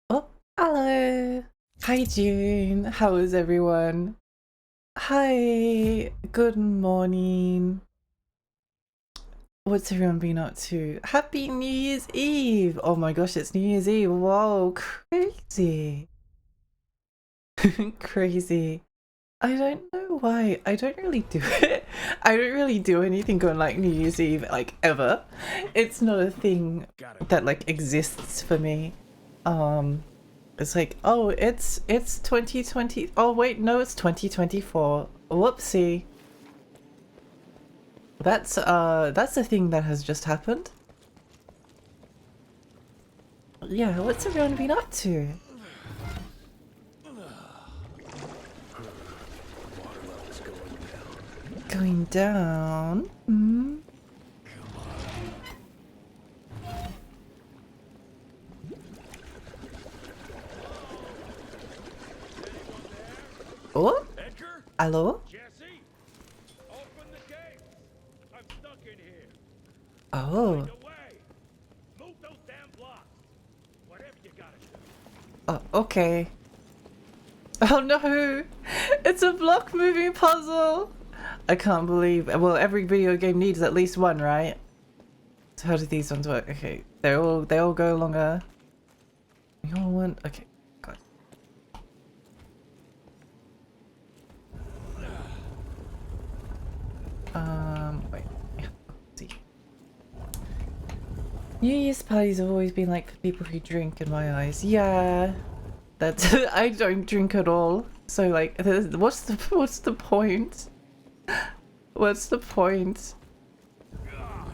Oh, hello. Hi, June. How is everyone? Hi. Good morning. What's everyone been up to? Happy New Year's Eve. Oh my gosh, it's New Year's Eve. Whoa, crazy. Crazy. I don't know why. I don't really do it. I don't really do anything on like New Year's Eve, like ever. It's not a thing that like exists for me. It's like, oh, it's 2020. Oh wait, no, it's 2024. Whoopsie. That's a thing that has just happened. Yeah, what's everyone been up to? Going down. Hmm. Oh, Edgar? hello. Jesse? Open the gate! I'm stuck in here. Oh, Find a way. Move those damn blocks. Whatever you gotta do. oh, okay. Oh no, it's a block moving puzzle. I can't believe. Well, every video game needs at least one, right? So how do these ones work? Okay, they all go longer. You all want? Okay, got it. Wait. Yeah, let's see. New Year's parties have always been like for people who drink in my eyes. Yeah, that's I don't drink at all. So like, what's the point? What's the point? God,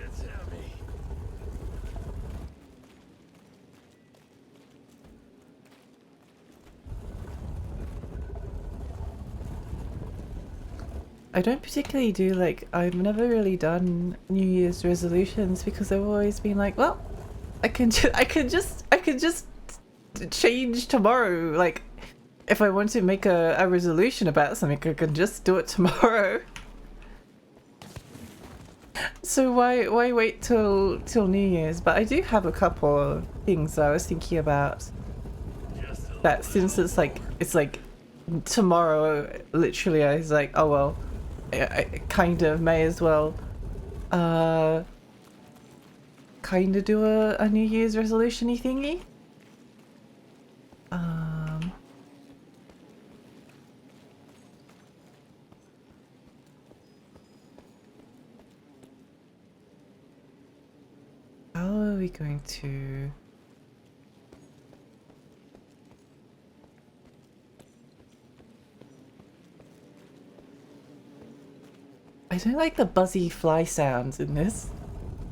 it's heavy. I don't particularly do like, I've never really done New Year's resolutions because I've always been like, well, I can just change tomorrow. Like, if I want to make a resolution about something, I can just do it tomorrow. So why wait till New Year's? But I do have a couple of things I was thinking about that since it's like tomorrow, literally, I was like, oh well, I kind of may as well kind of do a New Year's resolution-y thingy. we going to... I don't like the buzzy fly sounds in this.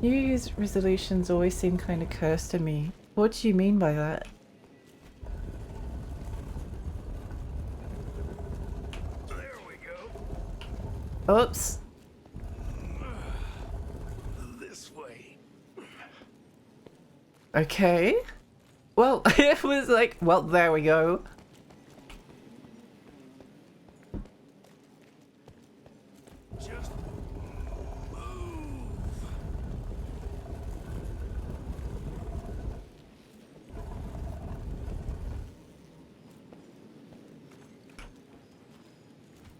New Year's resolutions always seem kind of cursed to me. What do you mean by that? There we go. Oops. This way. Okay. Well, it was like, well, there we go. Just move.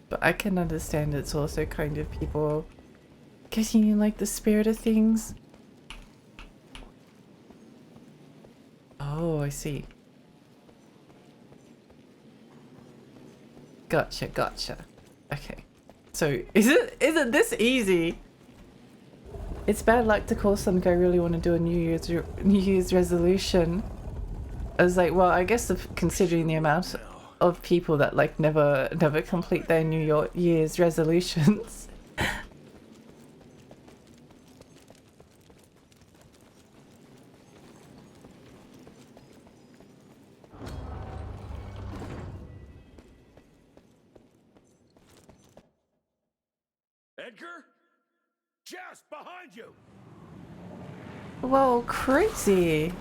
But I can understand it's also kind of people getting in like the spirit of things. Oh, I see. Gotcha, gotcha. Okay. So, is it this easy? It's bad luck to call some guy really want to do a New Year's resolution. I was like, well, I guess considering the amount of people that like never complete their New Year's resolutions. Edgar? Jess, behind you! Whoa, crazy.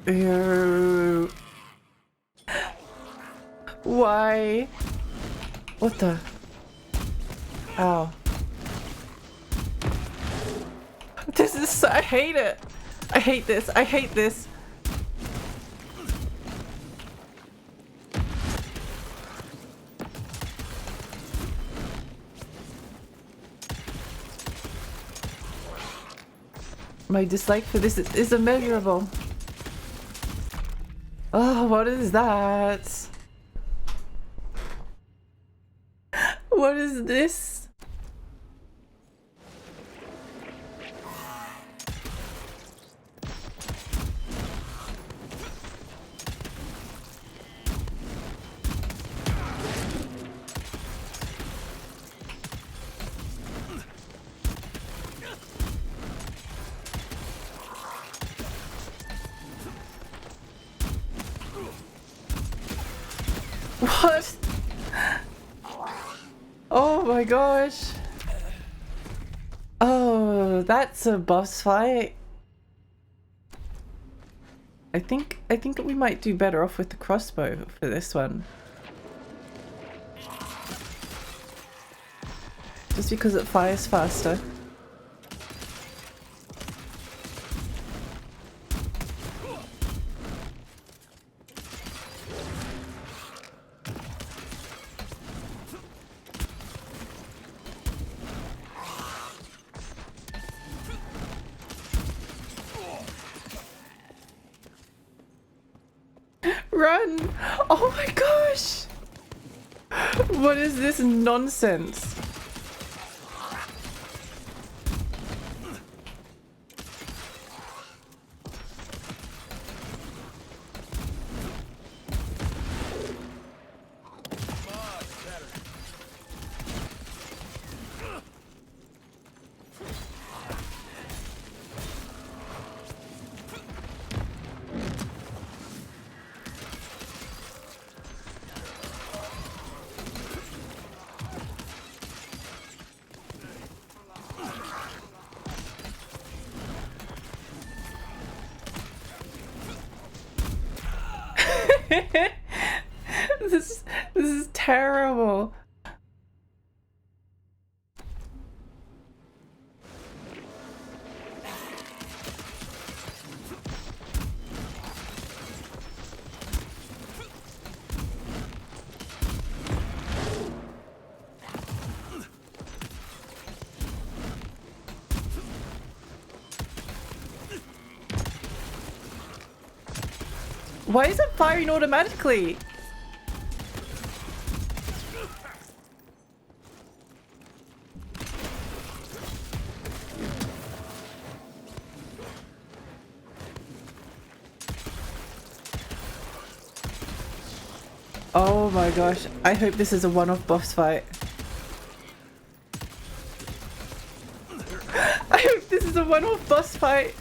Ew. Why? What the? Ow. This is so, I hate it. I hate this. I hate this. My dislike for this is immeasurable. Oh, what is that? What is this? What? Oh my gosh. Oh, that's a boss fight. I think we might do better off with the crossbow for this one. Just because it fires faster. Run! Oh my gosh! What is this nonsense? This is terrible. Why is it firing automatically? Oh my gosh, I hope this is a one-off boss fight. I hope this is a one-off boss fight.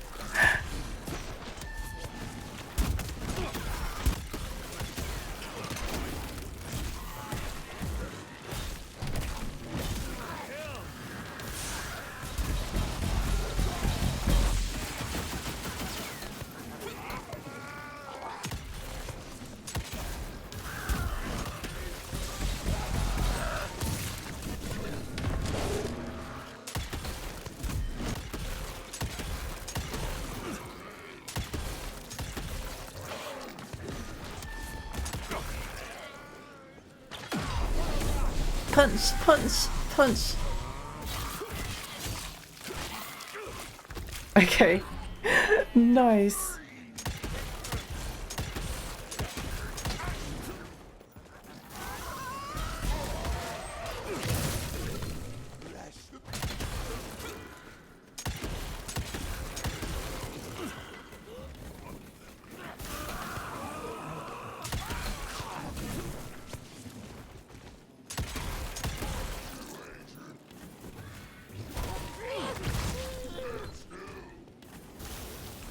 Punch, punch, punch. Okay. Nice.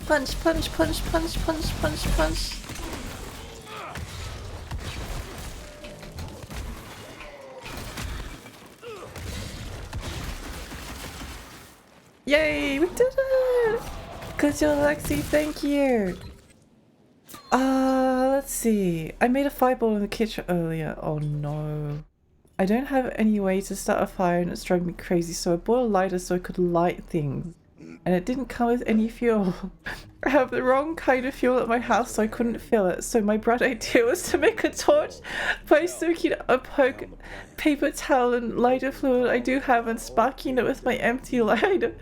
Punch, punch, punch, punch, punch, punch, punch. Yay, we did it! Good job, Lexi, thank you. Let's see. I made a fireball in the kitchen earlier. Oh no. I don't have any way to start a fire and it's driving me crazy, so I bought a lighter so I could light things. And it didn't come with any fuel. I have the wrong kind of fuel at my house, so I couldn't fill it. So my bright idea was to make a torch by soaking a paper towel and lighter fluid I do have and sparking it with my empty lighter.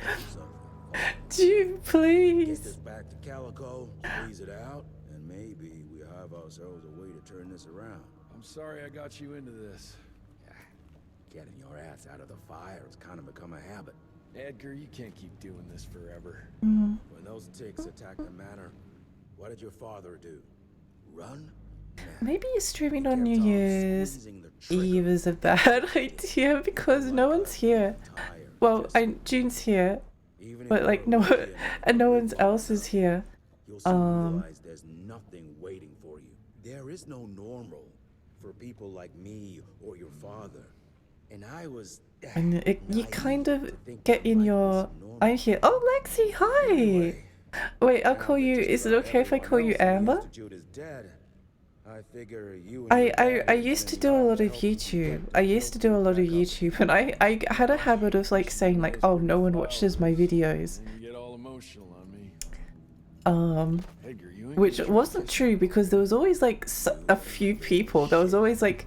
Do you please? Get this back to Calico, squeeze it out, and maybe we have ourselves a way to turn this around. I'm sorry I got you into this. Getting your ass out of the fire has kind of become a habit. Edgar, you can't keep doing this forever. When those ticks attacked the manor, what did your father do? Run? Maybe streaming on New Year's Eve is a bad idea because no one's here. Well, June's here, but like no one else is here. You'll soon realize there's nothing waiting for you. There is no normal for people like me or your father. And I was. And you kind of get in your. I'm here. Oh, Lexi, hi. Wait, I'll call you. Is it okay if I call you Amber? I used to do a lot of YouTube. And I had a habit of like saying like, oh, no one watches my videos. You get all emotional on me. Edgar, Which wasn't true because there was always like a few people. There was always like,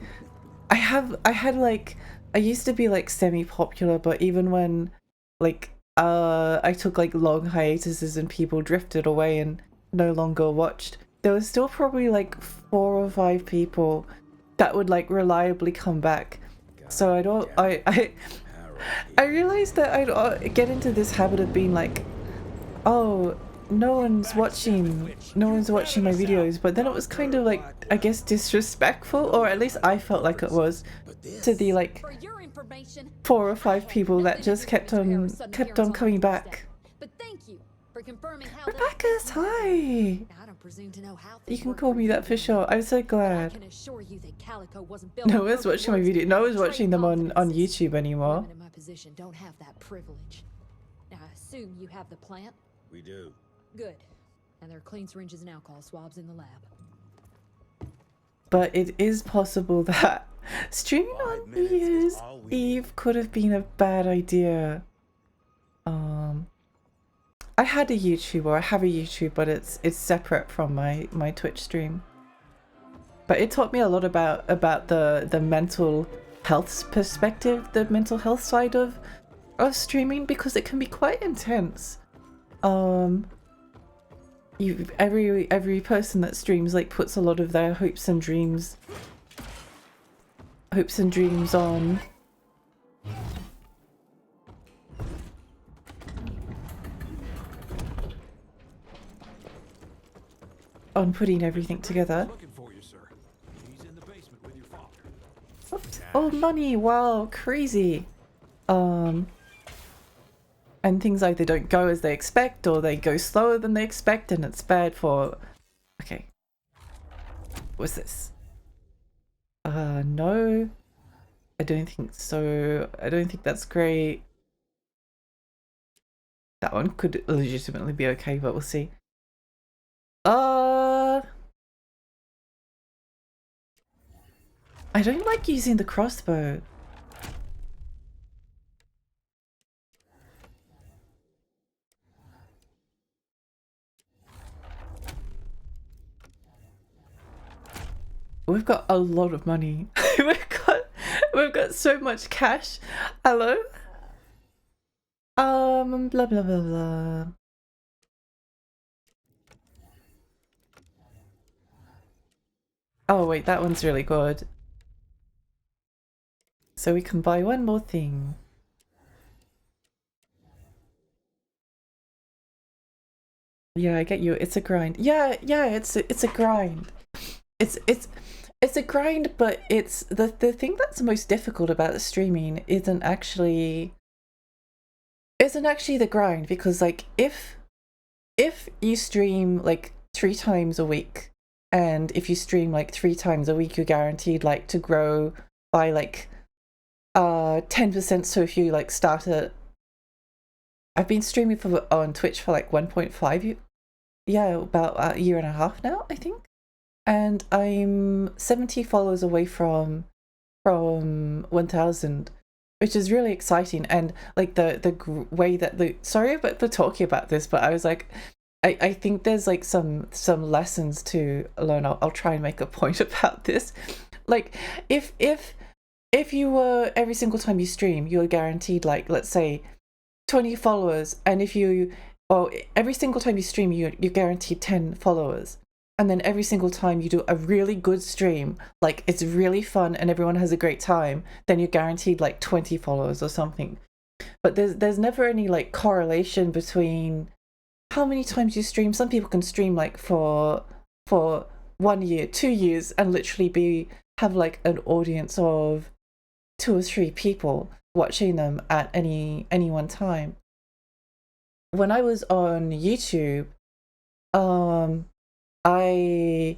I used to be like semi-popular, but even when like I took like long hiatuses and people drifted away and no longer watched, there was still probably like 4 or 5 people that would like reliably come back. So I realized that I'd get into this habit of being like, oh, no one's watching my videos, but then it was kind of like, I guess, disrespectful, or at least I felt like it was, to the like 4 or 5 people that just kept on coming back. But thank you for confirming how Rebecca's, hi! I don't presume to know how You can call me that for sure. I'm so I glad. can assure you that Calico wasn't built. No one's watching my video. No one's watching them on YouTube anymore. Women in my position don't have that privilege. Now I assume you have the plant. We do. Good. And there are clean syringes and alcohol swabs in the lab. But it is possible that streaming on New Year's Eve could have been a bad idea. I had a YouTube, or I have a YouTube, but it's separate from my Twitch stream. But it taught me a lot about the mental health perspective, the mental health side of streaming, because it can be quite intense. Every person that streams like puts a lot of their hopes and dreams on putting everything together. Looking for you, sir. He's in the basement with your father. Oops. Oh, money! Wow, crazy. And things either don't go as they expect or they go slower than they expect, and it's bad for... Okay. What's this? No. I don't think so. I don't think that's great. That one could legitimately be okay, but we'll see. I don't like using the crossbow. We've got a lot of money. we've got so much cash. Hello? Blah blah blah blah. Oh wait, that one's really good. So we can buy one more thing. Yeah, I get you. It's a grind. Yeah, it's a grind. It's a grind, but it's the thing that's most difficult about streaming isn't actually the grind, because like if you stream like 3 times a week, and if you stream like 3 times a week, you're guaranteed like to grow by like 10%. So if you like start at, I've been streaming on Twitch for like 1.5 about a year and a half now, I think, and I'm 70 followers away from 1,000, which is really exciting. And like the way that sorry about for talking about this, but I was like, I think there's like some lessons to learn. I'll try and make a point about this. Like if you were, every single time you stream, you're guaranteed like, let's say 20 followers, and every single time you stream, you're guaranteed 10 followers. And then every single time you do a really good stream, like it's really fun and everyone has a great time, then you're guaranteed like 20 followers or something. But there's never any like correlation between how many times you stream. Some people can stream like for 1 year, 2 years, and literally have like an audience of 2 or 3 people watching them at any one time. When I was on YouTube, I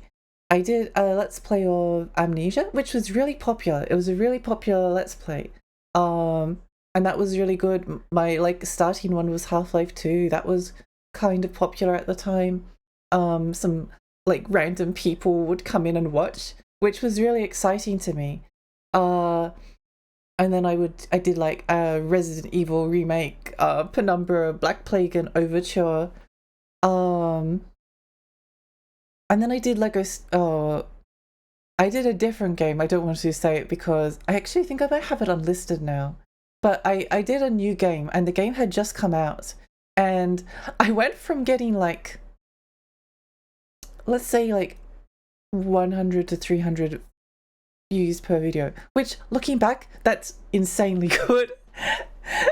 did a Let's Play of Amnesia, which was really popular. It was a really popular Let's Play. And that was really good. My like starting one was Half-Life 2. That was kind of popular at the time. Some like random people would come in and watch, which was really exciting to me. And then I did like a Resident Evil remake, Penumbra, Black Plague, and Overture. And then I did I did a different game. I don't want to say it because I actually think I might have it unlisted now. But I did a new game, and the game had just come out. And I went from getting like, let's say like 100 to 300 views per video, which looking back, that's insanely good.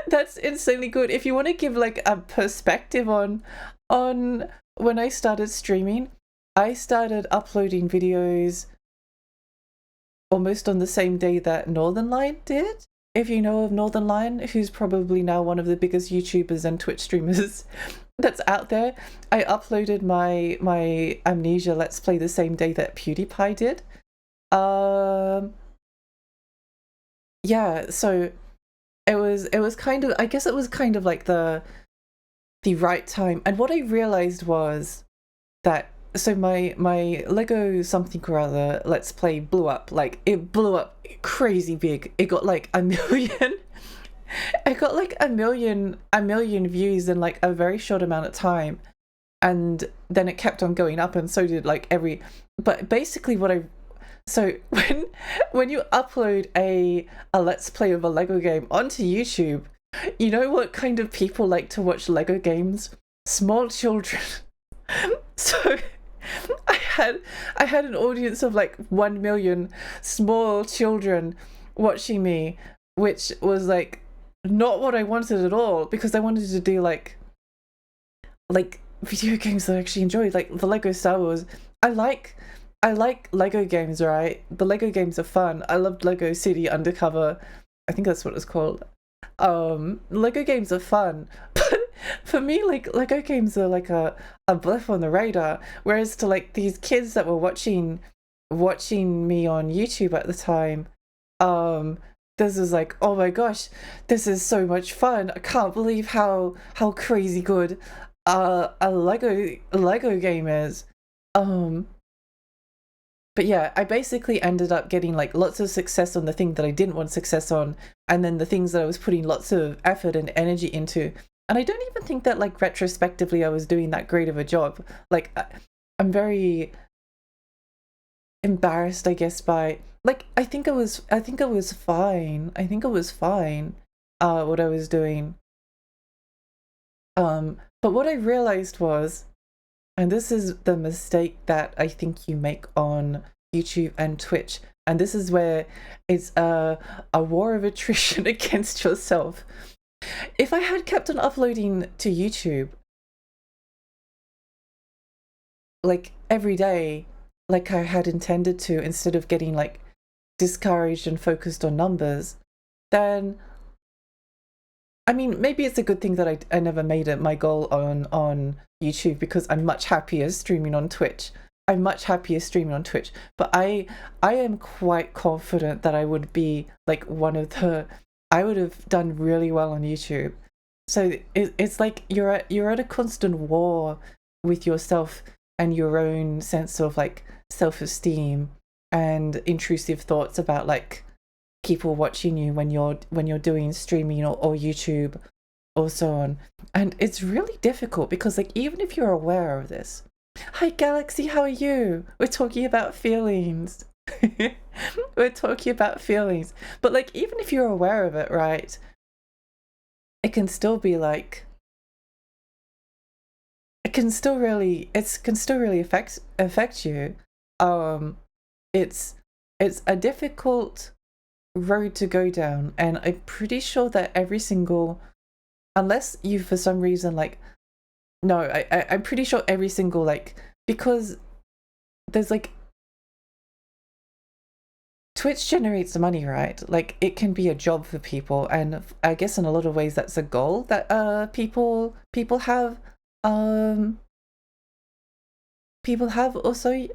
That's insanely good. If you want to give like a perspective on when I started streaming, I started uploading videos almost on the same day that Northernlion did. If you know of Northernlion, who's probably now one of the biggest YouTubers and Twitch streamers that's out there, I uploaded my Amnesia Let's Play the same day that PewDiePie did. Yeah, so it was kind of, I guess it was kind of like the right time. And what I realized was that, so my Lego something or other Let's Play blew up. Like it blew up crazy big. It got like 1 million. It got like a million views in like a very short amount of time, and then it kept on going up, and so did like but basically so when you upload a Let's Play of a Lego game onto YouTube, you know what kind of people like to watch Lego games? Small children. So I had an audience of like 1 million small children watching me, which was like not what I wanted at all, because I wanted to do like video games that I actually enjoyed, like the Lego Star Wars. I like I like Lego games, right? The Lego games are fun. I loved Lego City Undercover. I think that's what it's called. Lego games are fun, but for me, like, Lego games are like a blip on the radar, whereas to like these kids that were watching me on YouTube at the time, this is like, oh my gosh, this is so much fun. I can't believe how crazy good a Lego game is. But yeah, I basically ended up getting like lots of success on the thing that I didn't want success on, and then the things that I was putting lots of effort and energy into. And I don't even think that like retrospectively I was doing that great of a job. Like I'm very embarrassed, I guess, by like I think it was fine. I think it was fine what I was doing. But what I realized was, and this is the mistake that I think you make on YouTube and Twitch, and this is where it's a war of attrition against yourself. If I had kept on uploading to YouTube like every day, like I had intended to, instead of getting like discouraged and focused on numbers, then I mean, maybe it's a good thing that I never made it my goal on YouTube, because I'm much happier streaming on Twitch. I'm much happier streaming on Twitch. But I am quite confident that I would be like I would have done really well on YouTube. So it's like you're at a constant war with yourself and your own sense of like self-esteem and intrusive thoughts about like people watching you when you're doing streaming or YouTube or so on. And it's really difficult because like even if you're aware of this, hi Galaxy, how are you? We're talking about feelings. We're talking about feelings. But like even if you're aware of it, right, it can still be like it can still really affect you. It's a difficult road to go down, and I'm pretty sure that every single, unless you for some reason like, no, I'm pretty sure every single like, because there's like Twitch generates money, right? Like it can be a job for people, and I guess in a lot of ways that's a goal that people have. People have also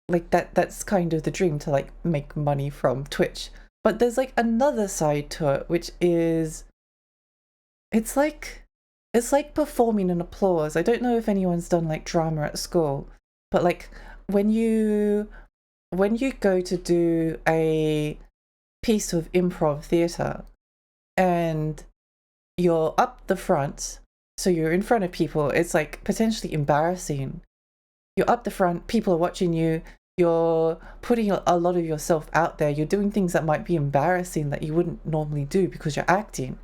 like that's kind of the dream, to like make money from Twitch. But there's like another side to it, which is it's like performing an applause. I don't know if anyone's done like drama at school, but like when you go to do a piece of improv theater and you're up the front, so you're in front of people, it's like potentially embarrassing. You're up the front, people are watching you, you're putting a lot of yourself out there, you're doing things that might be embarrassing that you wouldn't normally do because you're acting.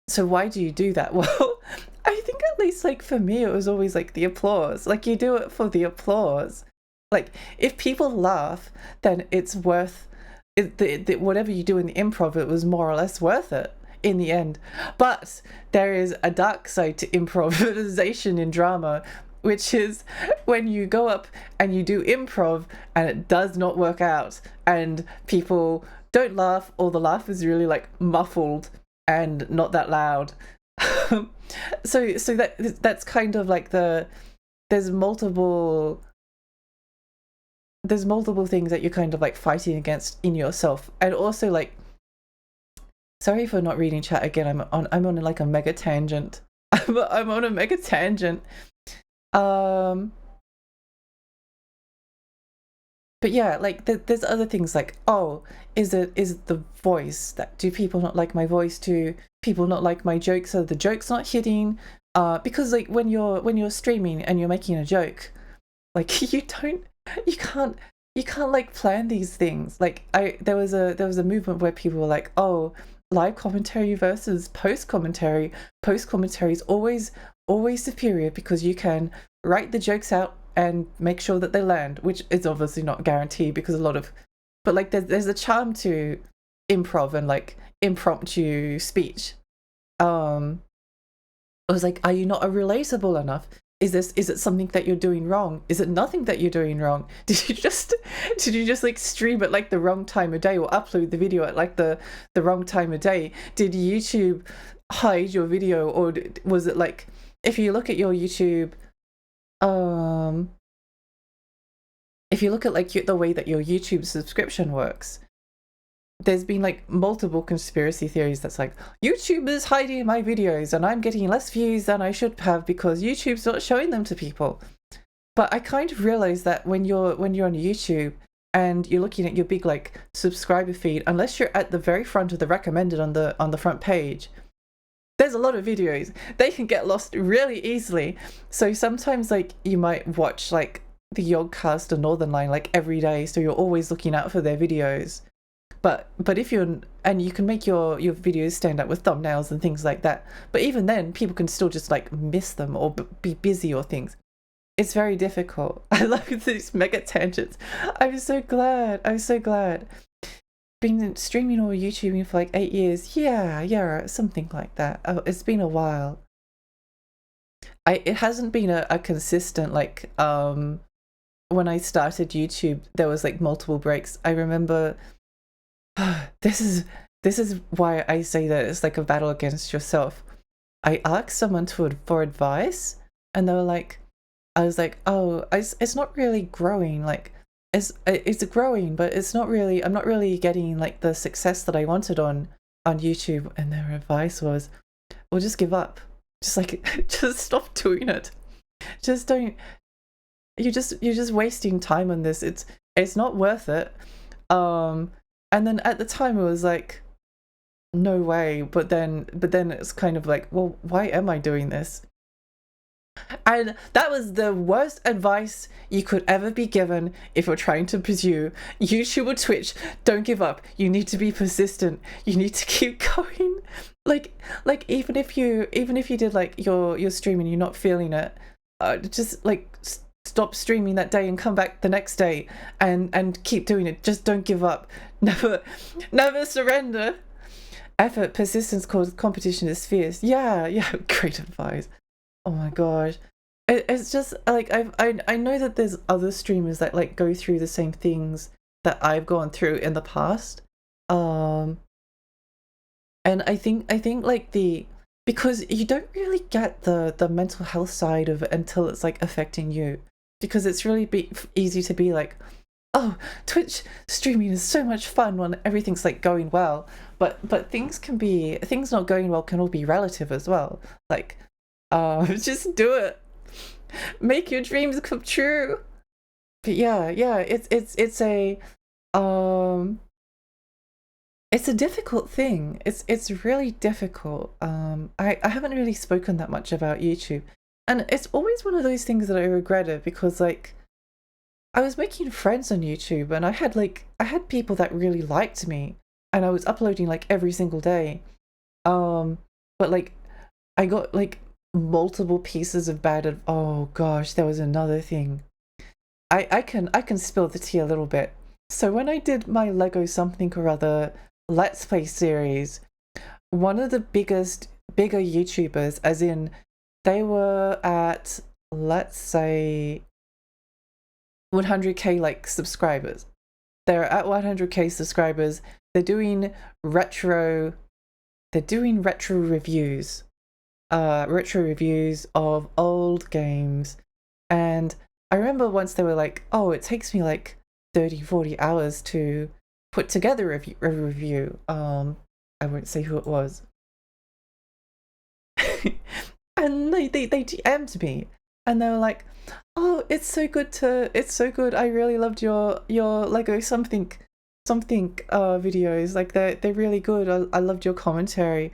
So why do you do that? Well, I think at least like for me, it was always like the applause. Like you do it for the applause. Like if people laugh, then it's worth it, whatever you do in the improv, it was more or less worth it in the end. But there is a dark side to improvisation in drama, which is when you go up and you do improv and it does not work out and people don't laugh, or the laugh is really like muffled and not that loud. so that's kind of like there's multiple things that you're kind of like fighting against in yourself. And also like, sorry for not reading chat again, I'm on like a mega tangent. I'm on a mega tangent. But yeah, like there's other things like, oh, is the voice, that do people not like my voice? Do people not like my jokes? Are the jokes not hitting? Because like when you're streaming and you're making a joke, like you can't like plan these things. Like there was a movement where people were like, oh, live commentary versus post commentary. Post commentary is always superior because you can write the jokes out and make sure that they land, which is obviously not guaranteed because but like there's a charm to improv and like impromptu speech. I was like, are you not relatable enough? is it something that you're doing wrong? Is it nothing that you're doing wrong? Did you just like stream at like the wrong time of day or upload the video at like the wrong time of day? Did YouTube hide your video, or was it like, if you look at your YouTube, if you look at like the way that your YouTube subscription works, there's been like multiple conspiracy theories that's like, YouTube is hiding my videos and I'm getting less views than I should have because YouTube's not showing them to people. But I kind of realized that when you're on YouTube and you're looking at your big like subscriber feed, unless you're at the very front of the recommended on the front page, there's a lot of videos. They can get lost really easily. So sometimes like you might watch like the Yoggcast or Northern Line like every day, so you're always looking out for their videos. But if you're, and you can make your videos stand out with thumbnails and things like that, but even then people can still just like miss them or be busy or things. It's very difficult. I love these mega tangents. I'm so glad. Been streaming or YouTubing for like 8 years. Yeah, something like that. Oh, it's been a while. It hasn't been a consistent like when I started YouTube there was like multiple breaks. I remember this is why I say that it's like a battle against yourself. I asked someone for advice and they were like, I was like, oh, it's not really growing, like it's growing, but it's not really, I'm not really getting like the success that I wanted on YouTube. And their advice was, well, just give up, just like just stop doing it, just don't, you're just wasting time on this, it's not worth it. And then at the time it was like, no way, but then it's kind of like, well, why am I doing this? And that was the worst advice you could ever be given if you're trying to pursue YouTube or Twitch. Don't give up. You need to be persistent. You need to keep going. Like even if you did like your stream and you're not feeling it, just like stop streaming that day and come back the next day and keep doing it. Just don't give up. Never surrender. Effort, persistence, cause competition is fierce. Yeah, great advice. Oh my gosh. It's just like I know that there's other streamers that like go through the same things that I've gone through in the past. And I think like because you don't really get the mental health side of it until it's like affecting you, because it's really easy to be like, oh, Twitch streaming is so much fun when everything's like going well, but things not going well can all be relative as well. Like just do it, make your dreams come true. But yeah, it's a difficult thing. It's really difficult. I haven't really spoken that much about YouTube, and it's always one of those things that I regretted, because like I was making friends on YouTube and I had people that really liked me and I was uploading like every single day. But like I got like multiple pieces of bad oh gosh, there was another thing. I can spill the tea a little bit. So when I did my Lego something or other Let's Play series, one of the bigger YouTubers, as in they were at, let's say, 100k like subscribers. They're at 100k subscribers. They're doing retro reviews. Retro reviews of old games. And I remember once they were like, oh, it takes me like 30-40 hours to put together a review. I won't say who it was. And they DM'd me and they were like, oh, it's so good, I really loved your Lego something videos, like they're really good, I loved your commentary.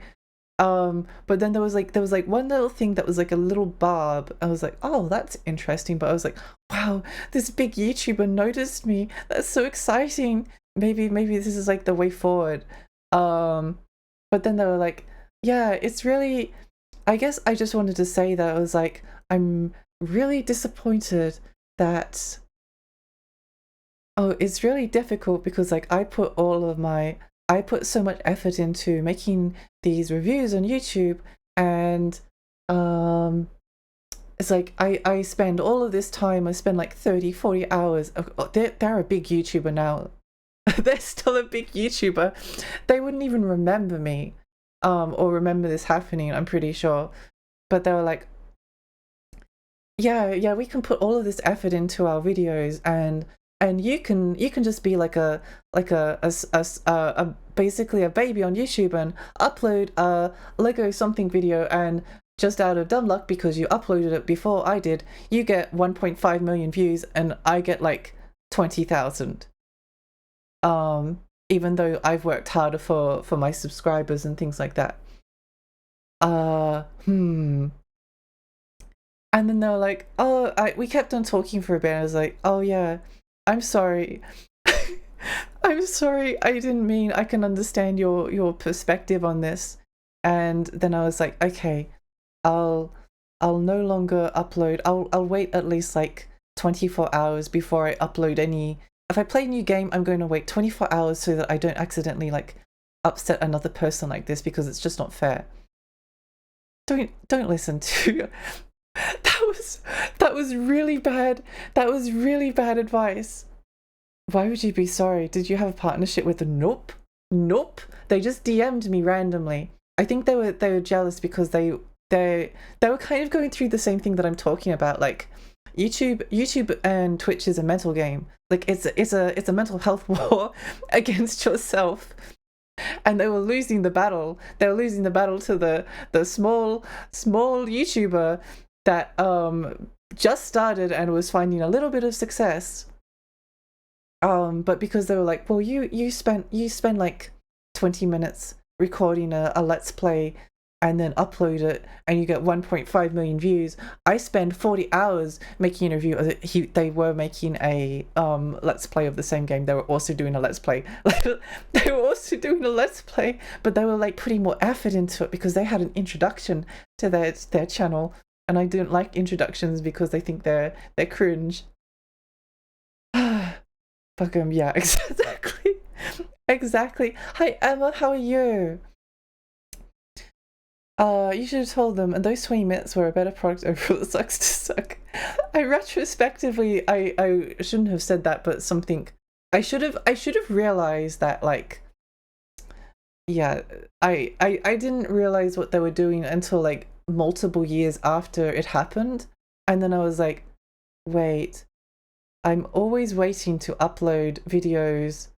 But then there was like one little thing that was like a little barb. I was like, oh, that's interesting. But I was like, wow, this big YouTuber noticed me, that's so exciting, maybe this is like the way forward. But then they were like, yeah, it's really, I guess I just wanted to say that I was like, I'm really disappointed that, oh, it's really difficult because like I put so much effort into making these reviews on YouTube, and it's like I spend all of this time, I spend like 30-40 hours. They're a big YouTuber now. They're still a big YouTuber. They wouldn't even remember me or remember this happening, I'm pretty sure. But they were like, yeah, we can put all of this effort into our videos, and you can just be like a basically a baby on YouTube and upload a Lego something video, and just out of dumb luck, because you uploaded it before I did, you get 1.5 million views and I get like 20,000. Even though I've worked harder for my subscribers and things like that. And then they were like, oh, we kept on talking for a bit. I was like, oh yeah, I'm sorry. I'm sorry, I didn't mean, I can understand your perspective on this. And then I was like, okay, I'll no longer upload. I'll wait at least like 24 hours before I upload any. If I play a new game, I'm going to wait 24 hours so that I don't accidentally like upset another person like this, because it's just not fair. Don't listen to that was really bad. That was really bad advice. Why would you be sorry? Did you have a partnership with a Nope? Nope. They just DM'd me randomly. I think they were jealous because they were kind of going through the same thing that I'm talking about. Like YouTube and Twitch is a mental game. Like it's a mental health war against yourself. And they were losing the battle. They were losing the battle to the small YouTuber that just started and was finding a little bit of success. But because they were like, well, you spend like 20 minutes recording a let's play and then upload it and you get 1.5 million views. I spend 40 hours making a review. They were making a let's play of the same game. They were also doing a let's play. They were also doing a let's play, but they were like putting more effort into it because they had an introduction to their channel, and I didn't like introductions because they think they're cringe. Fuck them, yeah, exactly. Exactly. Hi Emma, how are you? You should have told them, and those 20 minutes were a better product overall. It sucks to suck. Retrospectively, I shouldn't have said that, but something I should have realized that, like, yeah, I didn't realize what they were doing until like multiple years after it happened, and then I was like, wait, I'm always waiting to upload videos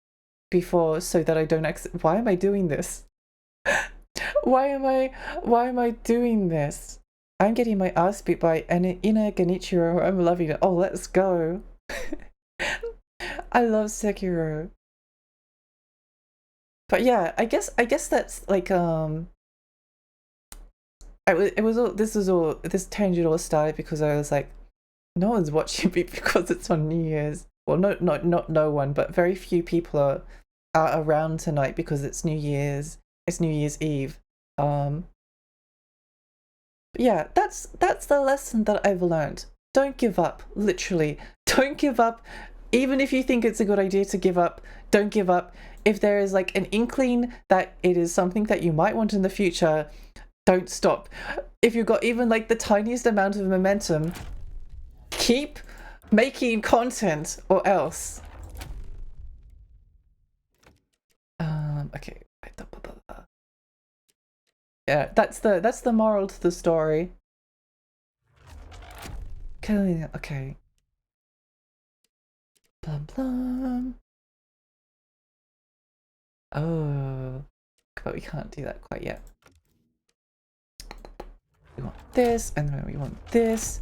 before so that I don't why am I doing this? Why am I doing this? I'm getting my ass beat by Ina Genichiro. I'm loving it. Oh, let's go. I love Sekiro. But yeah, I guess that's like this tangent all started because I was like, no one's watching me because it's on New Year's. Well, not no one, but very few people are around tonight because it's New Year's. It's New Year's Eve. Yeah, that's the lesson that I've learned. Don't give up. Literally, don't give up. Even if you think it's a good idea to give up, don't give up. If there is like an inkling that it is something that you might want in the future, don't stop. If you've got even like the tiniest amount of momentum, keep making content or else. Okay. Yeah, that's the moral to the story. Okay. Blum blum. Oh, but we can't do that quite yet. We want this, and then we want this.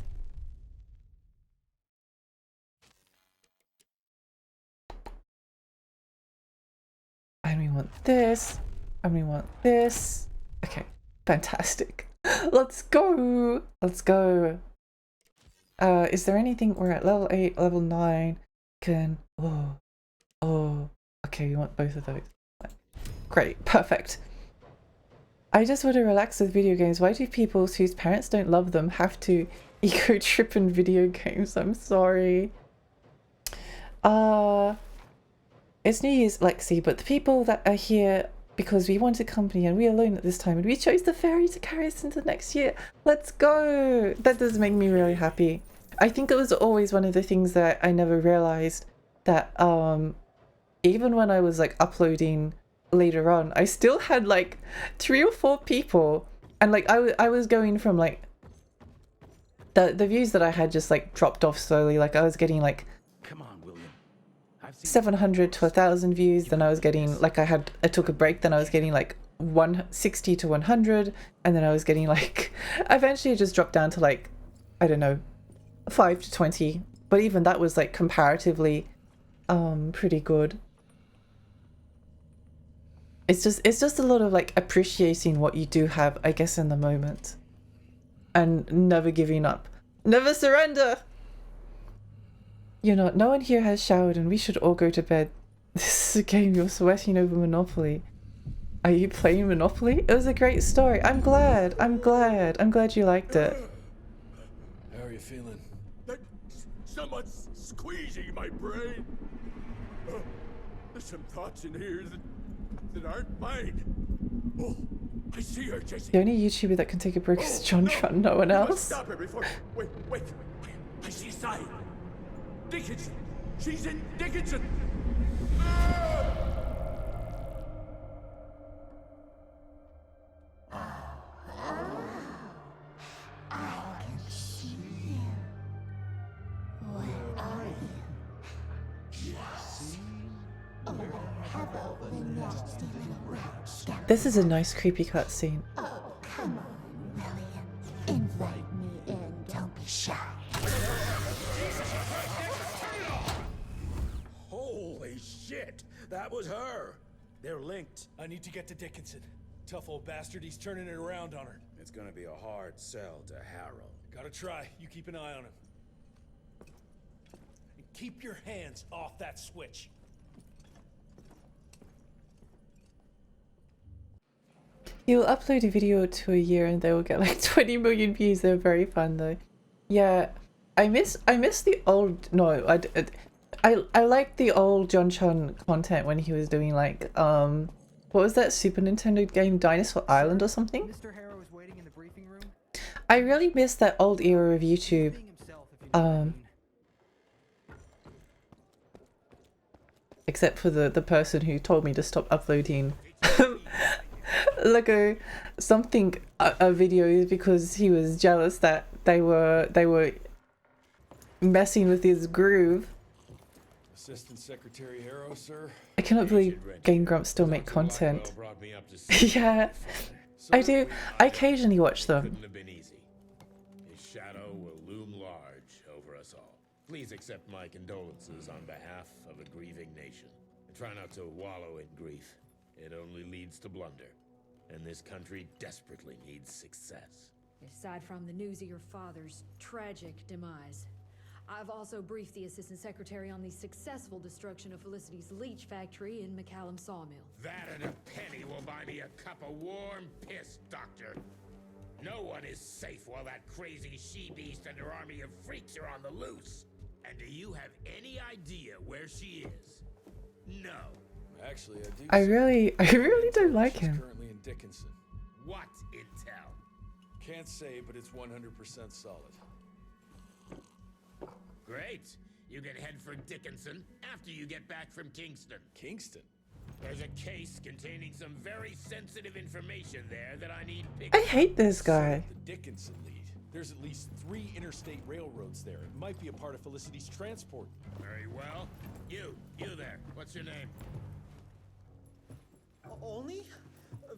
And we want this, and we want this. Okay, fantastic. Let's go. Let's go. Is there anything? We're at level 8, level 9. Okay, we want both of those. Great, perfect. I just want to relax with video games. Why do people whose parents don't love them have to ego trip in video games? I'm sorry. It's New Year's, Lexi, but the people that are here because we wanted company and we were alone at this time and we chose the ferry to carry us into next year. Let's go! That does make me really happy. I think it was always one of the things that I never realized, that even when I was like uploading later on, I still had like 3 or 4 people, and like I was going from like the views that I had just like dropped off slowly. Like I was getting like Come on, William. I've seen 700 to 1,000 views, then I was getting like I took a break, then I was getting like 160 to 100, and then I was getting like eventually it just dropped down to like, I don't know, 5 to 20, but even that was like comparatively pretty good. It's just a lot of like appreciating what you do have, I guess, in the moment, and never giving up, never surrender. You know, no one here has showered and we should all go to bed. This is a game. You're sweating over Monopoly. Are you playing Monopoly? It was a great story. I'm glad you liked it. How are you feeling? Someone's squeezing my brain. There's some thoughts in here that aren't mine. Oh, I see her, Jesse. The only YouTuber that can take a break is JonTron, no one You must else. stop her before. Wait. I see a sign. Dickinson. She's in Dickinson. This is a nice creepy cutscene. Oh, come on, William. Invite me in. Don't be shy. Holy shit! That was her! They're linked. I need to get to Dickinson. Tough old bastard, he's turning it around on her. It's gonna be a hard sell to Harold. Gotta try. You keep an eye on him. And keep your hands off that switch. You'll upload a video to a year and they will get like 20 million views. They're very fun though. Yeah, I miss the old, no, I like the old JonTron content when he was doing like what was that Super Nintendo game, Dinosaur Island or something? Mr. Harrow is waiting in the briefing room. I really miss that old era of YouTube. Being himself, if you know what I mean. Except for the person who told me to stop uploading Lego something videos because he was jealous that they were messing with his groove. Assistant Secretary Harrow, sir. I cannot believe Game Grumps still make content. Yeah, I do. I occasionally watch them. Couldn't have been easy. His shadow will loom large over us all. Please accept my condolences on behalf of a grieving nation. And try not to wallow in grief. It only leads to blunder. And this country desperately needs success. Aside from the news of your father's tragic demise, I've also briefed the Assistant Secretary on the successful destruction of Felicity's leech factory in McCallum Sawmill. That and a penny will buy me a cup of warm piss, Doctor. No one is safe while that crazy she-beast and her army of freaks are on the loose. And do you have any idea where she is? No. Actually, I do. I really don't like She's him. currently in Dickinson. What intel? Can't say, but it's 100% solid. Great. You can head for Dickinson after you get back from Kingston. Kingston? There's a case containing some very sensitive information there that I need picked I hate this guy. The Dickinson lead. There's at least 3 interstate railroads there. It might be a part of Felicity's transport. Very well. You there. What's your name? Only?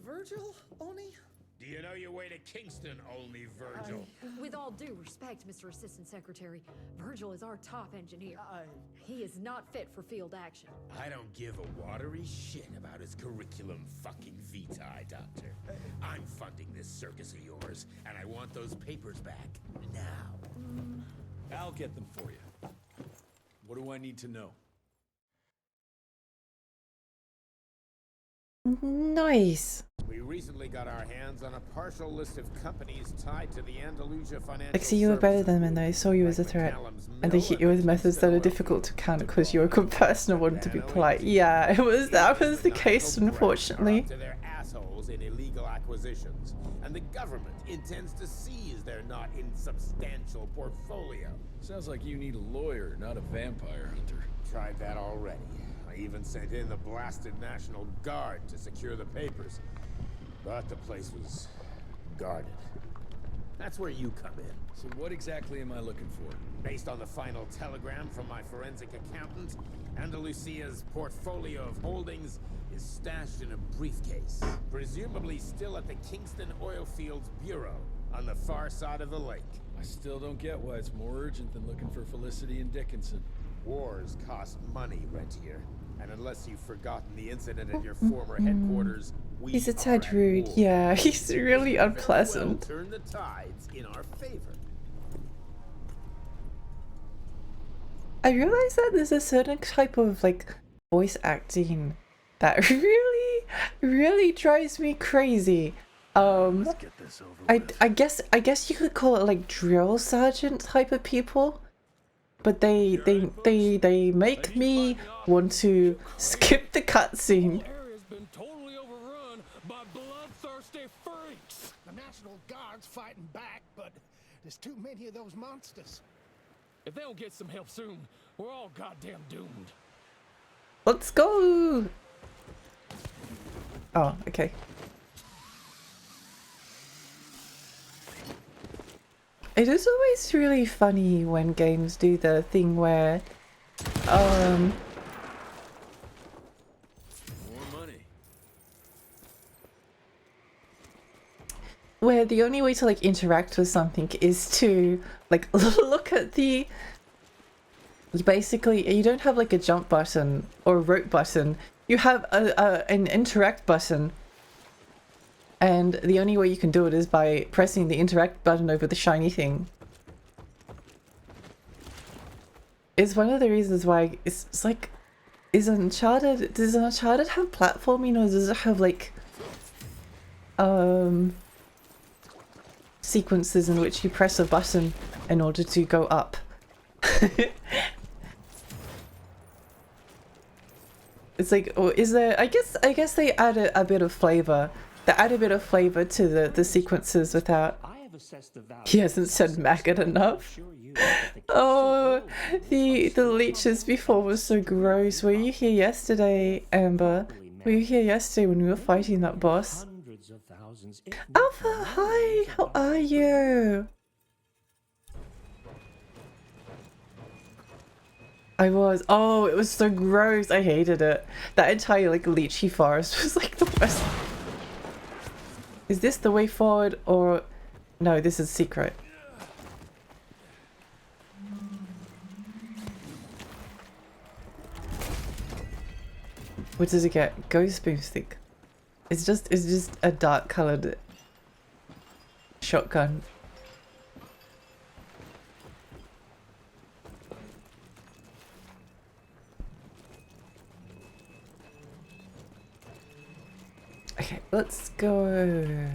Virgil? Only? Do you know your way to Kingston, only Virgil? With all due respect, Mr. Assistant Secretary, Virgil is our top engineer. He is not fit for field action. I don't give a watery shit about his curriculum fucking vitae, Doctor. I'm funding this circus of yours, and I want those papers back now. I'll get them for you. What do I need to know? Nice. We recently got our hands on a partial list of companies tied to the Andalusia Financial Like, see, you were better Services than them, and Group, they saw you as a like threat. McCallum's And they Mill hit you the with methods that are Kingston difficult to Oil counter Field. because you're a good person and wanted to be polite. Yeah, that was the case, unfortunately. To their assholes in illegal acquisitions, and the government intends to seize their not insubstantial portfolio. Sounds like you need a lawyer, not a vampire hunter. Tried that already. I even sent in the blasted National Guard to secure the papers, but the place was guarded. That's where you come in. So what exactly am I looking for? Based on the final telegram from my forensic accountant, Andalusia's portfolio of holdings is stashed in a briefcase, presumably still at the Kingston Oilfields Bureau on the far side of the lake. I still don't get why it's more urgent than looking for Felicity and Dickinson. Wars cost money, Rentier. And unless you've forgotten the incident at your former headquarters, we He's a tad are at rude. war. Yeah, he's really Well, unpleasant. turn the tides in our favor. I realize that there's a certain type of like voice acting that really drives me crazy. Get this over I guess you could call it like drill sergeant type of people, but they make me want to skip the cutscene. Area's been totally overrun by bloodthirsty freaks. The National Guard's fighting back, but there's too many of those monsters. If they don't get some help soon, we're all goddamn doomed. Let's go. Oh, okay. It is always really funny when games do the thing where, More money. where the only way to like interact with something is to like look at the, basically you don't have like a jump button or a rope button, you have an interact button, and the only way you can do it is by pressing the interact button over the shiny thing. It's one of the reasons why it's like, does Uncharted have platforming, or does it have like sequences in which you press a button in order to go up? It's like, or is there, I guess they add a bit of flavor. They add a bit of flavor to the sequences without. He hasn't said maggot enough. Oh, the leeches before was so gross. Were you here yesterday, Amber? Were you here yesterday when we were fighting that boss? Alpha, hi! How are you? I was. Oh, it was so gross. I hated it. That entire like lychee forest was like the worst. Is this the way forward, or no? This is secret. What does it get? Ghost boomstick. It's just a dark colored shotgun. Okay, let's go.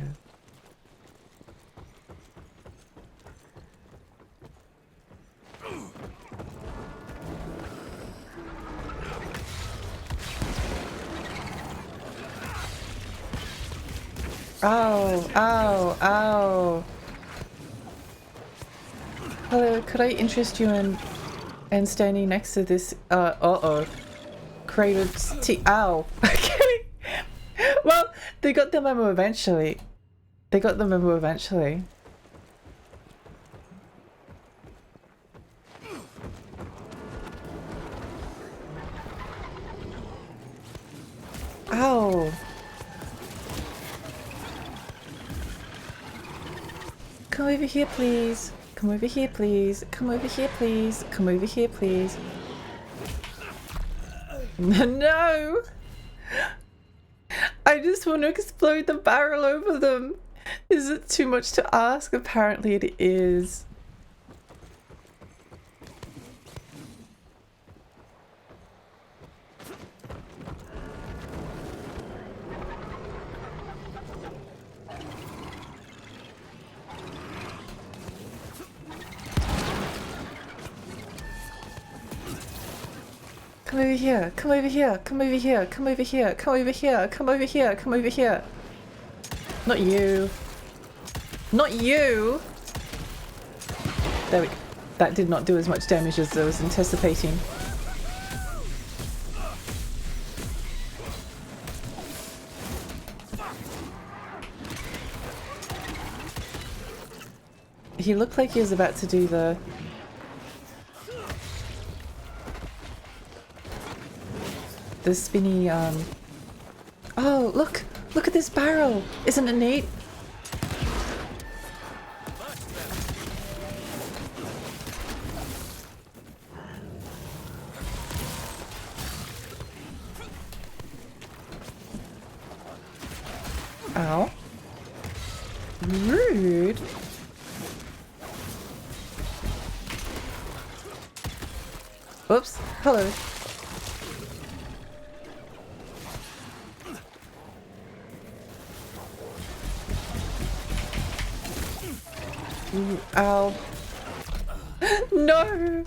Ow, ow, ow. Hello, could I interest you in standing next to this, cratered ow. Okay. Well, they got the memo eventually. They got the memo eventually. Ow. Come over here, please. Come over here, please. Come over here, please. Come over here, please. No! I just want to explode the barrel over them. Is it too much to ask? Apparently it is. over here, come over here, come over here, come over here, come over here, come over here, come over here. Not you. Not you! There we go. That did not do as much damage as I was anticipating. He looked like he was about to do the... spinny, Oh, look! Look at this barrel! Isn't it neat? Ow. Rude. Oops. Hello. Ooh, ow. No!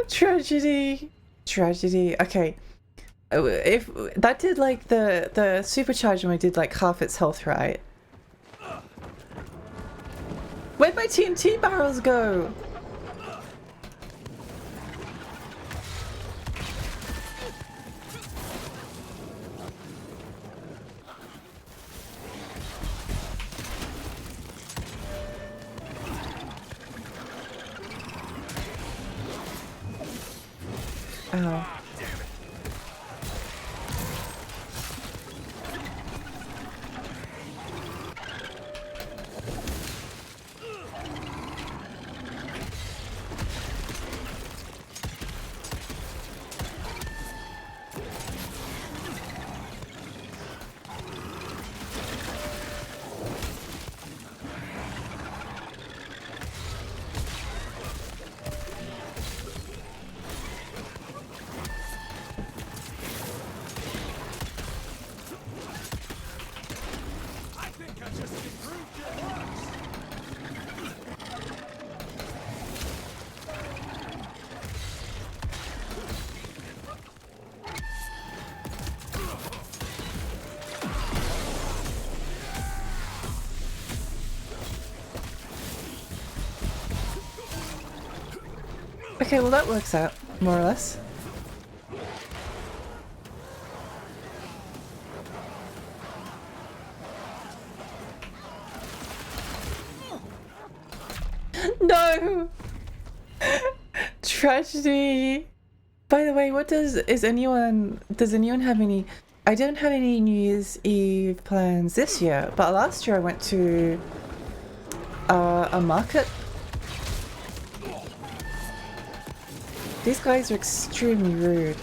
Tragedy. Tragedy. Okay. If that did like the supercharger one did like half its health, right? Where'd my TNT barrels go? Oh. Okay, well that works out, more or less. No! Tragedy! By the way, does anyone have any... I don't have any New Year's Eve plans this year, but last year I went to a market. These guys are extremely rude.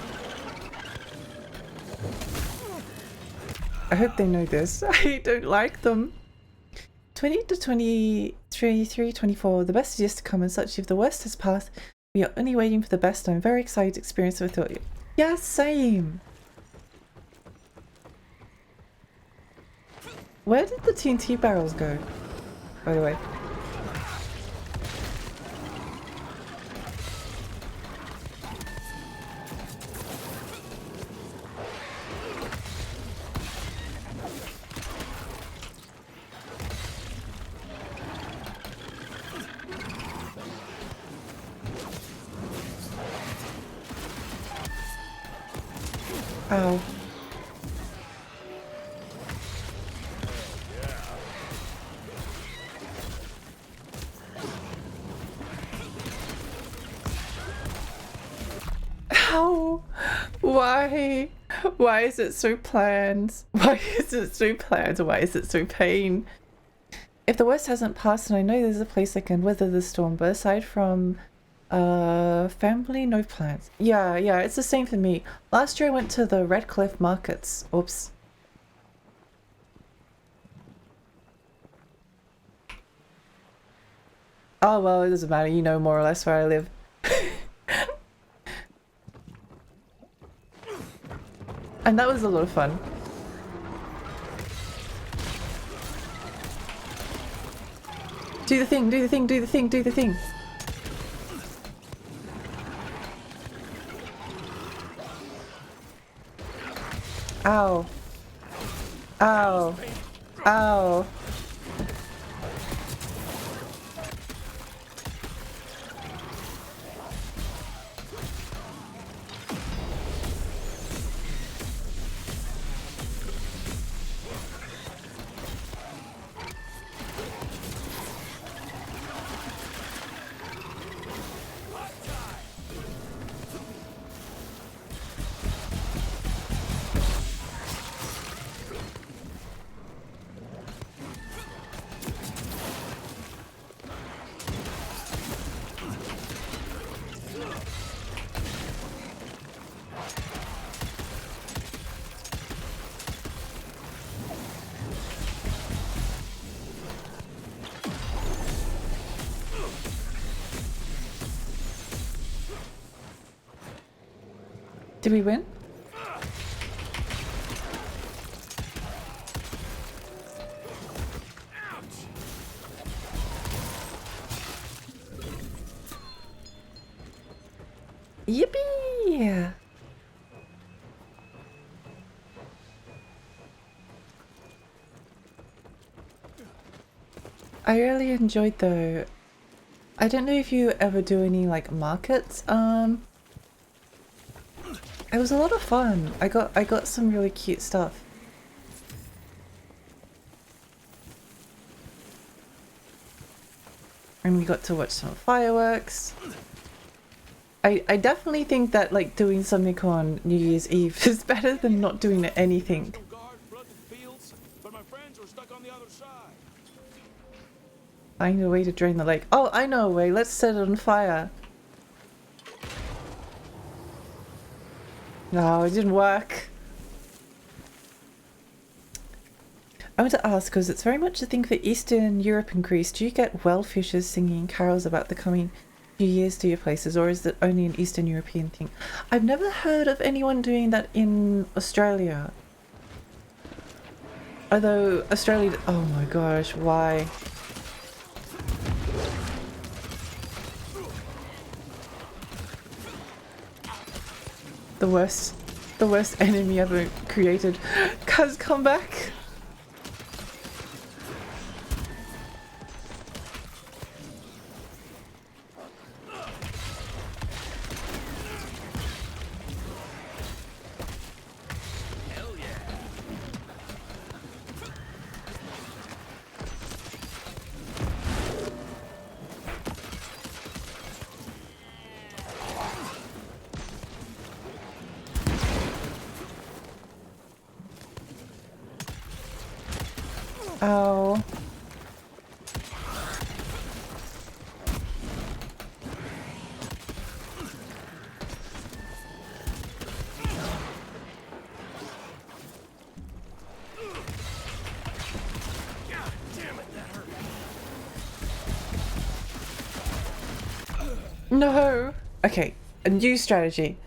I hope they know this. I don't like them. 20 to 23, 24. The best is yet to come, and such if the worst has passed, we are only waiting for the best. I'm very excited to experience it with you. Yeah, same. Where did the TNT barrels go, by the way? Ow. How? Why? Why is it so planned? Why is it so planned? Why is it so pain? If the worst hasn't passed, and I know there's a place I can weather the storm, but aside from family, no plans. Yeah, it's the same for me. Last year I went to the Redcliffe markets. Oops. Oh well, it doesn't matter, you know more or less where I live. And that was a lot of fun. Do the thing, do the thing, do the thing, do the thing. Ow. Ow. Ow. Did we win? Yippee! I really enjoyed though. I don't know if you ever do any like markets. It was a lot of fun. I got some really cute stuff. And we got to watch some fireworks. I definitely think that like doing something on New Year's Eve is better than not doing anything. Find a way to drain the lake. Oh, I know a way. Let's set it on fire. No, it didn't work. I want to ask, because it's very much a thing for Eastern Europe and Greece, do you get well fishers singing carols about the coming New Year's to your places, or is it only an Eastern European thing? I've never heard of anyone doing that in Australia. Although Australia... Oh my gosh, why? The worst enemy ever created. Cuz, come back! Ow. No. Okay, a new strategy.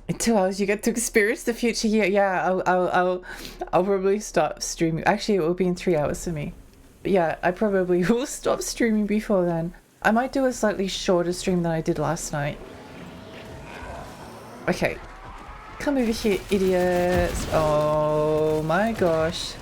In 2 hours, you get to experience the future year. Yeah, I'll probably stop streaming. Actually, it will be in 3 hours for me. But yeah, I probably will stop streaming before then. I might do a slightly shorter stream than I did last night. Okay, come over here, idiots. Oh my gosh.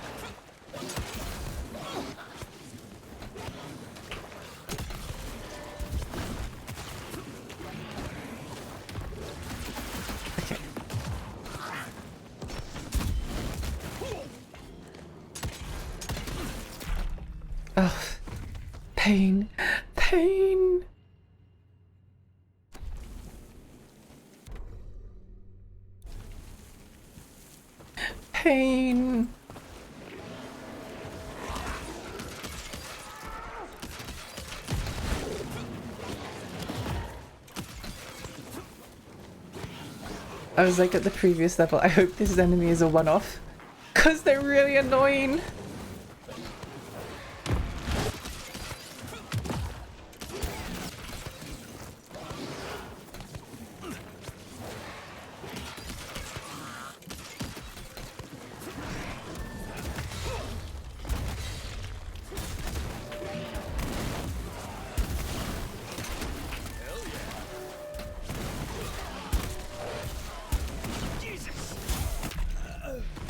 Oh, pain, pain. Pain. I was like at the previous level, I hope this enemy is a one-off, because they're really annoying.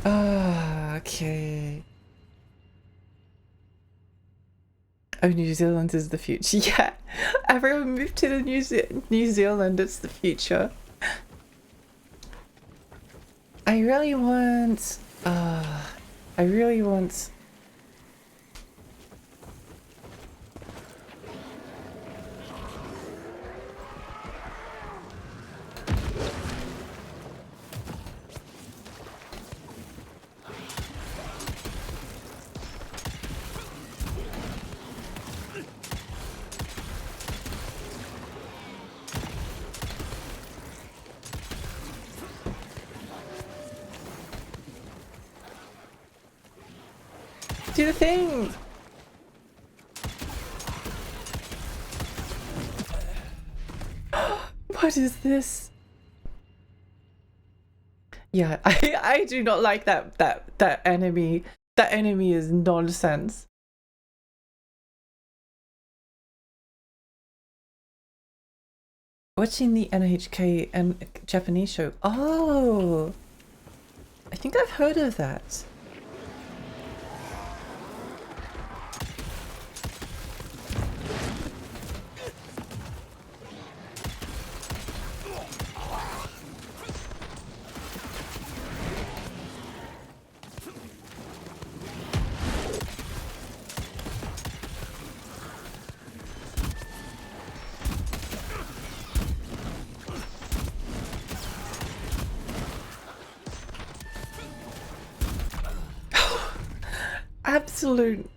Okay. Oh, New Zealand is the future. Yeah, everyone moved to the New Zealand. It's the future. I really want. I really want. Do the thing! What is this? Yeah, I do not like that enemy. That enemy is nonsense. Watching the NHK and Japanese show. Oh, I think I've heard of that. Absolute.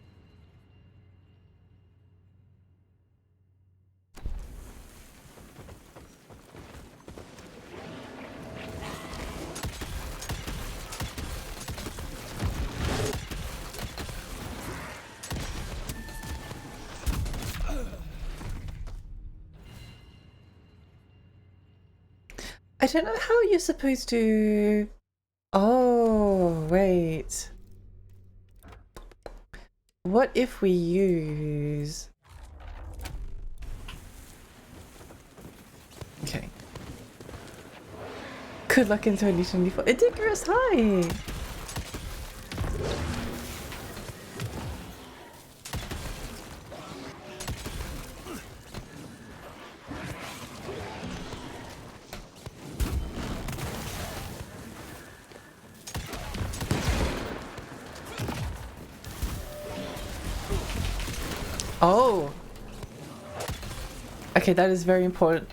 I don't know how you're supposed to. Oh, wait. What if we use... Okay. Good luck in 2024. Idicarus, hi! Oh! Okay, that is very important.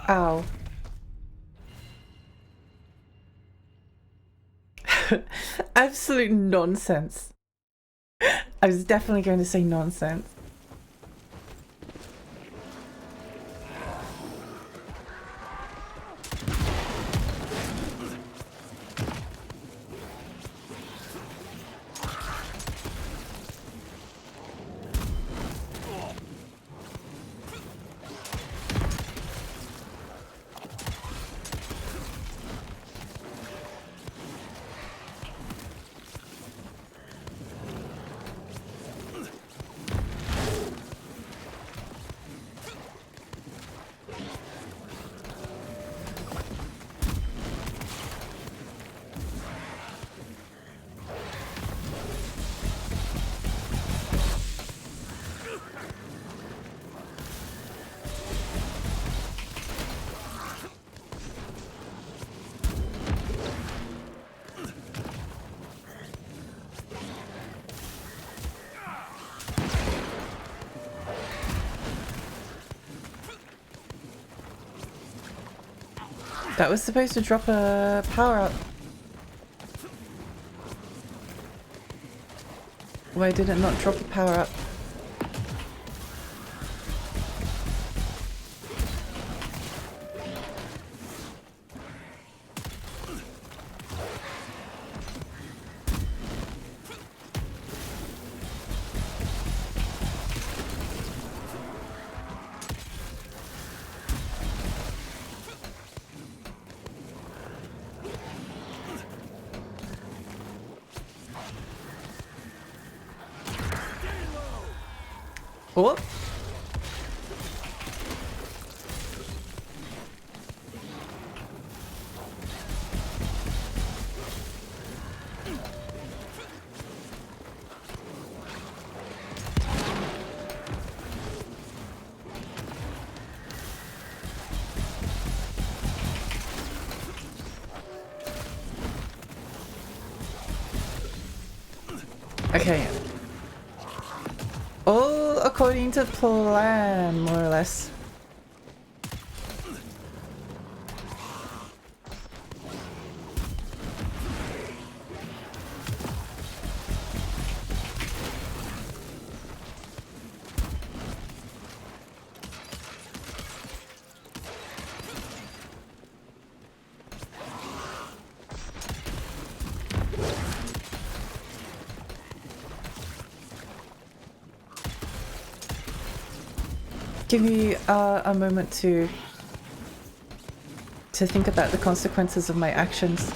Ow. Absolute nonsense. I was definitely going to say nonsense. That was supposed to drop a power-up. Why did it not drop a power-up? Oh. Okay. All according to plan, more or less. Give me a moment to think about the consequences of my actions.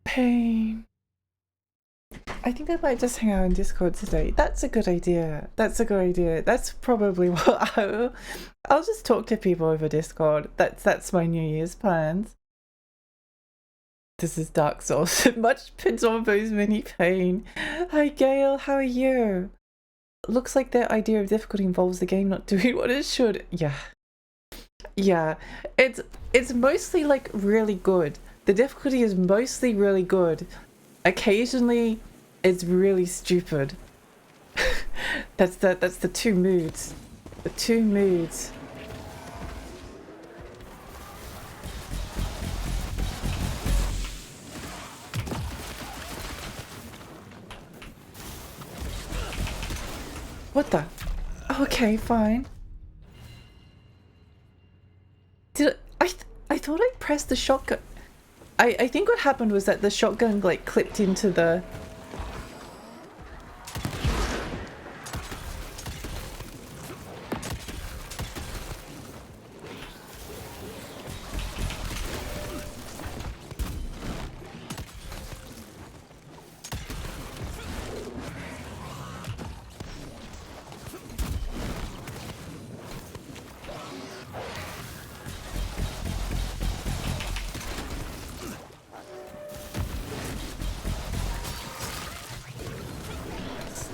Pain. I think I might just hang out in Discord today. That's a good idea. That's a good idea. That's probably what I'll just talk to people over Discord. That's my New Year's plans. This is Dark Souls. Much Pinzombo's mini pain. Hi Gail, how are you? Looks like their idea of difficulty involves the game not doing what it should. Yeah. Yeah. It's mostly like really good. The difficulty is mostly really good. Occasionally it's really stupid. That's the two moods. The two moods. What the? Okay, fine. I thought I pressed the shotgun. I think what happened was that the shotgun like clipped into the...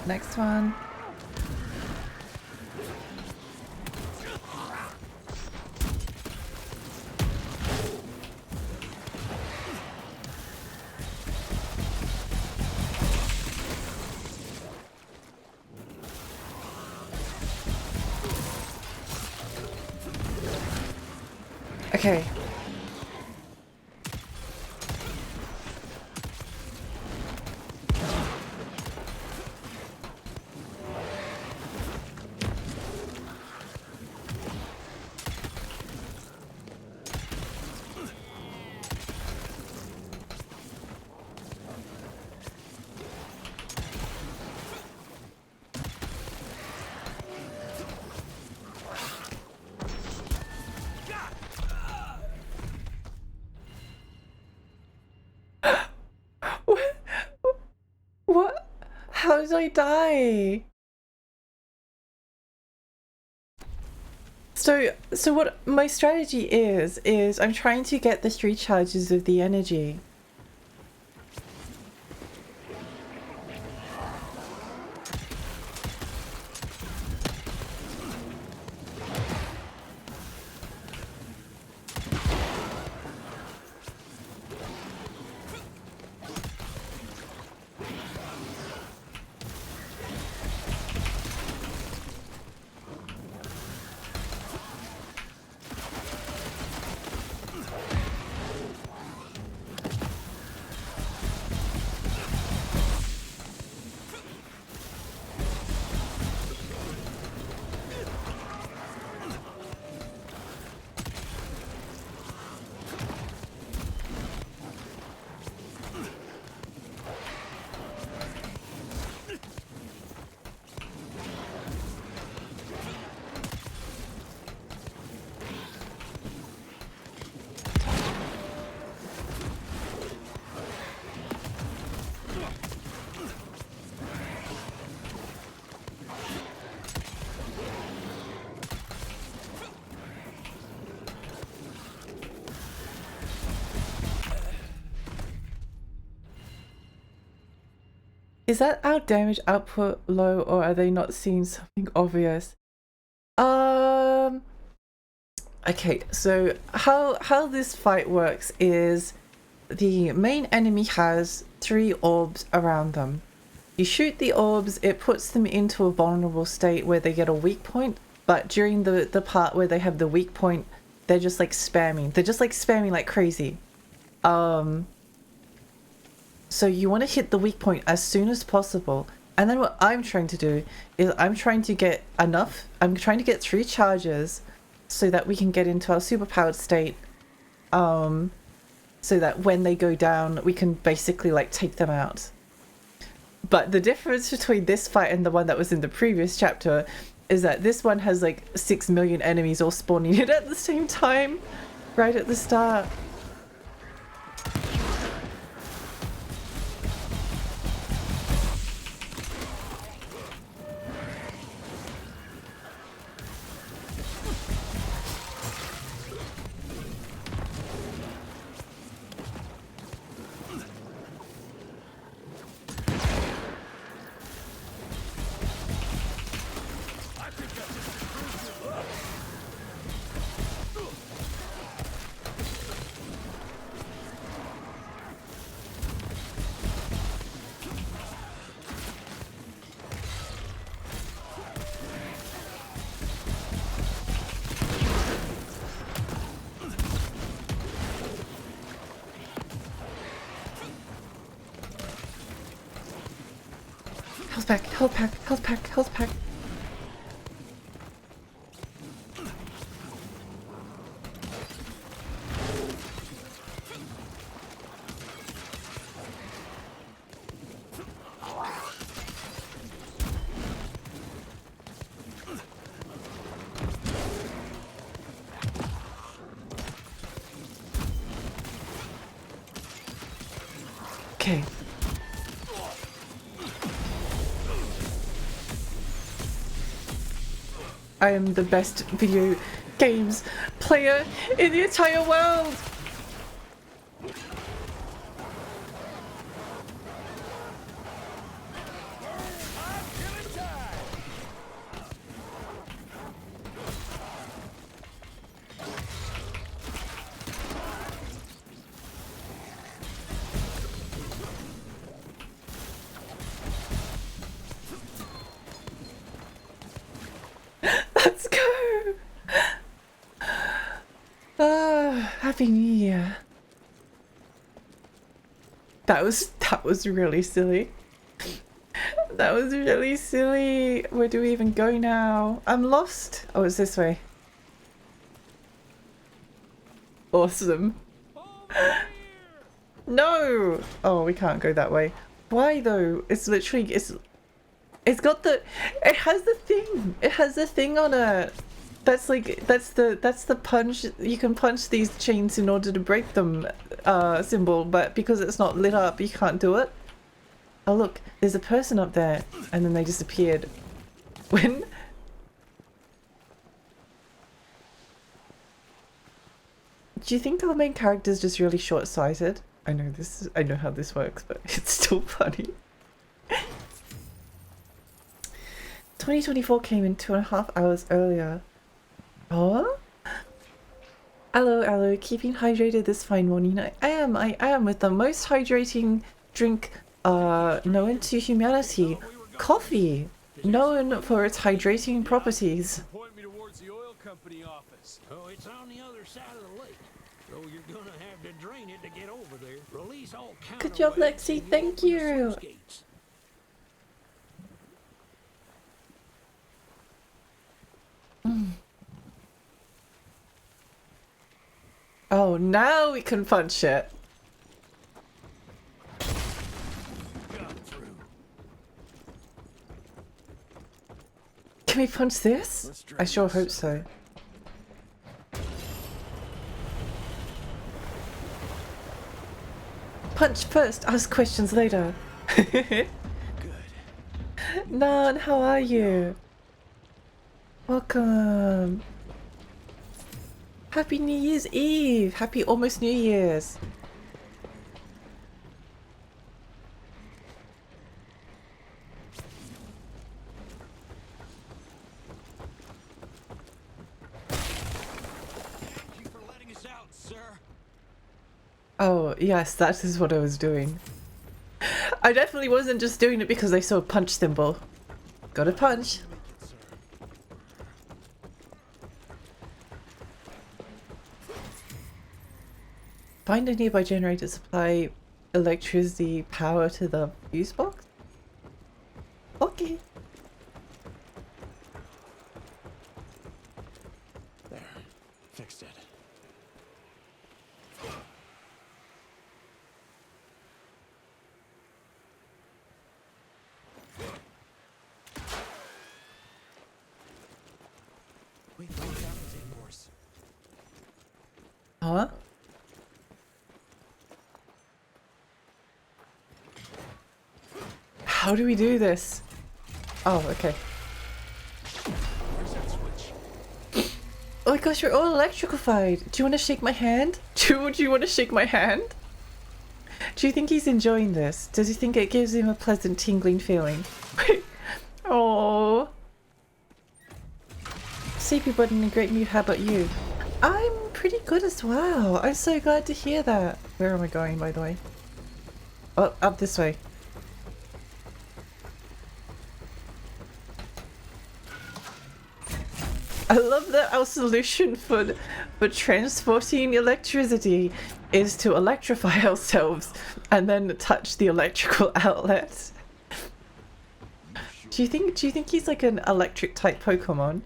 Next one. Okay. What? How did I die? So what my strategy is I'm trying to get the 3 charges of the energy. Is that our damage output low, or are they not seeing something obvious? Okay, so how this fight works is the main enemy has 3 orbs around them. You shoot the orbs, it puts them into a vulnerable state where they get a weak point, but during the part where they have the weak point, they're just like spamming. They're just like spamming like crazy. So you want to hit the weak point as soon as possible. And then what I'm trying to do is I'm trying to get 3 charges so that we can get into our superpowered state. So that when they go down, we can basically like take them out. But the difference between this fight and the one that was in the previous chapter is that this one has like 6 million enemies all spawning in at the same time, right at the start. Health pack, health pack, health pack, health pack. Okay. I am the best video games player in the entire world! Let's go! Happy New Year. That was really silly. That was really silly. Where do we even go now? I'm lost. Oh, it's this way. Awesome. No! Oh, we can't go that way. Why though? It's literally it's got the it has the thing on it. That's like that's the punch. You can punch these chains in order to break them symbol, but because it's not lit up, you can't do it. Oh look, there's a person up there, and then they disappeared. When? Do you think our main character is just really short-sighted? I know how this works, but it's still funny. 2024 came in 2.5 hours earlier. Oh? Hello, keeping hydrated this fine morning. I am with the most hydrating drink known to humanity. Coffee, known for its hydrating properties. Point me towards the oil company office. Oh, it's on the other side of the lake. So you're gonna have to drain it to get over there. Release all Good job, Lexi. Thank you. Oh, now we can punch it. Can we punch this? I sure hope so. Punch first, ask questions later. Good. Nan, how are you? Welcome. Happy New Year's Eve. Happy almost New Year's. Oh, yes, that is what I was doing. I definitely wasn't just doing it because I saw a punch symbol. Got a punch. Find a nearby generator to supply electricity power to the fuse box? Okay. There. Fixed it. Wait, watch out, Zambors. Huh? How do we do this? Oh, okay. Where's that switch? Oh my gosh, we're all electrified. Do you want to shake my hand? Do you want to shake my hand? Do you think he's enjoying this? Does he think it gives him a pleasant tingling feeling? Oh. Sleepy button in great mood, how about you? I'm pretty good as well. I'm so glad to hear that. Where am I going, by the way? Oh, up this way. I love that our solution for transporting electricity is to electrify ourselves and then touch the electrical outlet. Do you think he's like an electric type Pokemon?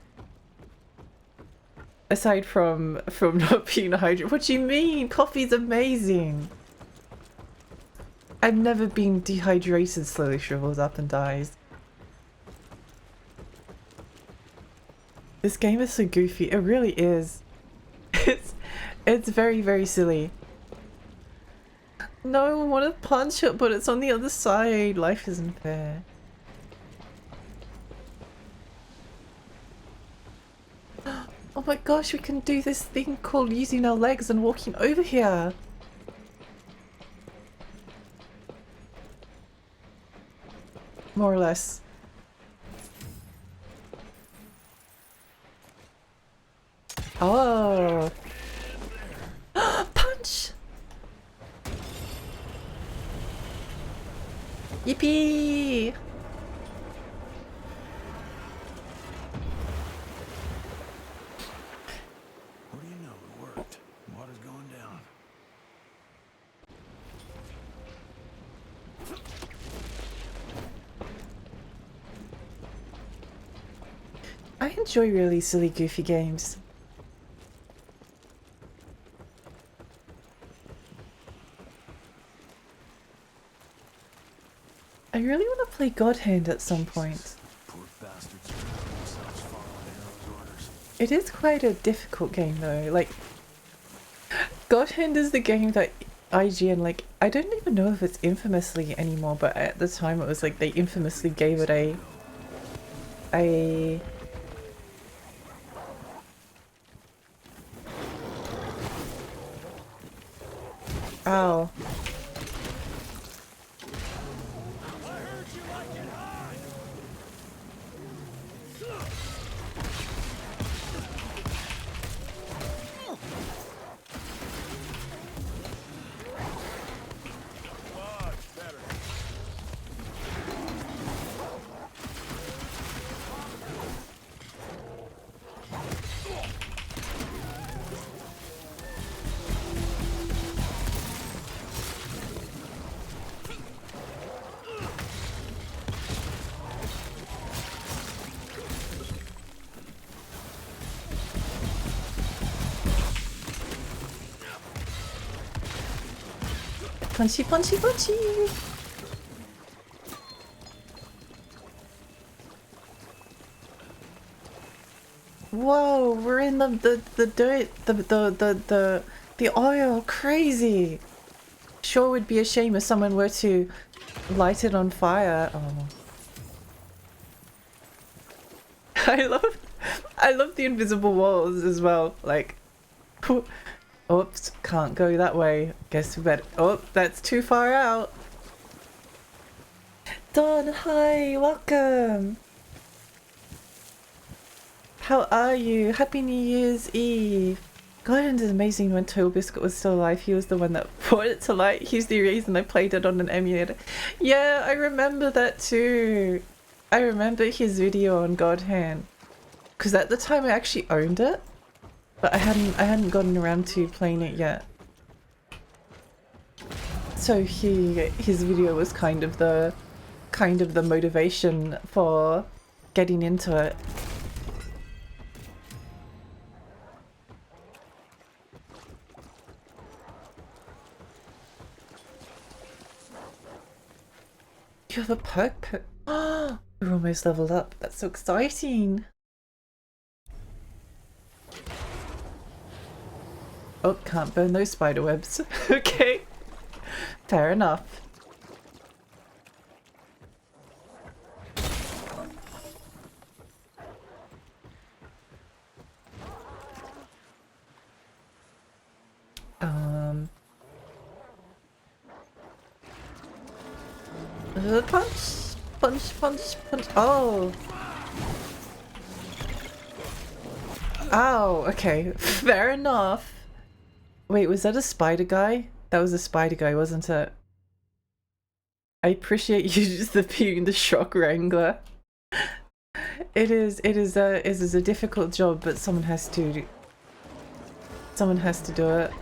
Aside from not being hydrated. What do you mean? Coffee's amazing. I've never been dehydrated, slowly shrivels up and dies. This game is so goofy. It really is. It's very, very silly. No, I want to punch it, but it's on the other side. Life isn't fair. Oh my gosh, we can do this thing called using our legs and walking over here. More or less. Oh. Punch! Yippee! What do you know? It worked. Water's going down. I enjoy really silly, goofy games. I really want to play God Hand at some point. Poor bastards drowned themselves following Arrow's orders. It is quite a difficult game though. Like, God Hand is the game that IGN, like, I don't even know if it's infamously anymore, but at the time it was like they infamously gave it a ow. Punchy, punchy, punchy! Whoa, we're in the dirt, the oil, crazy! Sure would be a shame if someone were to light it on fire. Oh. I love the invisible walls as well, like, oops, can't go that way. Guess we better. Oh, that's too far out. Dawn, hi, welcome. How are you? Happy New Year's Eve. God, and it's amazing when Total Biscuit was still alive. He was the one that brought it to light. He's the reason I played it on an emulator. Yeah, I remember that too. I remember his video on God Hand. Because at the time I actually owned it. But I hadn't gotten around to playing it yet. So his video was kind of the motivation for getting into it. You have a perk? Oh, we're almost leveled up. That's so exciting. Oh, can't burn those spider webs. Okay. Fair enough. Punch! Punch, punch, punch. Oh! Ow, okay. Fair enough. Wait, was that a spider guy? That was a spider guy, wasn't it? I appreciate you just being the shock wrangler. It is a difficult job, but someone has to do it.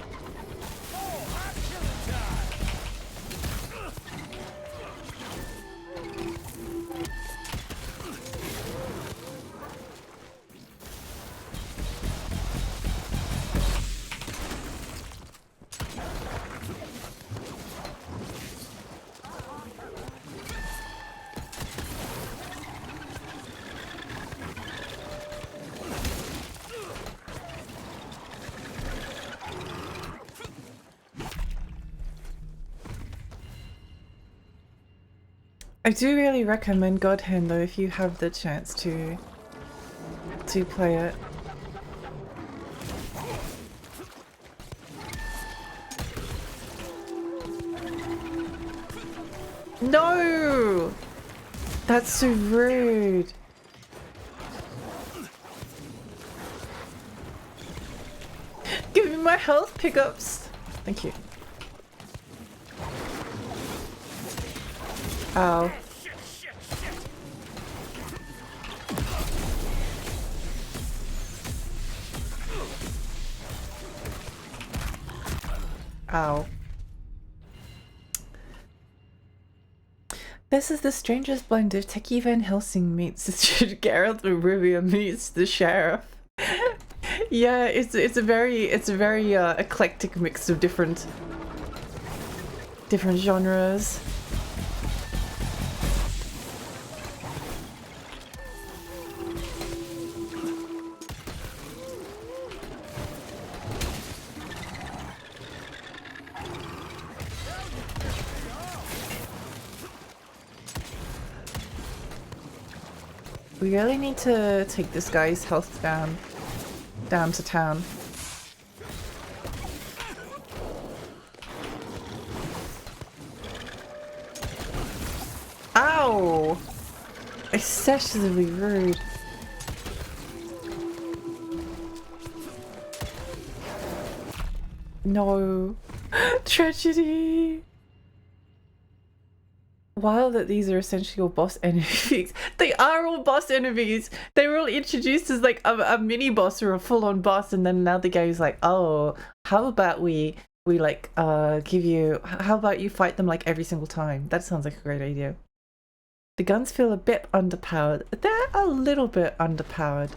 I do really recommend God Hand though if you have the chance to play it. No! That's so rude. Give me my health pickups. Thank you. Ow. Ow. This is the strangest blend of Techie Van Helsing meets Geralt of Rivia meets the sheriff. Yeah, it's a very eclectic mix of different genres. We really need to take this guy's health down to town. Ow! Excessively rude. No. Tragedy! While that these are essentially all boss enemies, they are all boss enemies. They were all introduced as like a mini boss or a full-on boss, and then now the guy's like, oh, how about we like give you, how about you fight them like every single time? That sounds like a great idea. The guns feel a bit underpowered. They're a little bit underpowered.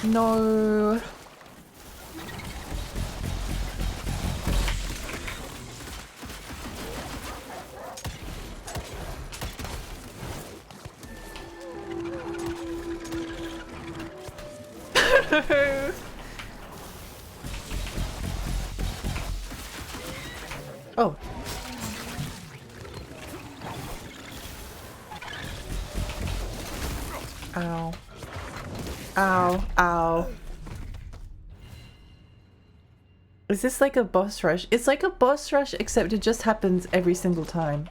No. Oh. Ow. Ow. Ow. Is this like a boss rush? It's like a boss rush, except it just happens every single time.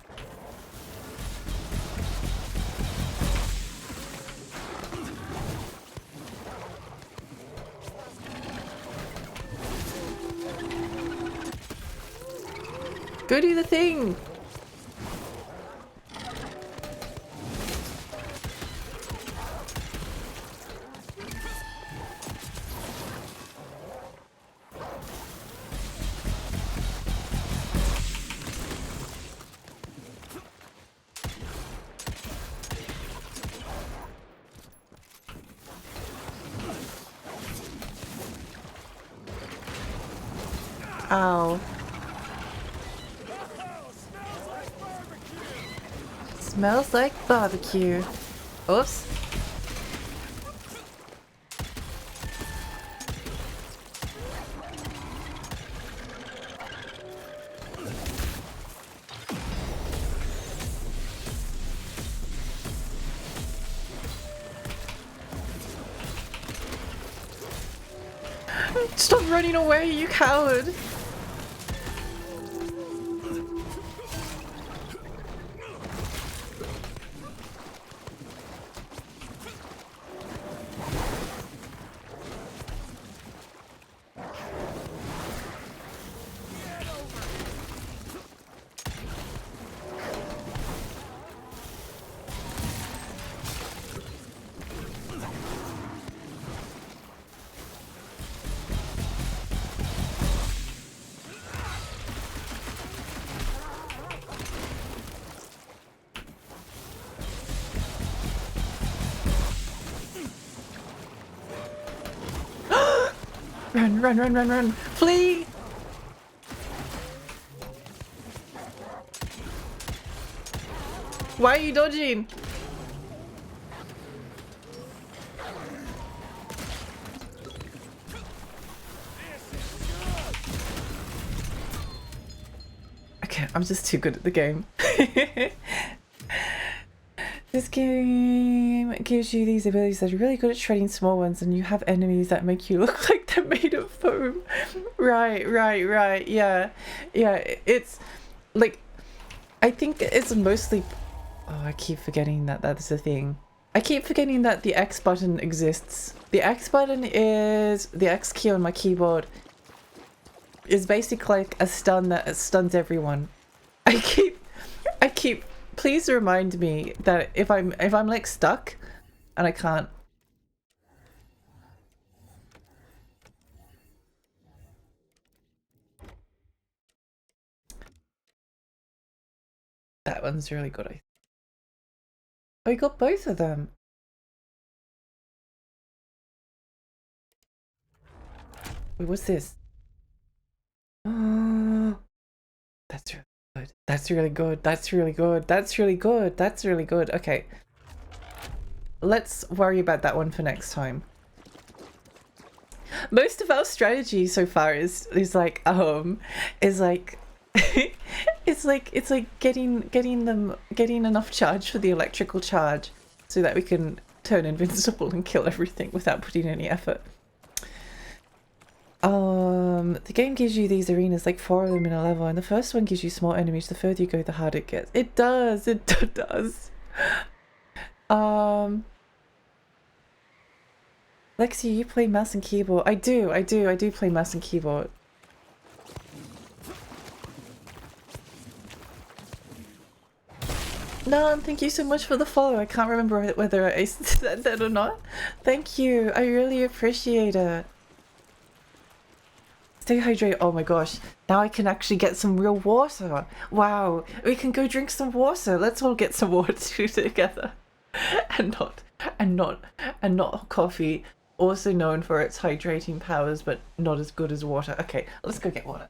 Go do the thing! Ow. Smells like barbecue. Oops. Stop running away, you coward! Run, run, run, run, run! Flee! Why are you dodging? Okay, I'm just too good at the game. This game gives you these abilities that are really good at shredding small ones, and you have enemies that make you look like they're made of foam. Right, yeah. It's like, I think it's mostly... Oh, I keep forgetting that that's a thing. I keep forgetting that the X button exists. The X button is... The X key on my keyboard is basically like a stun that stuns everyone. I keep... Please remind me that if I'm like stuck and I can't... That one's really good. Oh, you got both of them. Wait, what's this? Oh, that's really good. That's really good. That's really good. That's really good. That's really good. Okay. Let's worry about that one for next time. Most of our strategy so far is like it's like getting enough charge for the electrical charge so that we can turn invincible and kill everything without putting any effort. The game gives you these arenas, like 4 of them in a level, and the first one gives you small enemies. The further you go, the harder it gets. It does, it does. Lexi, you play mouse and keyboard. I do play mouse and keyboard. No, thank you so much for the follow. I can't remember whether I said that or not. Thank you. I really appreciate it. Stay hydrated. Oh my gosh. Now I can actually get some real water. Wow. We can go drink some water. Let's all get some water together. And not coffee. Also known for its hydrating powers, but not as good as water. Okay, let's go get water.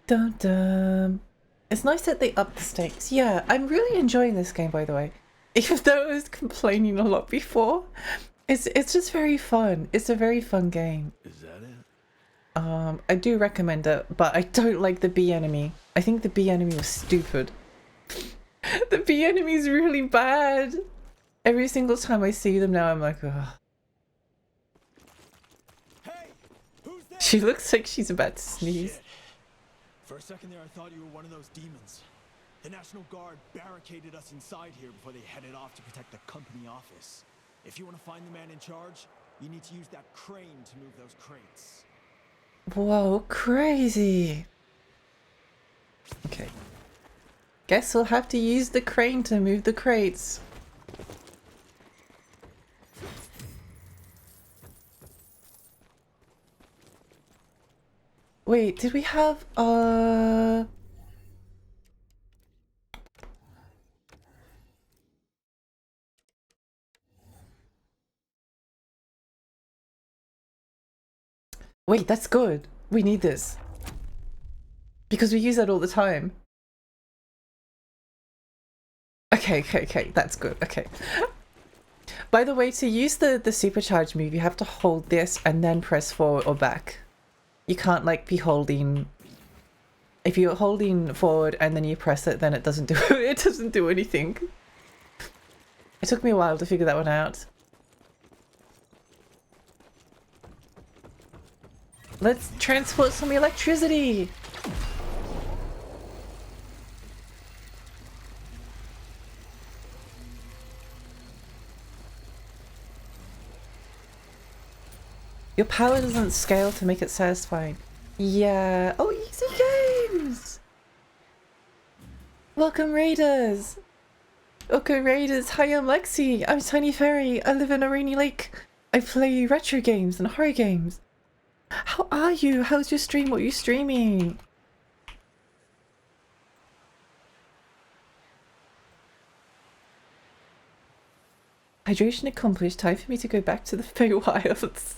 Dum dum. It's nice that they up the stakes. Yeah, I'm really enjoying this game, by the way. Even though I was complaining a lot before, it's just very fun. It's a very fun game. Is that it? I do recommend it, but I don't like the bee enemy. I think the bee enemy was stupid. The bee enemy is really bad. Every single time I see them now, I'm like, ugh. Hey, who's that? She looks like she's about to sneeze. Shit. For a second there, I thought you were one of those demons. The National Guard barricaded us inside here before they headed off to protect the company office. If you want to find the man in charge, you need to use that crane to move those crates. Whoa, crazy. Okay. Guess we'll have to use the crane to move the crates. Wait, did we have wait, that's good. We need this. Because we use that all the time. Okay, that's good. Okay. By the way, to use the supercharge move, you have to hold this and then press forward or back. You can't like be holding. If you're holding forward and then you press it, then it doesn't do it doesn't do anything. It took me a while to figure that one out. Let's transport some electricity. Your power doesn't scale to make it satisfying. Yeah. Oh, easy games! Welcome, Raiders! Okay, Raiders. Hi, I'm Lexi. I'm Tiny Fairy. I live in a rainy lake. I play retro games and horror games. How are you? How's your stream? What are you streaming? Hydration accomplished. Time for me to go back to the Feywilds.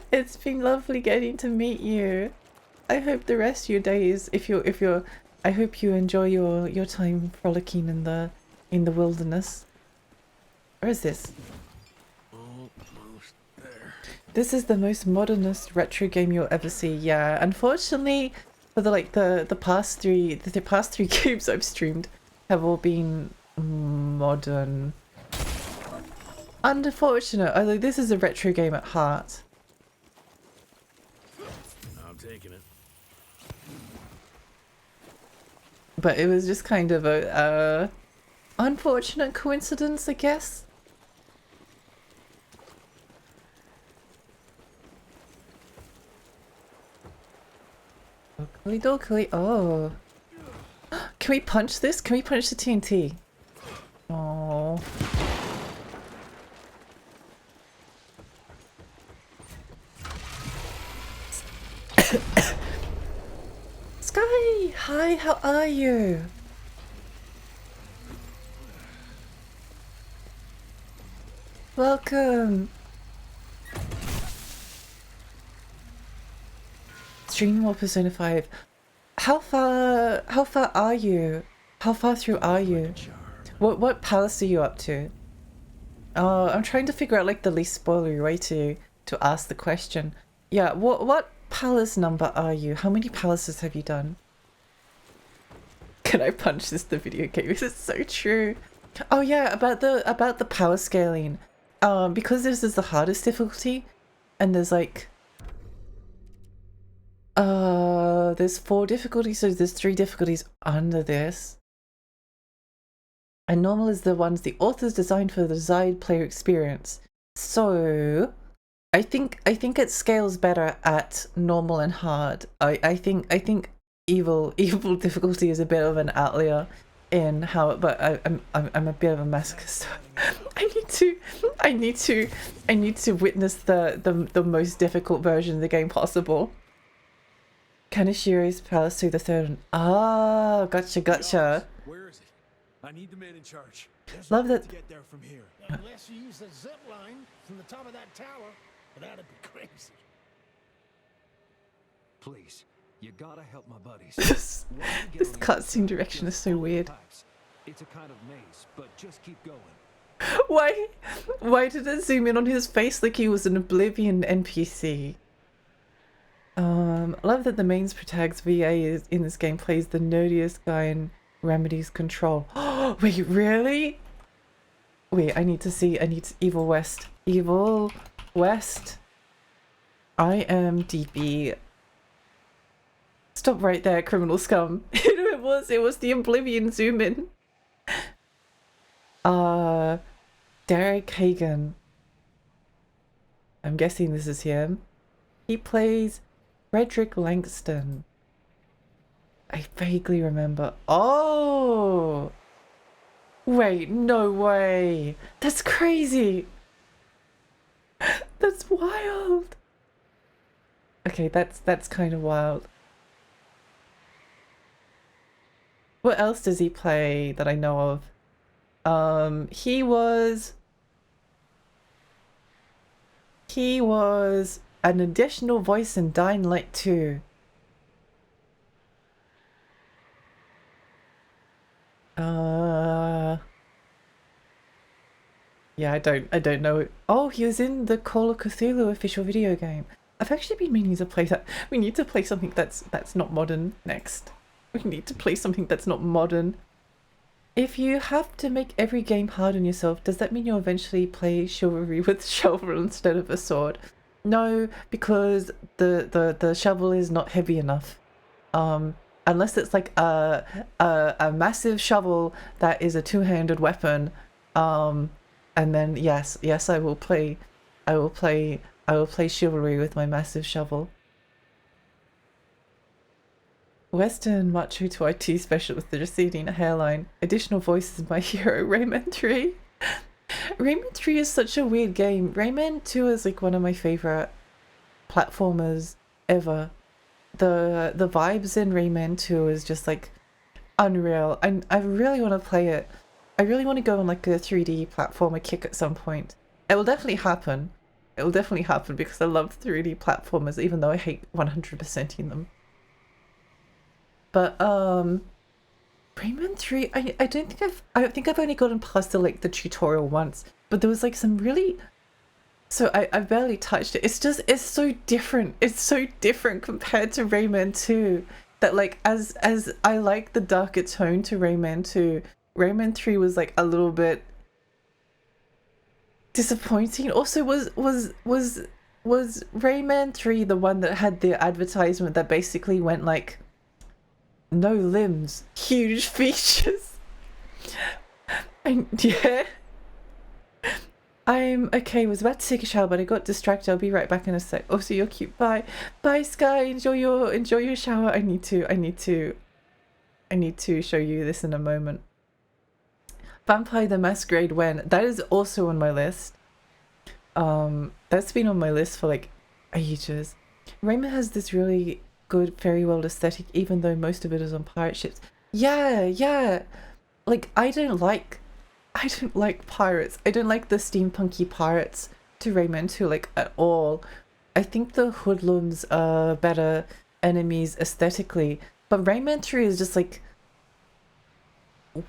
It's been lovely getting to meet you. I hope the rest of your days, I hope you enjoy your time frolicking in the wilderness. Where is this? Almost there. This is the most modernist retro game you'll ever see. Yeah, unfortunately, for the past three games I've streamed have all been modern. Unfortunate, although this is a retro game at heart. I'm taking it. But it was just kind of a unfortunate coincidence, I guess. Dokily dokily. Oh. Can we punch this? Can we punch the TNT? Oh. Sky! Hi, how are you? Welcome! Streaming more Persona 5. How far are you? How far through are you? What palace are you up to? Oh, I'm trying to figure out like the least spoilery way to ask the question. Yeah, what palace number are you? How many palaces have you done? Can I punch this the video game? This is so true. Oh yeah, about the power scaling. Because this is the hardest difficulty, and there's like there's 4 difficulties, so there's 3 difficulties under this. And normal is the ones the authors designed for the desired player experience. So I think it scales better at normal and hard. I think evil difficulty is a bit of an outlier in how it, but I'm a bit of a masochist. I need to witness the most difficult version of the game possible. Kaneshiro's palace through the third one. Ah, gotcha. Where is it? I need the man in charge. There's Love no way that- to get there from here. Unless you use the zip line from the top of that tower, but that'd be crazy. Please, You gotta help my buddies. This Once you get this on the other cutscene side, direction just is so follow the weird. pipes. It's a kind of maze, but just keep going. Why did it zoom in on his face like he was an Oblivion NPC? I love that the main protagonist VA is in this game plays the nerdiest guy in Remedy's Control. Wait, really? Wait, I need Evil West. Evil West. IMDb. Stop right there, criminal scum. It was the Oblivion zoom in. Derek Hagan. I'm guessing this is him. He plays Frederick Langston. I vaguely remember. Oh! Wait, no way! That's crazy! That's wild! Okay, that's kind of wild. What else does he play that I know of? He was an additional voice in Dying Light 2. Yeah, I don't know. Oh, he was in the Call of Cthulhu official video game. I've actually been meaning to play that. We need to play something that's not modern next. We need to play something that's not modern. If you have to make every game hard on yourself, does that mean you'll eventually play Chivalry with shovel instead of a sword? No, because the shovel is not heavy enough. Unless it's like a massive shovel that is a two-handed weapon. And then yes, I will play Chivalry with my massive shovel. Western macho to IT special with the receding hairline. Additional voices my hero, Rayman 3. Rayman 3 is such a weird game. Rayman 2 is like one of my favorite platformers ever. The vibes in Rayman 2 is just like unreal. I really want to play it. I really want to go on like a 3D platformer kick at some point. It will definitely happen. It will definitely happen because I love 3D platformers, even though I hate 100%ing them. But Rayman 3, I think I've only gotten past the tutorial once, but there was like some really, so I barely touched it. It's so different. It's so different compared to Rayman 2 that like as I like the darker tone to Rayman 2, Rayman 3 was like a little bit disappointing. Also, was Rayman 3 the one that had the advertisement that basically went like, no limbs, huge features? And yeah, I'm okay. Was about to take a shower, but I got distracted. I'll be right back in a sec. Oh, so you're cute. Bye, Sky. Enjoy your shower. I need to show you this in a moment. Vampire the Masquerade when that is also on my list. That's been on my list for like ages. Rayman has this really good fairy world aesthetic, even though most of it is on pirate ships. Yeah. Like I don't like pirates. I don't like the steampunky pirates to Rayman 2 like at all. I think the hoodlums are better enemies aesthetically, but Rayman 3 is just like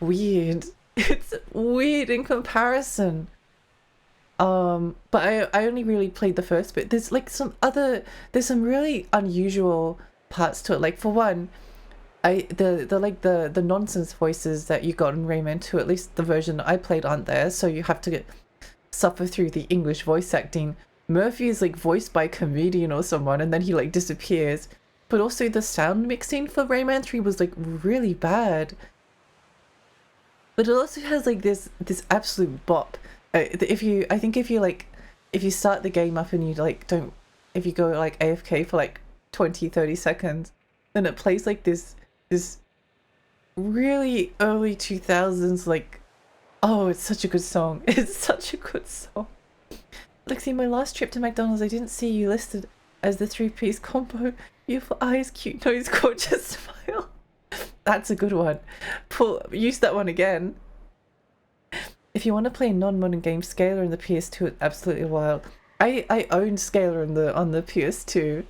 weird. It's weird in comparison. But I only really played the first bit. There's some really unusual parts to it. Like for one, the nonsense voices that you got in Rayman 2, at least the version I played, aren't there, so you have to suffer through the English voice acting. Murphy is like voiced by a comedian or someone, and then he like disappears. But also the sound mixing for Rayman 3 was like really bad. But it also has like this absolute bop. If you start the game up and you if you go like AFK for like 20-30 seconds, then it plays like this really early 2000s like, oh, it's such a good song. It's such a good song. Lexi, my last trip to McDonald's, I didn't see you listed as the 3-piece combo. Beautiful eyes, cute nose, gorgeous smile. That's a good one. Use that one again. If you want to play non-modern games, Scalar on the PS2 is absolutely wild. I owned Scalar on the PS2.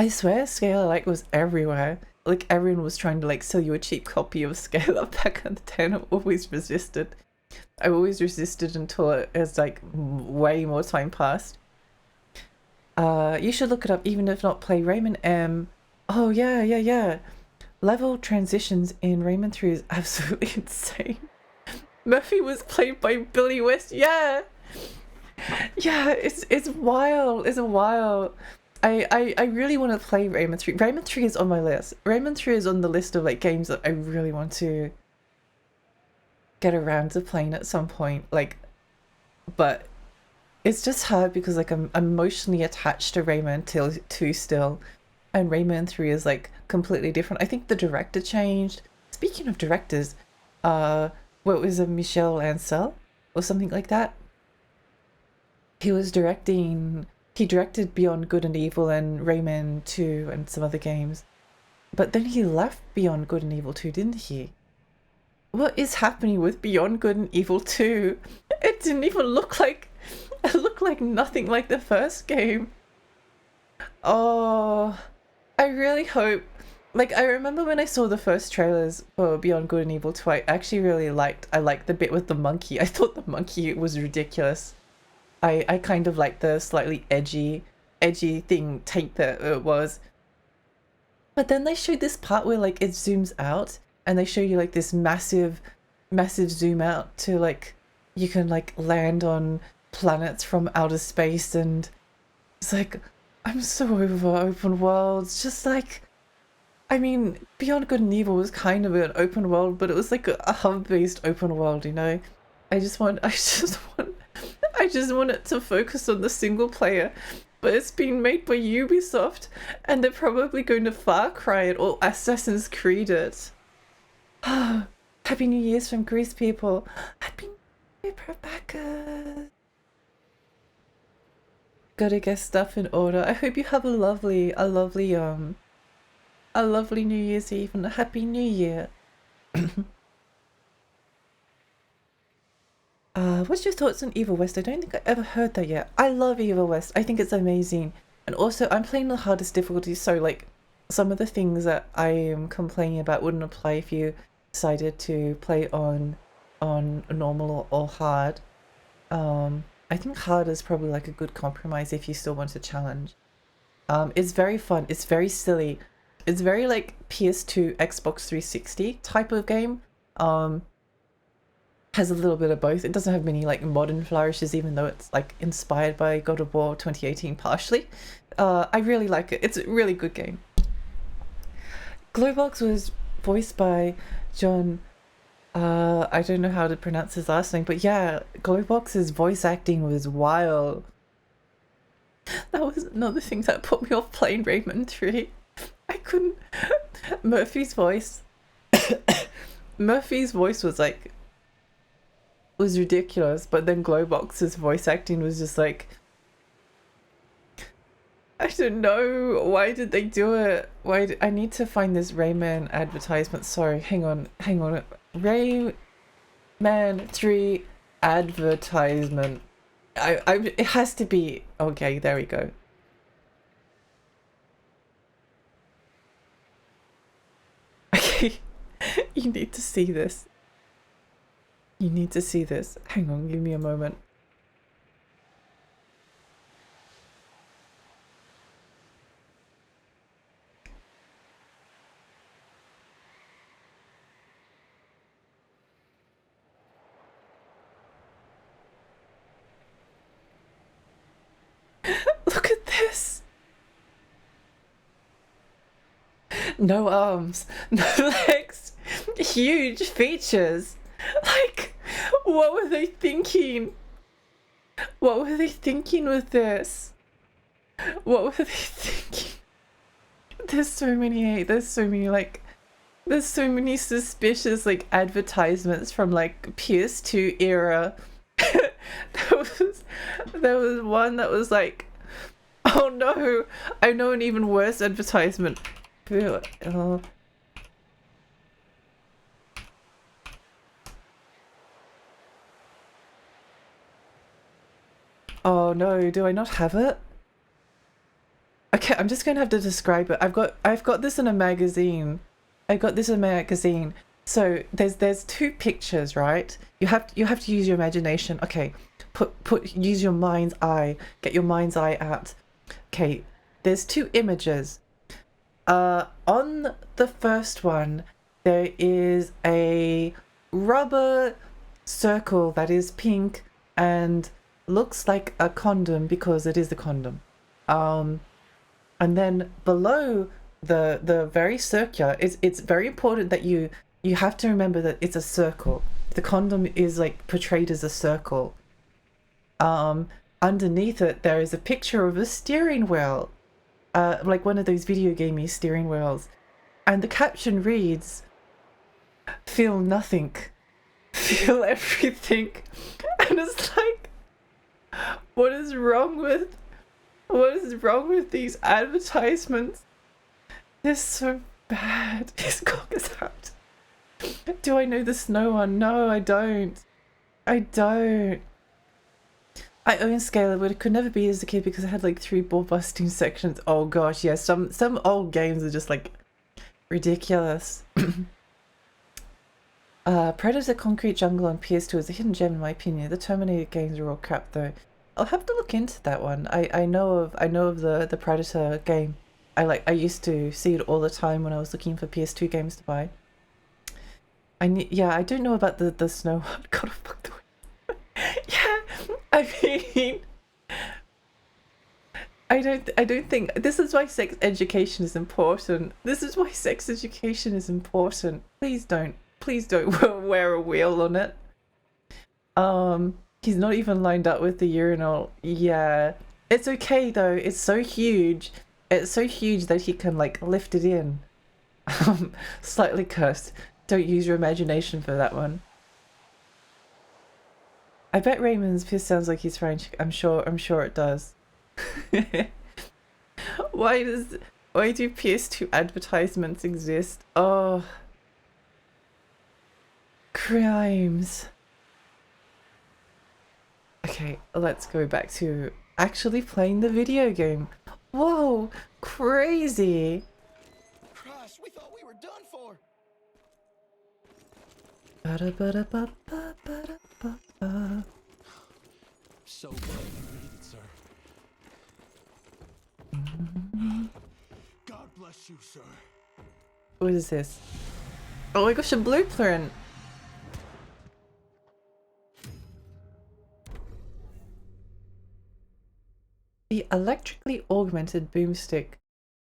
I swear Scalar like was everywhere. Like everyone was trying to like sell you a cheap copy of Scalar back in the day, and I always resisted. I always resisted until it was like way more time passed. You should look it up, even if not play Rayman M. Oh yeah. Level transitions in Rayman 3 is absolutely insane. Murphy was played by Billy West. Yeah, it's wild. It's wild. I really want to play Rayman 3. Rayman 3 is on my list. Rayman 3 is on the list of like games that I really want to get around to playing at some point. Like, but it's just hard because like I'm emotionally attached to Rayman 2 still, and Rayman 3 is like completely different. I think the director changed. Speaking of directors, what was it, Michel Ancel or something like that? He was directing. He directed Beyond Good and Evil and Rayman 2 and some other games, but then he left Beyond Good and Evil 2, didn't he? What is happening with Beyond Good and Evil 2? It didn't even look like. It looked like nothing like the first game. Oh, I really hope. Like, I remember when I saw the first trailers for Beyond Good and Evil 2, I actually really liked. I liked the bit with the monkey. I thought the monkey was ridiculous. I kind of liked the slightly edgy thing take that it was. But then they showed this part where like it zooms out and they show you like this massive zoom out to like you can like land on planets from outer space, and it's like I'm so over open worlds. Just like, I mean, Beyond Good and Evil was kind of an open world, but it was like a hub-based open world, you know? I just want it to focus on the single player, but it's been made by Ubisoft, and they're probably going to Far Cry it or Assassin's Creed it. Happy New Year's from Greece, people. Happy New Year, Rebecca. Gotta get stuff in order. I hope you have a lovely New Year's Eve and a Happy New Year. What's your thoughts on Evil West? I don't think I ever heard that yet. I love Evil West. I think it's amazing. And also, I'm playing the hardest difficulty, so like some of the things that I am complaining about wouldn't apply if you decided to play on normal or hard. I think hard is probably like a good compromise if you still want a challenge. It's very fun. It's very silly. It's very like PS2, Xbox 360 type of game. Has a little bit of both. It doesn't have many like modern flourishes, even though it's like inspired by God of War 2018 partially. I really like it. It's a really good game. Glowbox was voiced by John. I don't know how to pronounce his last name, but yeah, Glowbox's voice acting was wild. That was another thing that put me off playing Rayman 3. I couldn't. Murphy's voice was like was ridiculous, but then Glowbox's voice acting was just like, I don't know, why did they do it? I need to find this Rayman advertisement. Sorry, hang on. Rayman 3 advertisement. It has to be. Okay, there we go. Okay, you need to see this. You need to see this. Hang on, give me a moment. Look at this. No arms, no legs, huge features. Like, what were they thinking? What were they thinking with this? What were they thinking? There's so many suspicious like advertisements from like PS2 era. There was one that was like, oh no, I know an even worse advertisement. Oh. Oh no, do I not have it? Okay, I'm just gonna have to describe it. I've got this in a magazine. I got this in a magazine. So there's two pictures, right? You have to use your imagination. Okay, use your mind's eye. Get your mind's eye out. Okay, there's two images. On the first one, there is a rubber circle that is pink and looks like a condom because it is a condom. And then below the very circular, it's very important that you have to remember that it's a circle. The condom is like portrayed as a circle. Underneath it, there is a picture of a steering wheel, like one of those video gamey steering wheels, and the caption reads, "Feel nothing, feel everything," and it's like, what is wrong with these advertisements? They're so bad. His cock is out. Do I know the snow one? No, I don't. I own Scalar, but it could never be as a kid because I had like 3 ball busting sections. Oh gosh, yeah, some old games are just like ridiculous. Predator Concrete Jungle on PS2 is a hidden gem in my opinion. The Terminator games are all crap though. I'll have to look into that one. I know of the Predator game. I used to see it all the time when I was looking for PS2 games to buy. I don't know about the snow one. God, fuck the way. Yeah, I mean, I don't think this is why sex education is important. This is why sex education is important. Please don't wear a wheel on it. He's not even lined up with the urinal. Yeah, it's okay though. It's so huge. It's so huge that he can like lift it in. Slightly cursed. Don't use your imagination for that one. I bet Raymond's piss sounds like he's French. I'm sure it does. Why do PS2 advertisements exist? Oh, crimes. Okay, let's go back to actually playing the video game. Whoa, crazy. Crash, we thought we were done for. So glad you made it, sir. God bless you, sir. What is this? Oh my gosh, a blueprint. The electrically augmented boomstick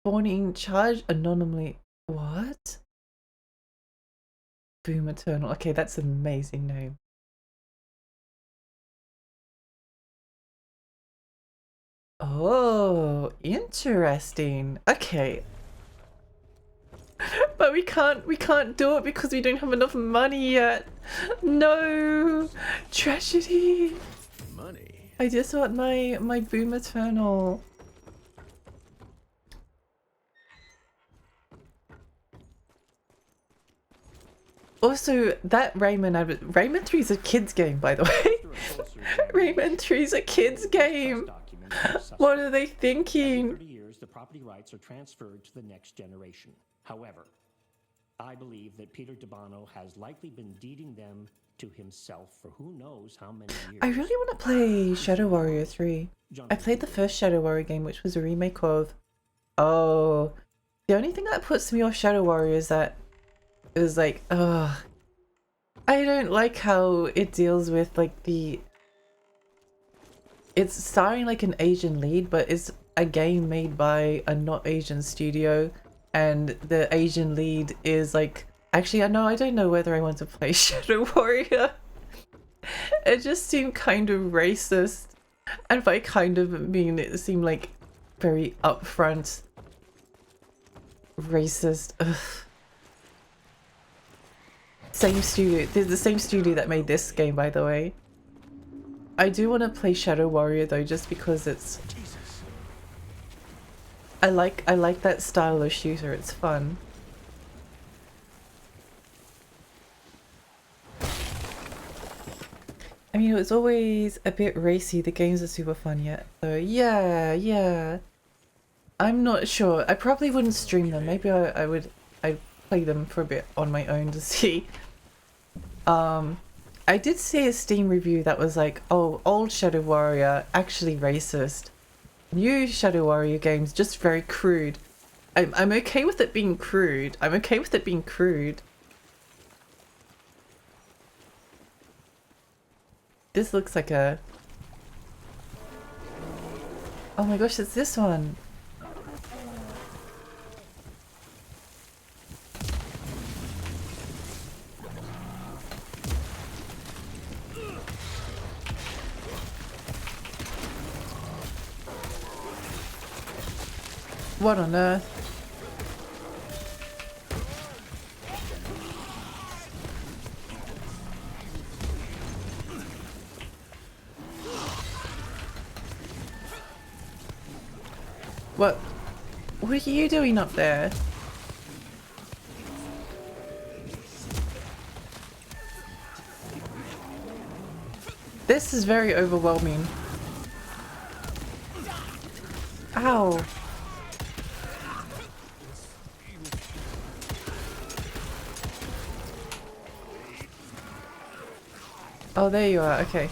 spawning charged anonymously. What? Boom Eternal. Okay, that's an amazing name. Oh, interesting. Okay. But we can't do it because we don't have enough money yet. No. Tragedy. Money? I just want my Boom Eternal. Also, that Rayman 3 is a kid's game, by the way. Rayman 3 is a kid's game. What are they thinking? Every 30 years, the property rights are transferred to the next generation. However, I believe that Peter DeBono has likely been deeding them to himself for who knows how many years. I really want to play Shadow Warrior 3. I played the first Shadow Warrior game, which was a remake of... Oh. The only thing that puts me off Shadow Warrior is that it was like, ugh. I don't like how it deals with like the... It's starring like an Asian lead, but it's a game made by a not Asian studio, and the Asian lead is like... Actually, I don't know whether I want to play Shadow Warrior. It just seemed kind of racist. And by kind of mean it seemed like very upfront racist. Ugh. Same studio. There's the same studio that made this game, by the way. I do want to play Shadow Warrior though, just because it's... I like that style of shooter. It's fun. I mean, it was always a bit racy. The games are super fun yet. So yeah. I'm not sure. I probably wouldn't stream them. Maybe I'd play them for a bit on my own to see. I did see a Steam review that was like, oh, old Shadow Warrior, actually racist. New Shadow Warrior games, just very crude. I'm okay with it being crude. I'm okay with it being crude. This looks like a... Oh my gosh, it's this one. What on earth? What are you doing up there? This is very overwhelming. Ow. Oh, there you are. Okay.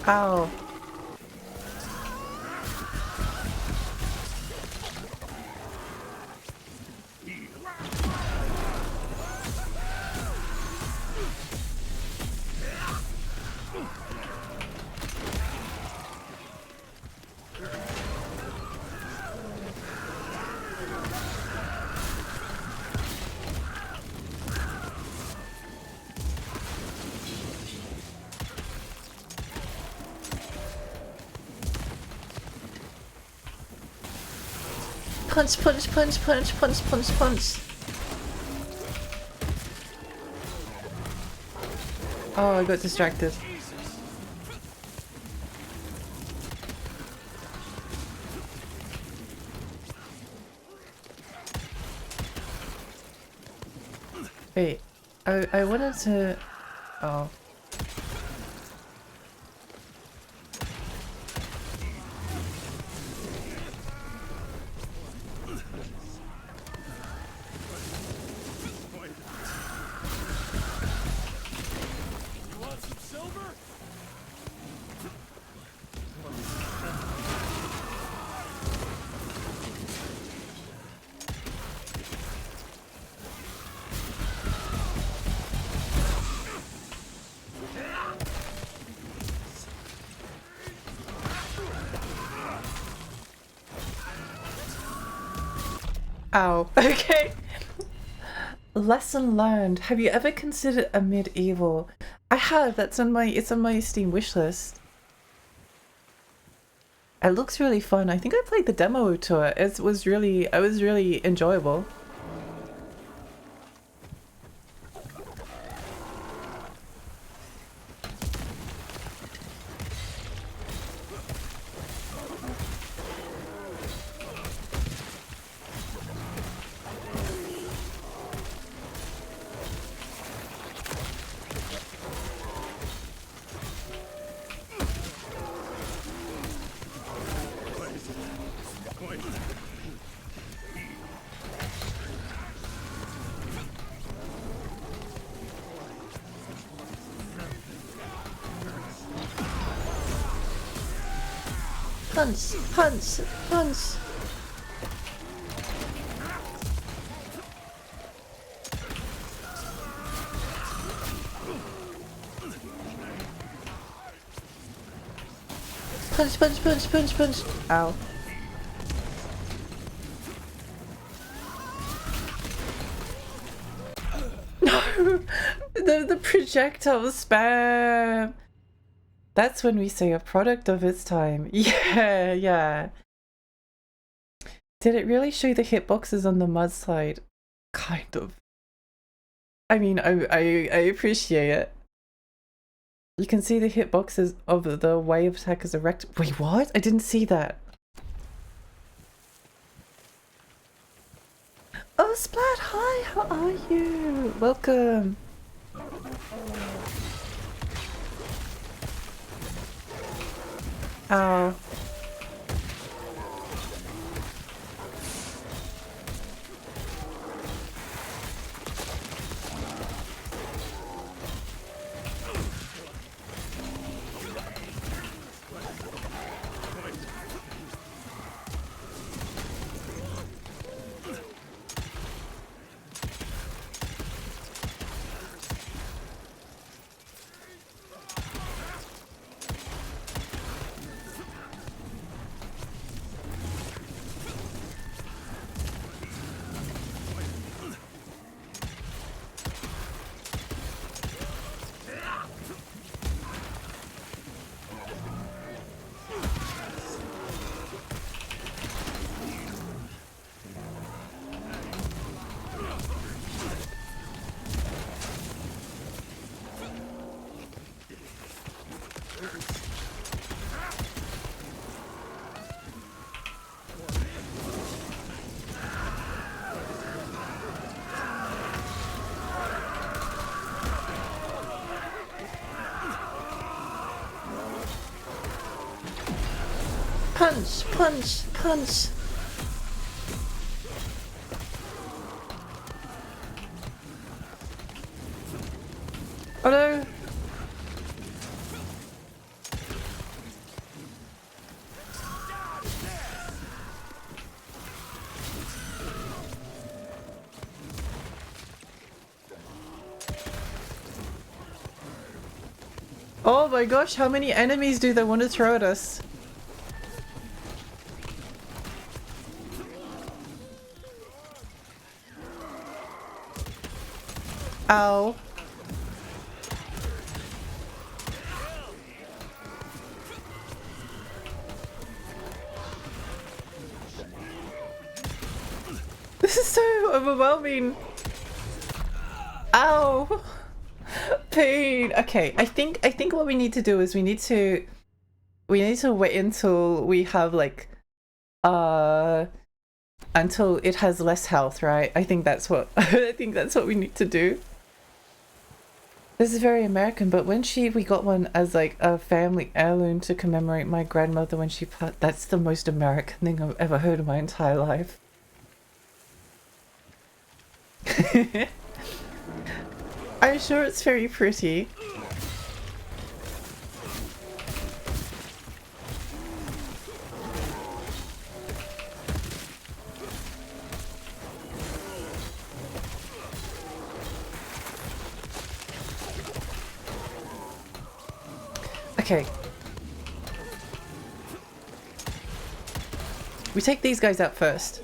Ow. Punch, punch, punch, punch, punch, punch, punch. Oh, I got distracted. Wait, I wanted to... Oh. Ow. Okay. Lesson learned. Have you ever considered a medieval? I have. It's on my Steam wishlist. It looks really fun. I think I played the demo to it. It was really enjoyable. Punch, punch, punch. Punch, punch, punch, punch, punch. Ow. No! The projectile spam! That's when we say a product of its time. Yeah, yeah. Did it really show the hitboxes on the mudslide? Kind of. I mean, I appreciate it. You can see the hitboxes of the wave attackers erect. Wait, what? I didn't see that. Oh, Splat, hi, how are you? Welcome. Ow. Punch, punch, punch. Oh no. Oh my gosh, how many enemies do they want to throw at us? Ow. This is so overwhelming. Ow. Pain. Okay, I think what we need to do is we need to wait until we have like until it has less health, right? I think that's what I think that's what we need to do. This is very American, but when we got one as like a family heirloom to commemorate my grandmother when she passed. That's the most American thing I've ever heard in my entire life. I'm sure it's very pretty. Okay. We take these guys out first.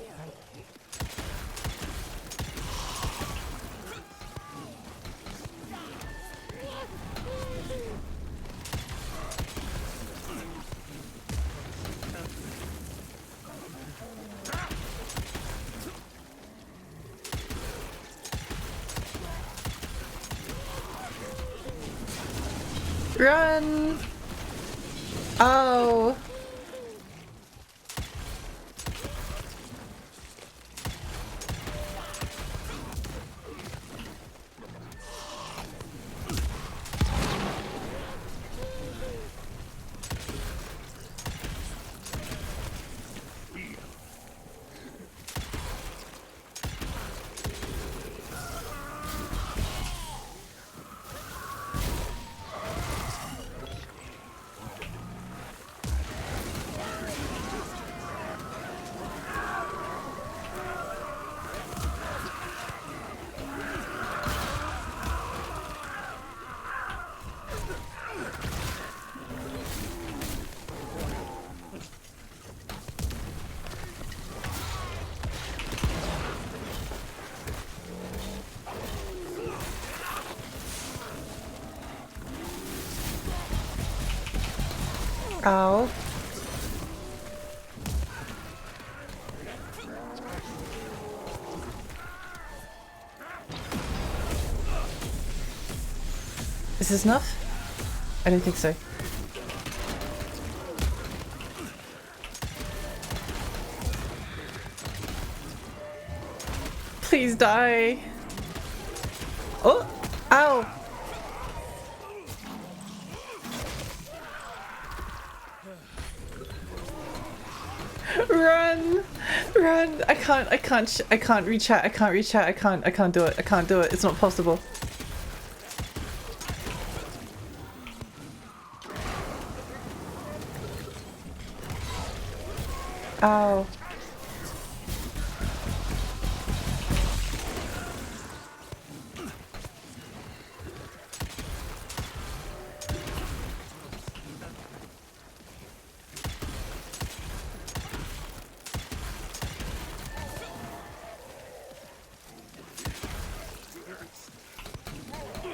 Run! Oh. Ow. Is this enough? I don't think so. Please die. Oh! Ow! Run! Run! I can't reach out. I can't reach out. I can't do it. I can't do it. It's not possible. Ow.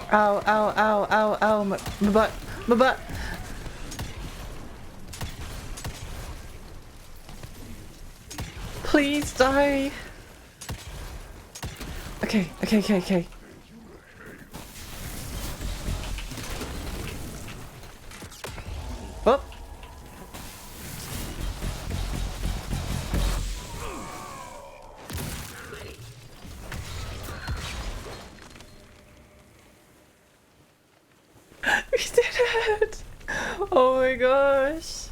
Ow, ow, ow, ow, ow, my butt, my butt. Please die. Okay, okay, okay, okay. Oh. We did it! Oh my gosh.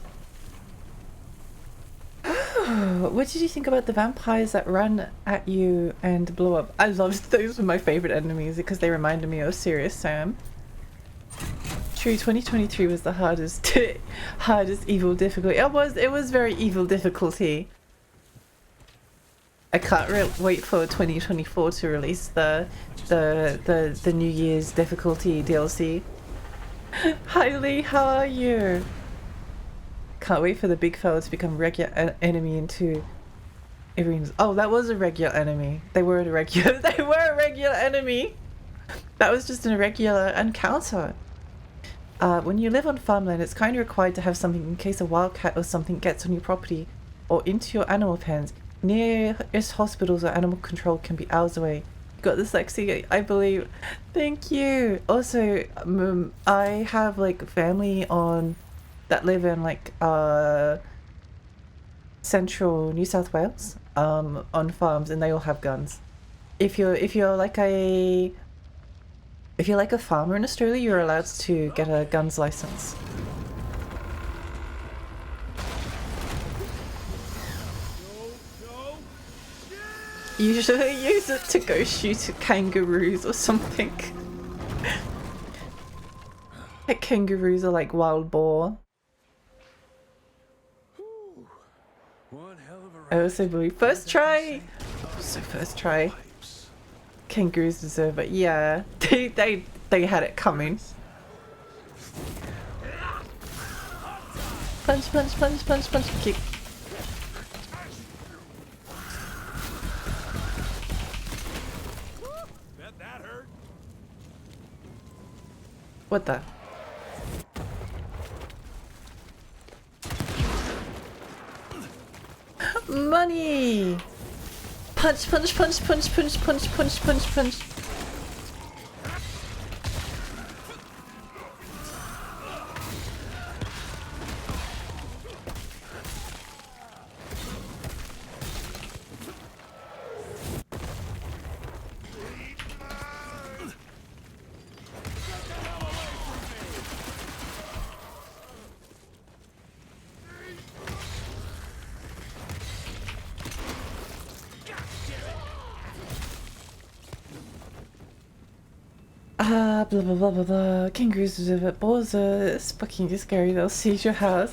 What did you think about the vampires that run at you and blow up? I loved those, were my favorite enemies because they reminded me of Serious Sam. True, 2023 was the hardest evil difficulty. It was very evil difficulty. I can't wait for 2024 to release the New Year's difficulty DLC. Hi Lee, how are you? Can't wait for the big fella to become regular enemy into arenas. Oh, that was a regular enemy. They were a regular enemy. That was just an irregular encounter. When you live on farmland, it's kind of required to have something in case a wildcat or something gets on your property or into your animal pens. Nearest hospitals or animal control can be hours away. You got dyslexia, I believe. Thank you. Also, I have like family that live in like central New South Wales on farms, and they all have guns. If you're like a farmer in Australia, you're allowed to get a guns license. Usually use it to go shoot kangaroos or something. Like kangaroos are like wild boar. I also believe first try. So first try. Kangaroos deserve it. Yeah, they had it coming. Punch, punch, punch, punch, punch, kick. That hurt. What the? Money! Punch, punch, punch, punch, punch, punch, punch, punch, punch. Blah blah blah blah blah. Kangaroos deserve it. Boars are fucking scary. They'll seize your house.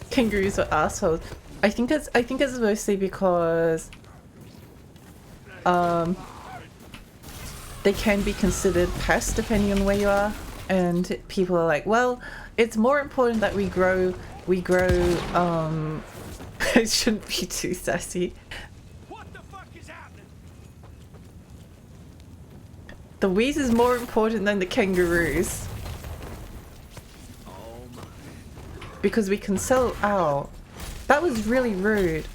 Kangaroos are assholes. I think it's mostly because they can be considered pests depending on where you are, and people are like, well, it's more important that we grow it shouldn't be too sassy. The wheeze is more important than the kangaroos. Because we can sell out. That was really rude.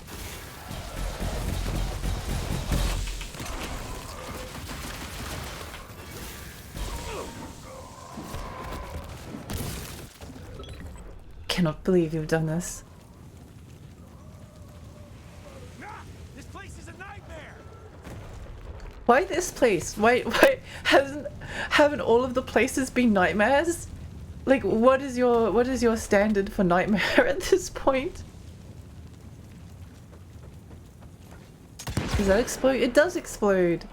Cannot believe you've done this. Why this place? Why haven't all of the places been nightmares? Like, what is your standard for nightmare at this point? Does that explode? It does explode.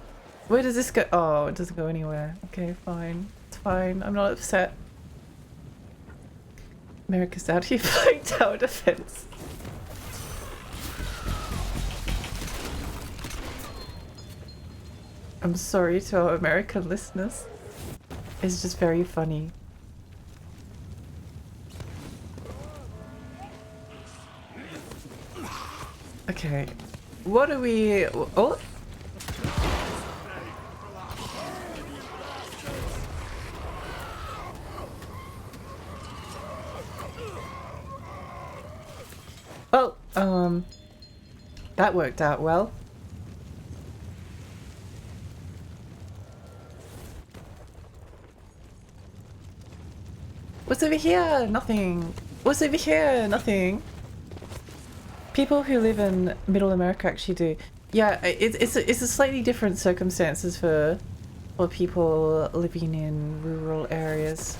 Where does this go? Oh, it doesn't go anywhere. Okay, fine. It's fine. I'm not upset. America's out here playing tower defense. I'm sorry to our American listeners. It's just very funny. Okay. What are we... Oh! Well, that worked out well. What's over here? Nothing. What's over here? Nothing. People who live in Middle America actually do. Yeah, it's a slightly different circumstances for people living in rural areas.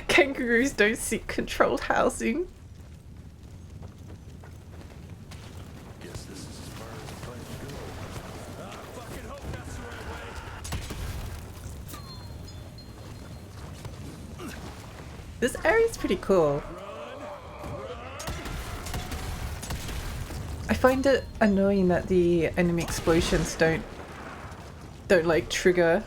Kangaroos don't seek controlled housing. Guess this is as far as the plans go. I fucking hope that's the right way. This area's pretty cool. I find it annoying that the enemy explosions don't like trigger.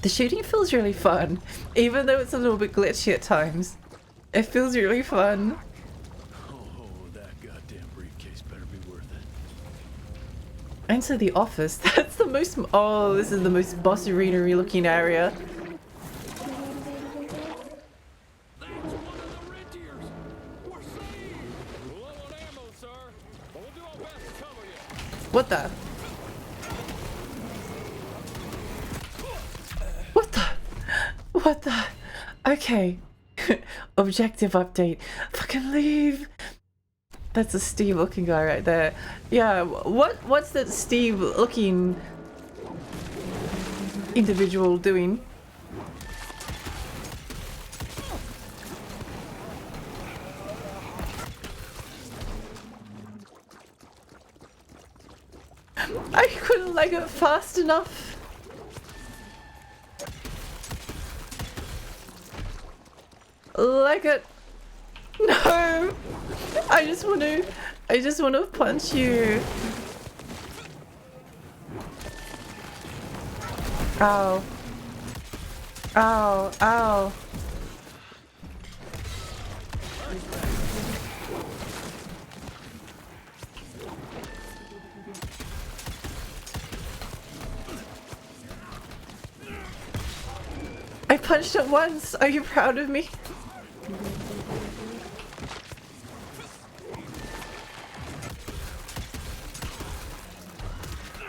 The shooting feels really fun, even though it's a little bit glitchy at times. It feels really fun. Oh, that goddamn briefcase better be worth it. Enter the office. That's the most... Oh, this is the most boss arena-y looking area. That's one of the rentiers. We're saved. We're low on ammo, sir, but we'll do our best to cover you. What the? What the? What the? Okay. Objective update. Fucking leave. That's a Steve looking guy right there. Yeah, what's that Steve looking individual doing? I couldn't like it fast enough. Like it. No. I just want to punch you. Ow. Ow. Ow. I punched it once. Are you proud of me?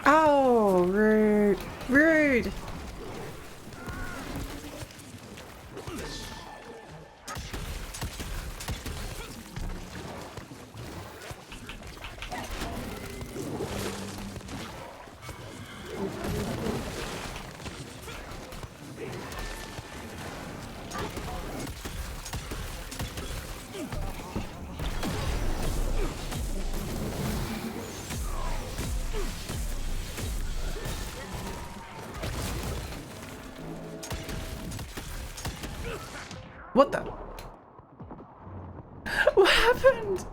Oh, rude. Rude. What the? What happened?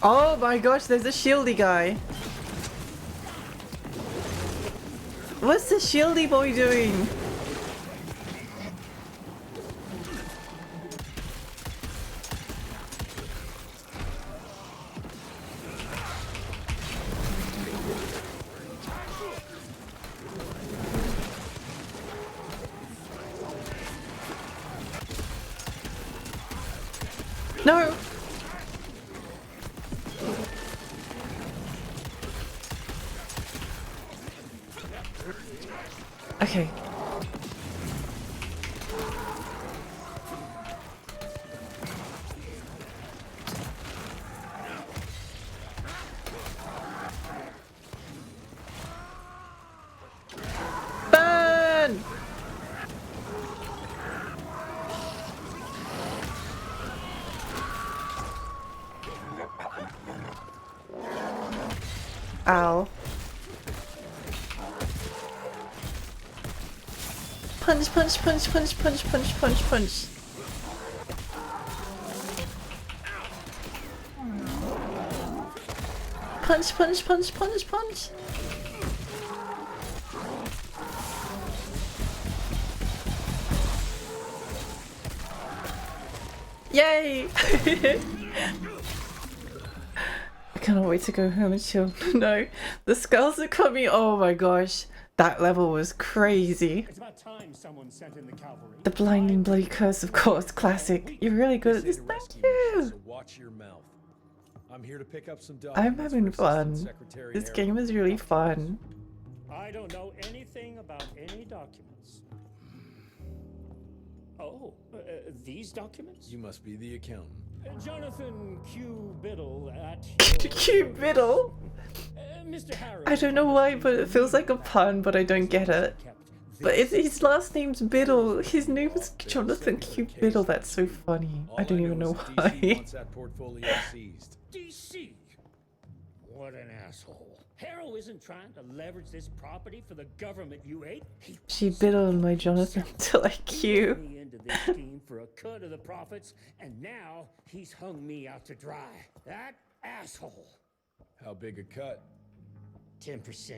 Oh my gosh, there's a shieldy guy. What's the shieldy boy doing? No! Okay. punch, punch, punch, punch, punch, punch, punch, punch. Punch, punch, punch, punch, punch. Yay! I cannot wait to go home and chill. No, the skulls are coming. Oh my gosh, that level was crazy. It's about time someone sent in the cavalry. The blinding bloody curse, of course, classic. You're really good at this. Thank you. So watch your mouth. I'm here to pick up some I'm documents having for fun. Assistant Secretary This Harry. game is really fun. I don't know anything about any documents. Oh, these documents? You must be the accountant. Jonathan Q. Biddle at Q Biddle? Mr. Harris. I don't know why, but it feels like a pun, but I don't get it. But his last name's Biddle. His name is Jonathan Q Biddle. That's so funny. I don't even know DC why. wants that portfolio seized. DC? What an asshole. Harrow isn't trying to leverage this property for the government you ate. She biddled my Jonathan till I Q. Me into this scheme for a cut of the profits, and now he's hung me out to dry. That asshole. How big a cut? 10%.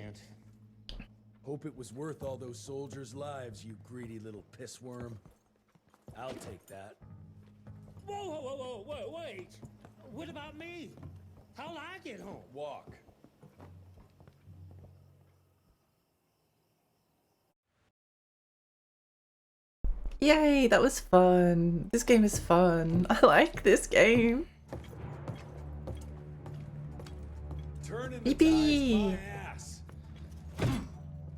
Hope it was worth all those soldiers' lives, you greedy little pissworm. I'll take that. Whoa, wait. What about me? How'll I get home? Walk. Yay, that was fun. This game is fun. I like this game. Turning the Yippee! tide's my ass.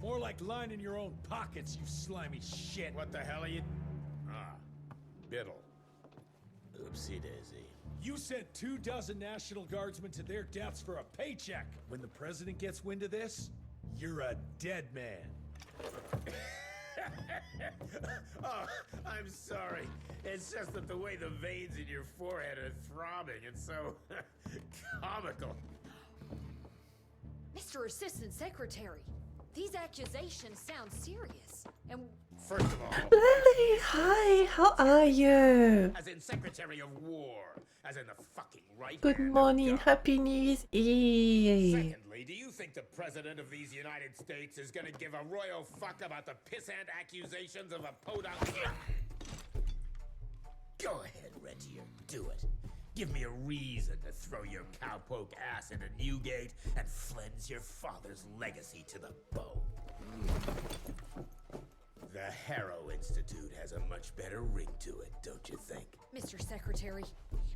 More like lining your own pockets, you slimy shit. What the hell are you? Ah, Biddle. Oopsie daisy. You sent 24 National Guardsmen to their deaths for a paycheck. When the president gets wind of this, you're a dead man. Oh, I'm sorry. It's just that the way the veins in your forehead are throbbing, it's so comical. Mr. Assistant Secretary, these accusations sound serious. And First of all, Lily, hi, how are you? as in Secretary of War, as in the fucking right. Good hand of morning, God. Happy New Year's Eve. Secondly, do you think the President of these United States is gonna give a royal fuck about the pissant accusations of a podunk? Go ahead, Regier, do it. Give me a reason to throw your cowpoke ass into Newgate and cleanse your father's legacy to the bone. The Harrow Institute has a much better ring to it, don't you think? Mr. Secretary,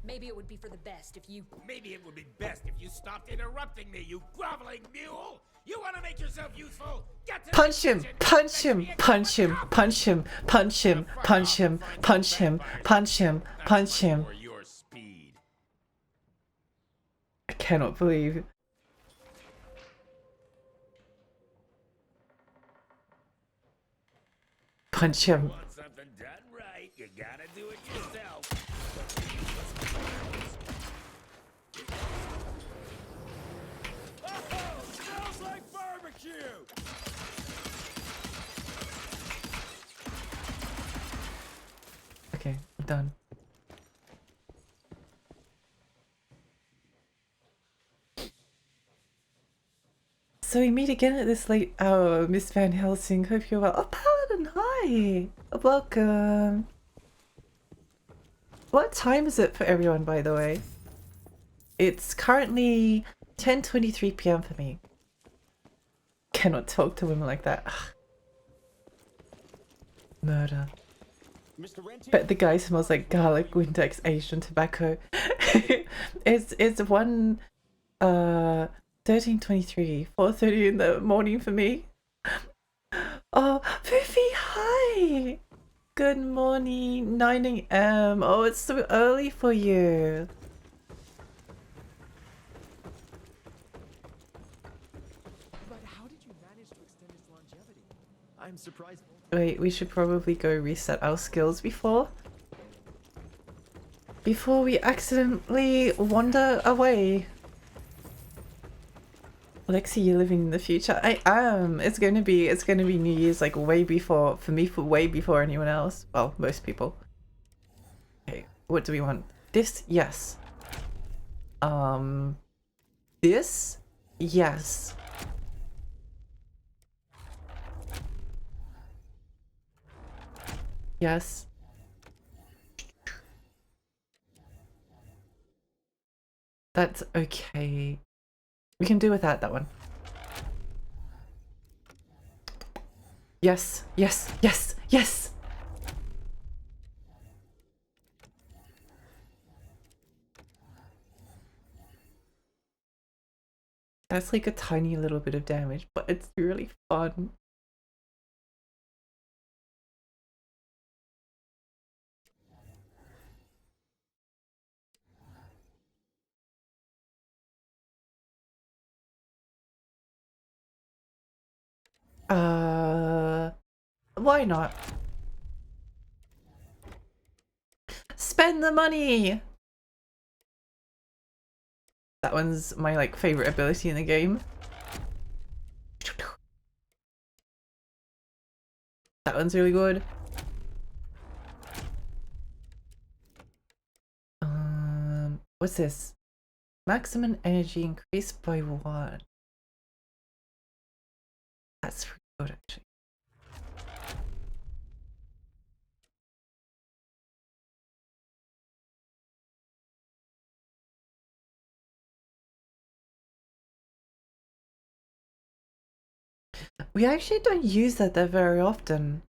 maybe it would be for the best if you... Maybe it would be best if you stopped interrupting me, you groveling mule! You want to make yourself useful? Get to Punch the him, kitchen, punch make him, me a punch him, cup of punch him, punch him, punch him, punch him, punch him, punch him. For your speed. I cannot believe. Punch him. Want something done right, you gotta do it yourself. Oh, smells like barbecue! Okay, I'm done. So we meet again at this late hour, Miss Van Helsing. Hope you're well. Oh, Paladin, hi! Welcome. What time is it for everyone, by the way? It's currently 10:23 p.m. for me. Cannot talk to women like that. Ugh. Murder. But the guy smells like garlic, Windex, Asian tobacco. it's 13:23, 4:30 in the morning for me. Oh, Fifi, hi! Good morning, 9 a.m. Oh, it's so early for you. But how did you manage to extend its longevity? I'm surprised. Wait, we should probably go reset our skills before we accidentally wander away. Lexi, you're living in the future. I am. It's gonna be New Year's like way before, for me, for way before anyone else. Well, most people. Okay, what do we want? This? Yes. This? Yes. Yes. That's okay. We can do without that one. Yes, yes, yes, yes! That's like a tiny little bit of damage, but it's really fun. Why not? Spend the money! That one's my like favorite ability in the game. That one's really good. What's this? Maximum energy increased by 1. That's pretty good actually. We actually don't use that very often.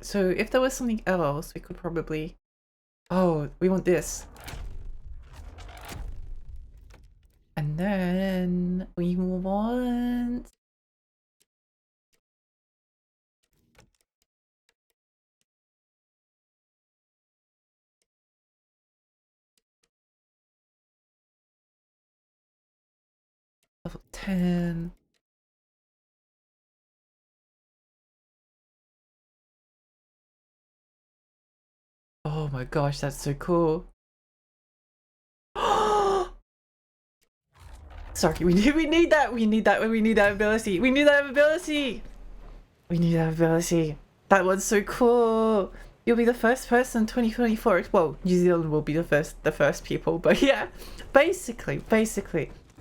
So if there was something else, we could probably... Oh, we want this. And then we want... Level 10. Oh my gosh, that's so cool. Sorry, we need that. We need that ability. We need that ability. We need that ability. That one's so cool. You'll be the first person 2024. Well, New Zealand will be the first people, but yeah, basically.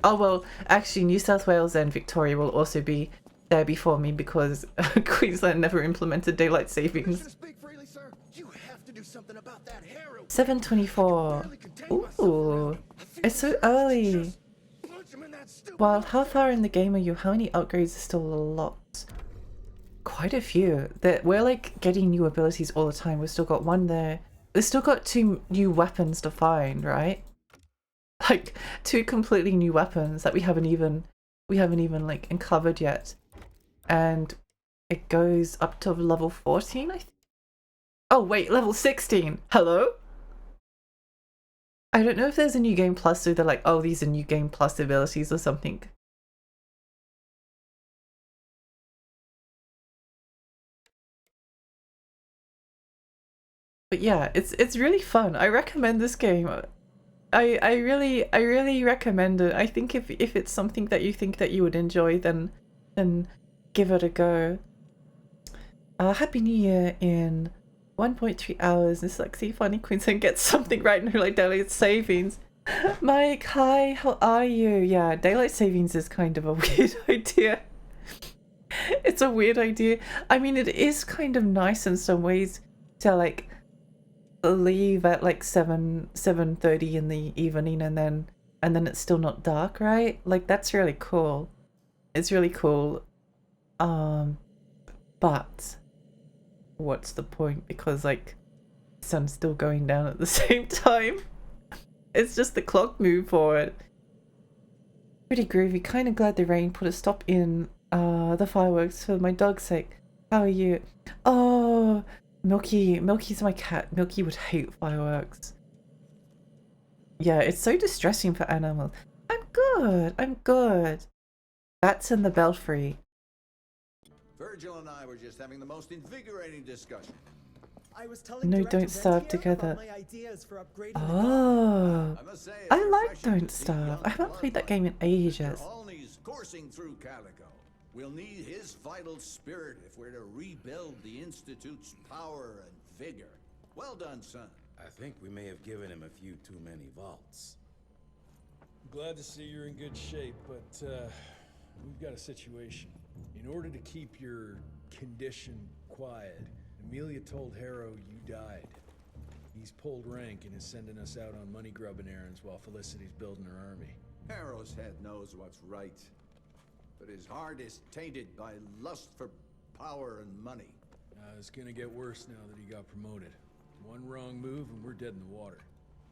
Oh well, actually New South Wales and Victoria will also be there before me because Queensland never implemented daylight savings. 7:24. Ooh, it's so early. Well, how far in the game are you? How many upgrades are still locked? Quite a few. We're like getting new abilities all the time. We've still got one there. We've still got 2 new weapons to find, right? Like 2 completely new weapons that we haven't even like uncovered yet. And it goes up to level 14, I think. Oh wait, level 16. Hello? I don't know if there's a new game plus, so they're like, oh, these are new game plus abilities or something. But yeah, it's really fun. I recommend this game. I really recommend it. I think if it's something that you think that you would enjoy, then give it a go. Happy New Year in 1.3 hours. Dyslexia Funny Queensland gets something right in her like daylight savings. Mike, hi, how are you? Yeah, daylight savings is kind of a weird idea. It's a weird idea. I mean, it is kind of nice in some ways to like leave at like 7:30 in the evening and then it's still not dark, right? Like that's really cool. It's really cool. But what's the point? Because like sun's still going down at the same time. It's just the clock move forward. Pretty groovy. Kind of glad the rain put a stop in the fireworks for my dog's sake. How are you? Oh, Milky's my cat. Milky would hate fireworks. Yeah, it's so distressing for animals. I'm good. Bats in the belfry. Virgil and I were just having the most invigorating discussion. I was telling No, Director Don't Starve Ventier together. about my ideas for upgrading Oh, I must say, it's I like refreshing Don't to see Starve. young I haven't blood played that like game in ages. Mr. Olney's coursing through Calico. We'll need his vital spirit if we're to rebuild the Institute's power and vigor. Well done, son. I think we may have given him a few too many vaults. Glad to see you're in good shape, but we've got a situation. In order to keep your condition quiet, Amelia told Harrow you died. He's pulled rank and is sending us out on money-grubbing errands while Felicity's building her army. Harrow's head knows what's right, but his heart is tainted by lust for power and money. It's gonna get worse now that he got promoted. One wrong move and we're dead in the water.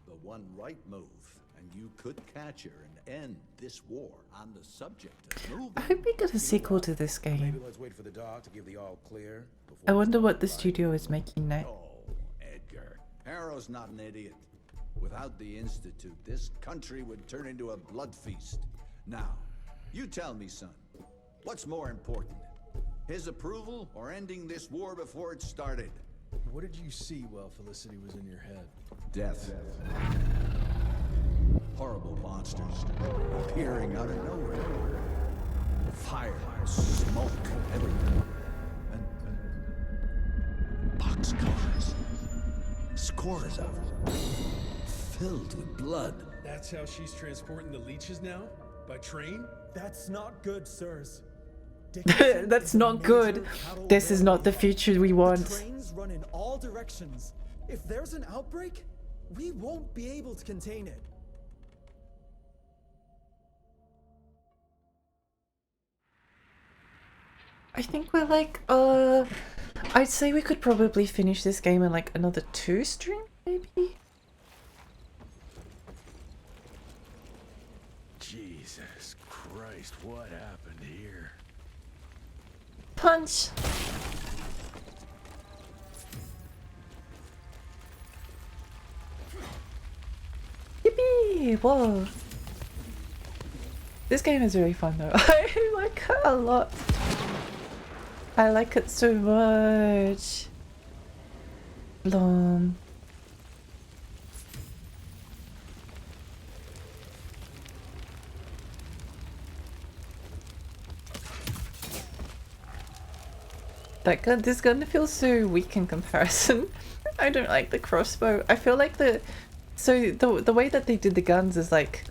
The one right move, and you could catch her and end this war. On the subject of moving, I hope we get a sequel to this Maybe game. let's wait for the dog to give the all clear. I wonder what the studio is making next. Oh, Edgar. Harrow's not an idiot. Without the Institute, this country would turn into a blood feast. Now, you tell me, son, what's more important? His approval or ending this war before it started? What did you see while Felicity was in your head? Death. Horrible monsters appearing out of nowhere. Fire, smoke, everything. And boxcars. Scores of them. Filled with blood. That's how she's transporting the leeches now? By train? That's not good, sirs. That's not good. This is not the future we want. Trains run in all directions. If there's an outbreak, we won't be able to contain it. I think we're like, I'd say we could probably finish this game in like another 2 streams, maybe? Jesus Christ, what happened here? Punch! Yippee! Whoa! This game is really fun though. I like it a lot. I like it so much. Blom. That gun, this gun feels so weak in comparison. I don't like the crossbow. I feel like the way that they did the guns is like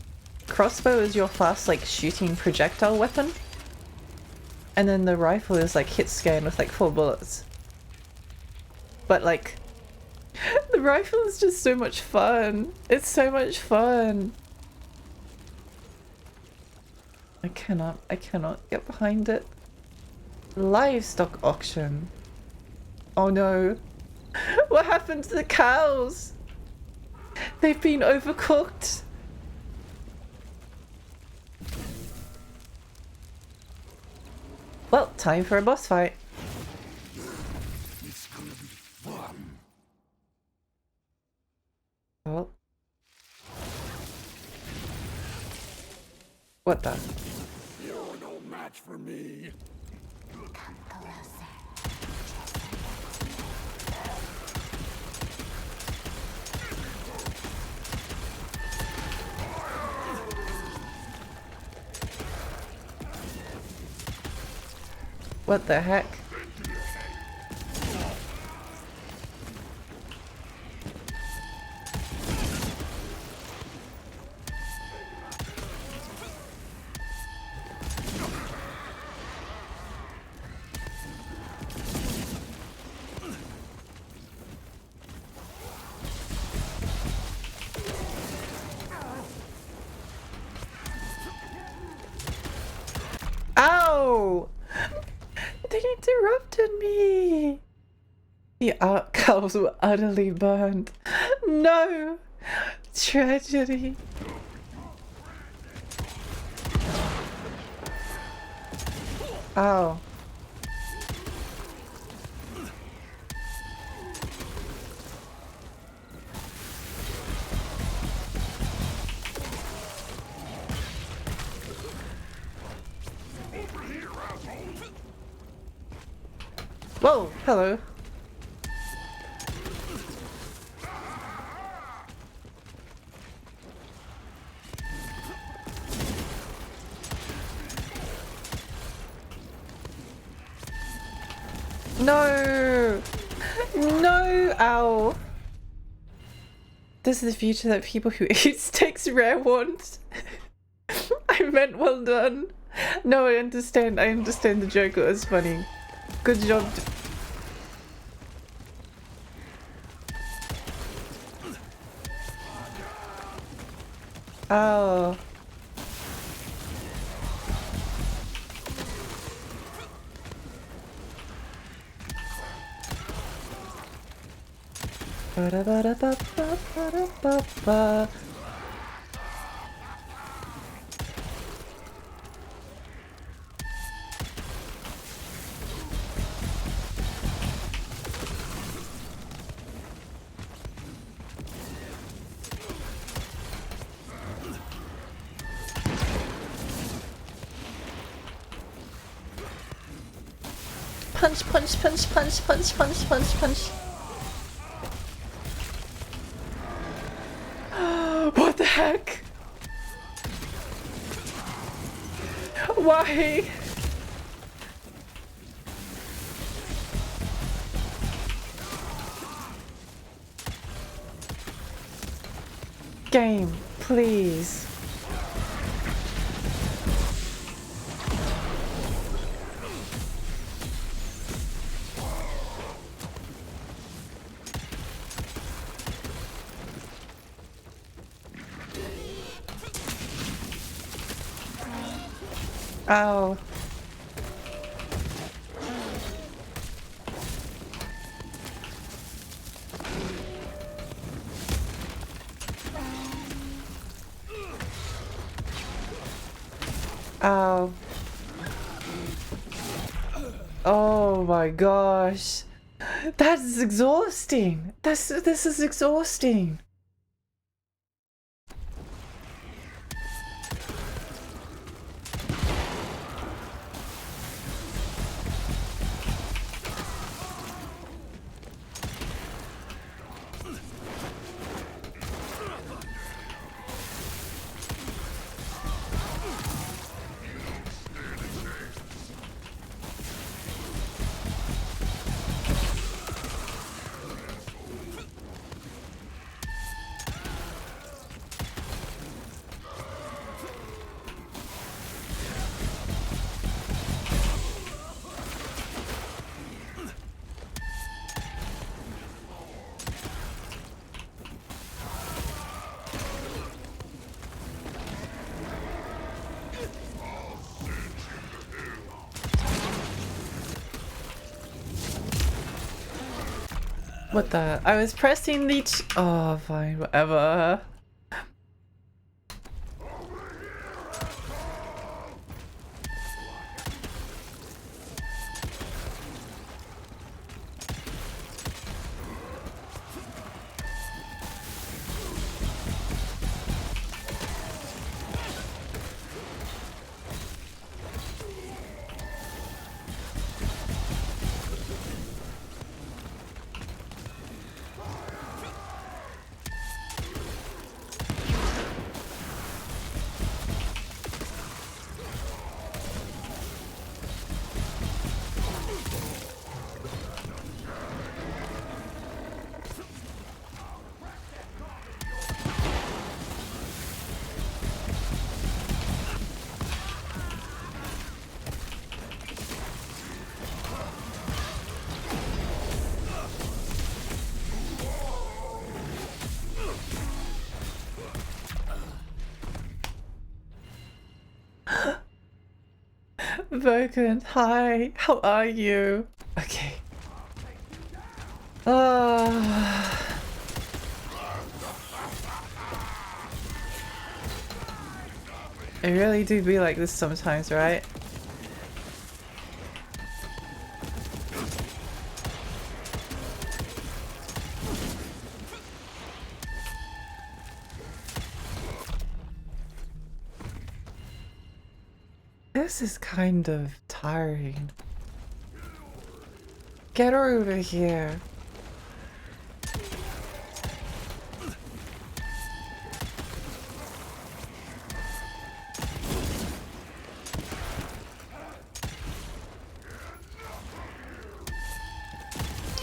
crossbow is your fast like shooting projectile weapon. And then the rifle is like hit scan with like 4 bullets. But like the rifle is just so much fun. It's so much fun. I cannot get behind it. Livestock auction. Oh no. What happened to the cows? They've been overcooked. Well, time for a boss fight. It's gonna be fun. Oh. What the? You're no match for me. Come closer. What the heck? Ow! They interrupted me! The art cows were utterly burned. No! Tragedy. Ow. Whoa, hello. No! No! Ow! This is the future that people who eat steaks rare want. I meant well done. No, I understand the joke. It was funny. Good job. Oh. Ba-da-ba-da-ba-ba-ba-da-ba-ba. Punch, punch, punch, punch, punch, punch, punch, punch. What the heck? Why? Game, please. Oh. Oh. Oh my gosh. That's exhausting. This is exhausting. What the? I was pressing the oh, fine, whatever. Vogan, hi, how are you? Okay. I really do be like this sometimes, right? This is kind of tiring. Get her over here.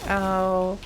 Ow.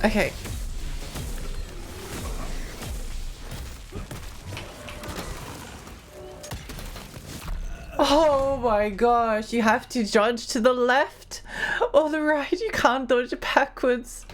Okay. Oh my gosh, you have to dodge to the left or the right, you can't dodge backwards.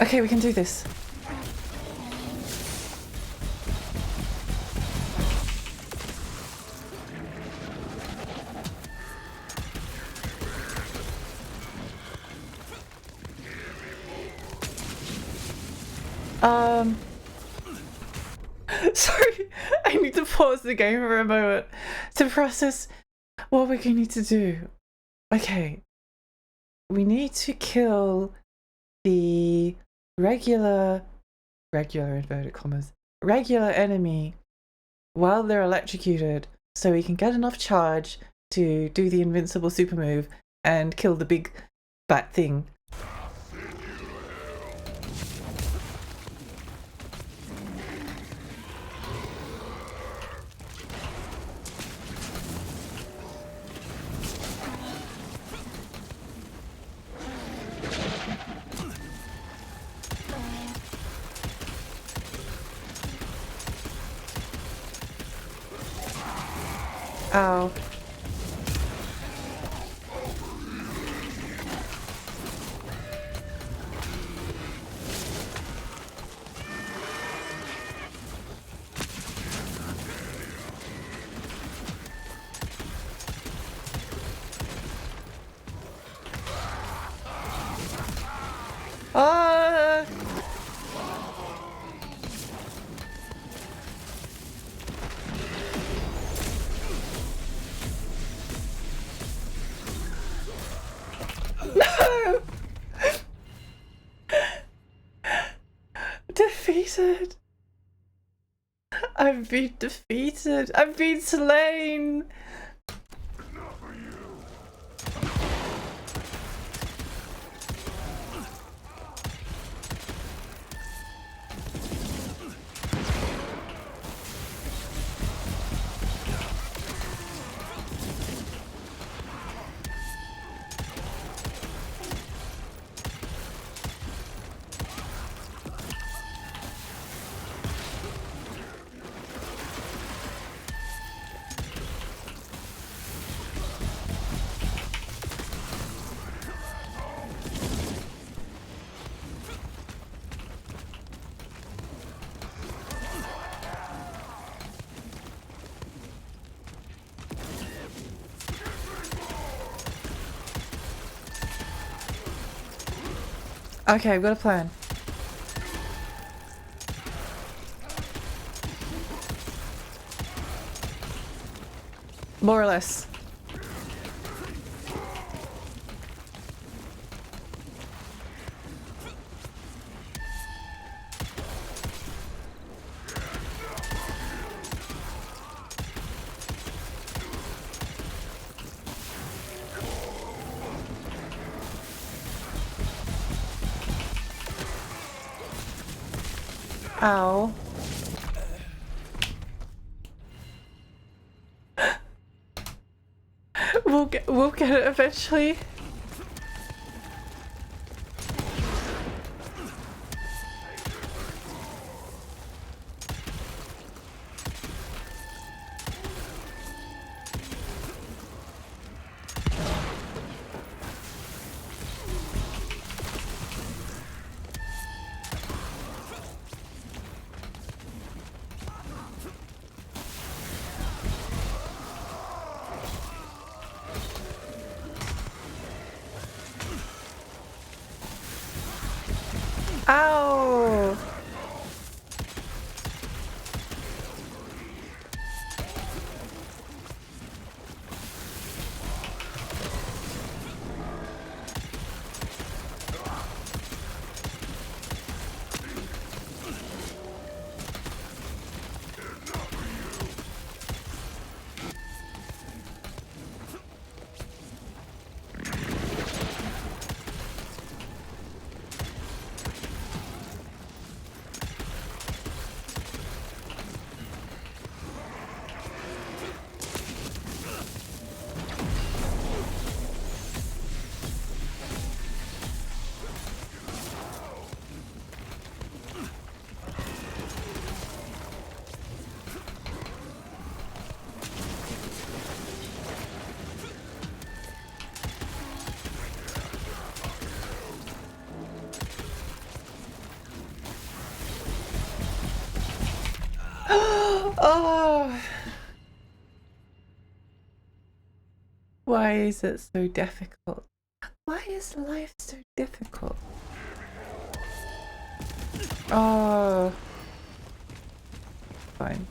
Okay, we can do this. Sorry, I need to pause the game for a moment to process what we're going to do. Okay, we need to kill the regular inverted commas, regular enemy while they're electrocuted so we can get enough charge to do the invincible super move and kill the big bat thing. Ow. Ah! No! Defeated. I've been defeated. I've been slain. Okay, I've got a plan. More or less. Ow. We'll get it eventually. Ow! Oh, why is it so difficult? Why is life so difficult? Oh, fine.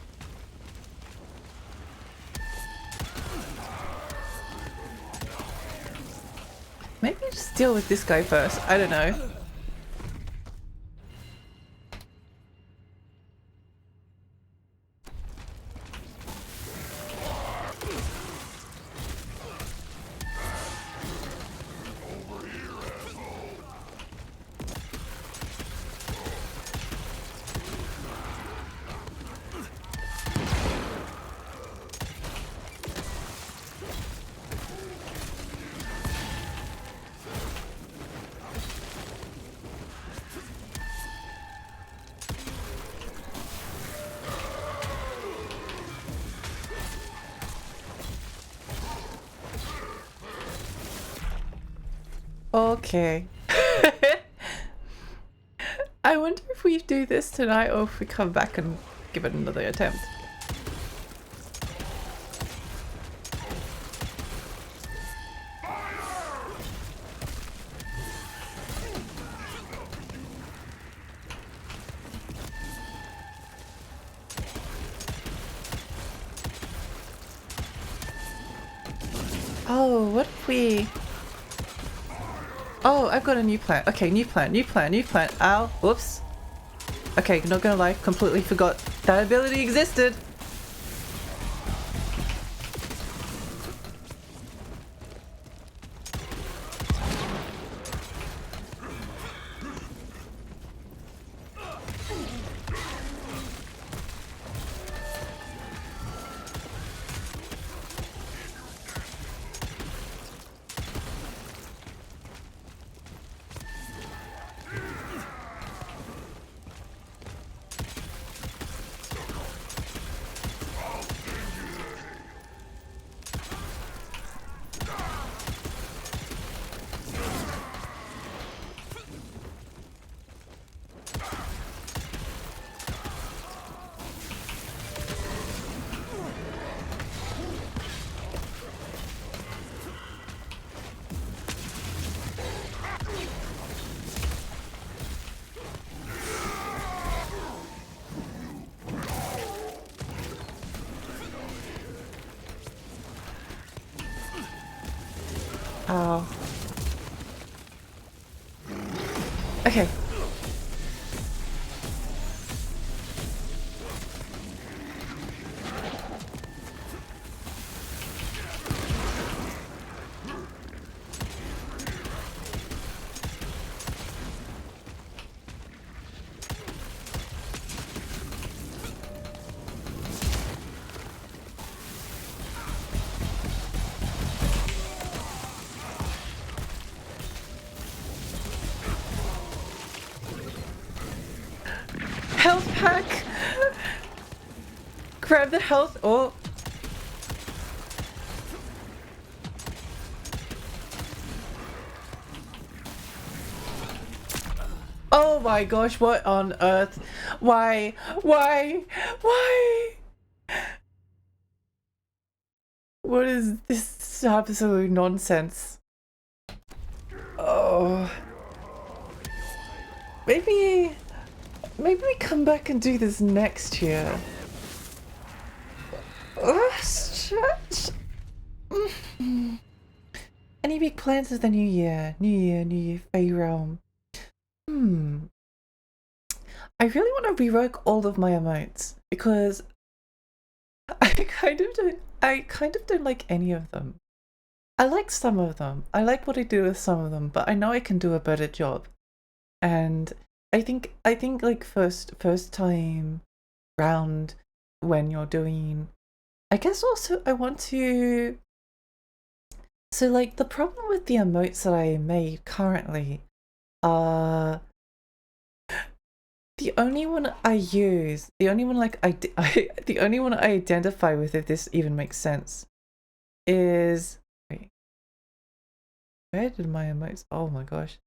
Maybe just deal with this guy first. I don't know. Okay. I wonder if we do this tonight or if we come back and give it another attempt. Oh, what if we... Oh, I've got a new plan. Okay, new plan. Ow, whoops. Okay, not gonna lie, completely forgot that ability existed. Oh. Okay. attack! Grab the health. Oh. Oh my gosh, what on earth? Why? Why? Why? What is this absolute nonsense? Oh. Maybe we come back and do this next year. Stretch. Any big plans for the new year? New year, Fey Realm. I really want to rework all of my emotes because I kind of don't like any of them. I like some of them. I like what I do with some of them, but I know I can do a better job. And I think like first time round when you're doing, I guess also I want to, so like the problem with the emotes that I made currently are the only one I use, the only one like the only one I identify with, if this even makes sense, is, wait, where did my emotes, oh my gosh.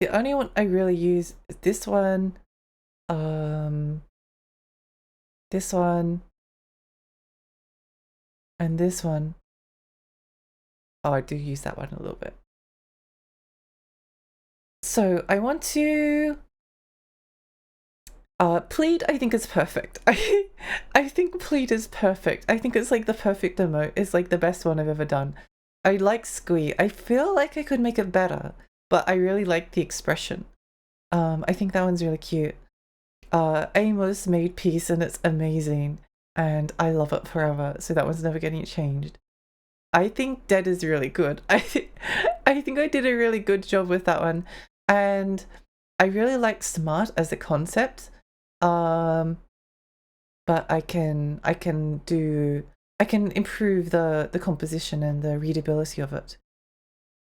The only one I really use is this one, this one, and this one. Oh, I do use that one a little bit. So I want to plead. I think is perfect. I think plead is perfect. I think it's like the perfect emote. It's like the best one I've ever done. I like squee. I feel like I could make it better, but I really like the expression. I think that one's really cute. Amos made peace and it's amazing and I love it forever, so that one's never getting changed. I think dead is really good. I think I did a really good job with that one, and I really like smart as a concept, but I can improve the composition and the readability of it.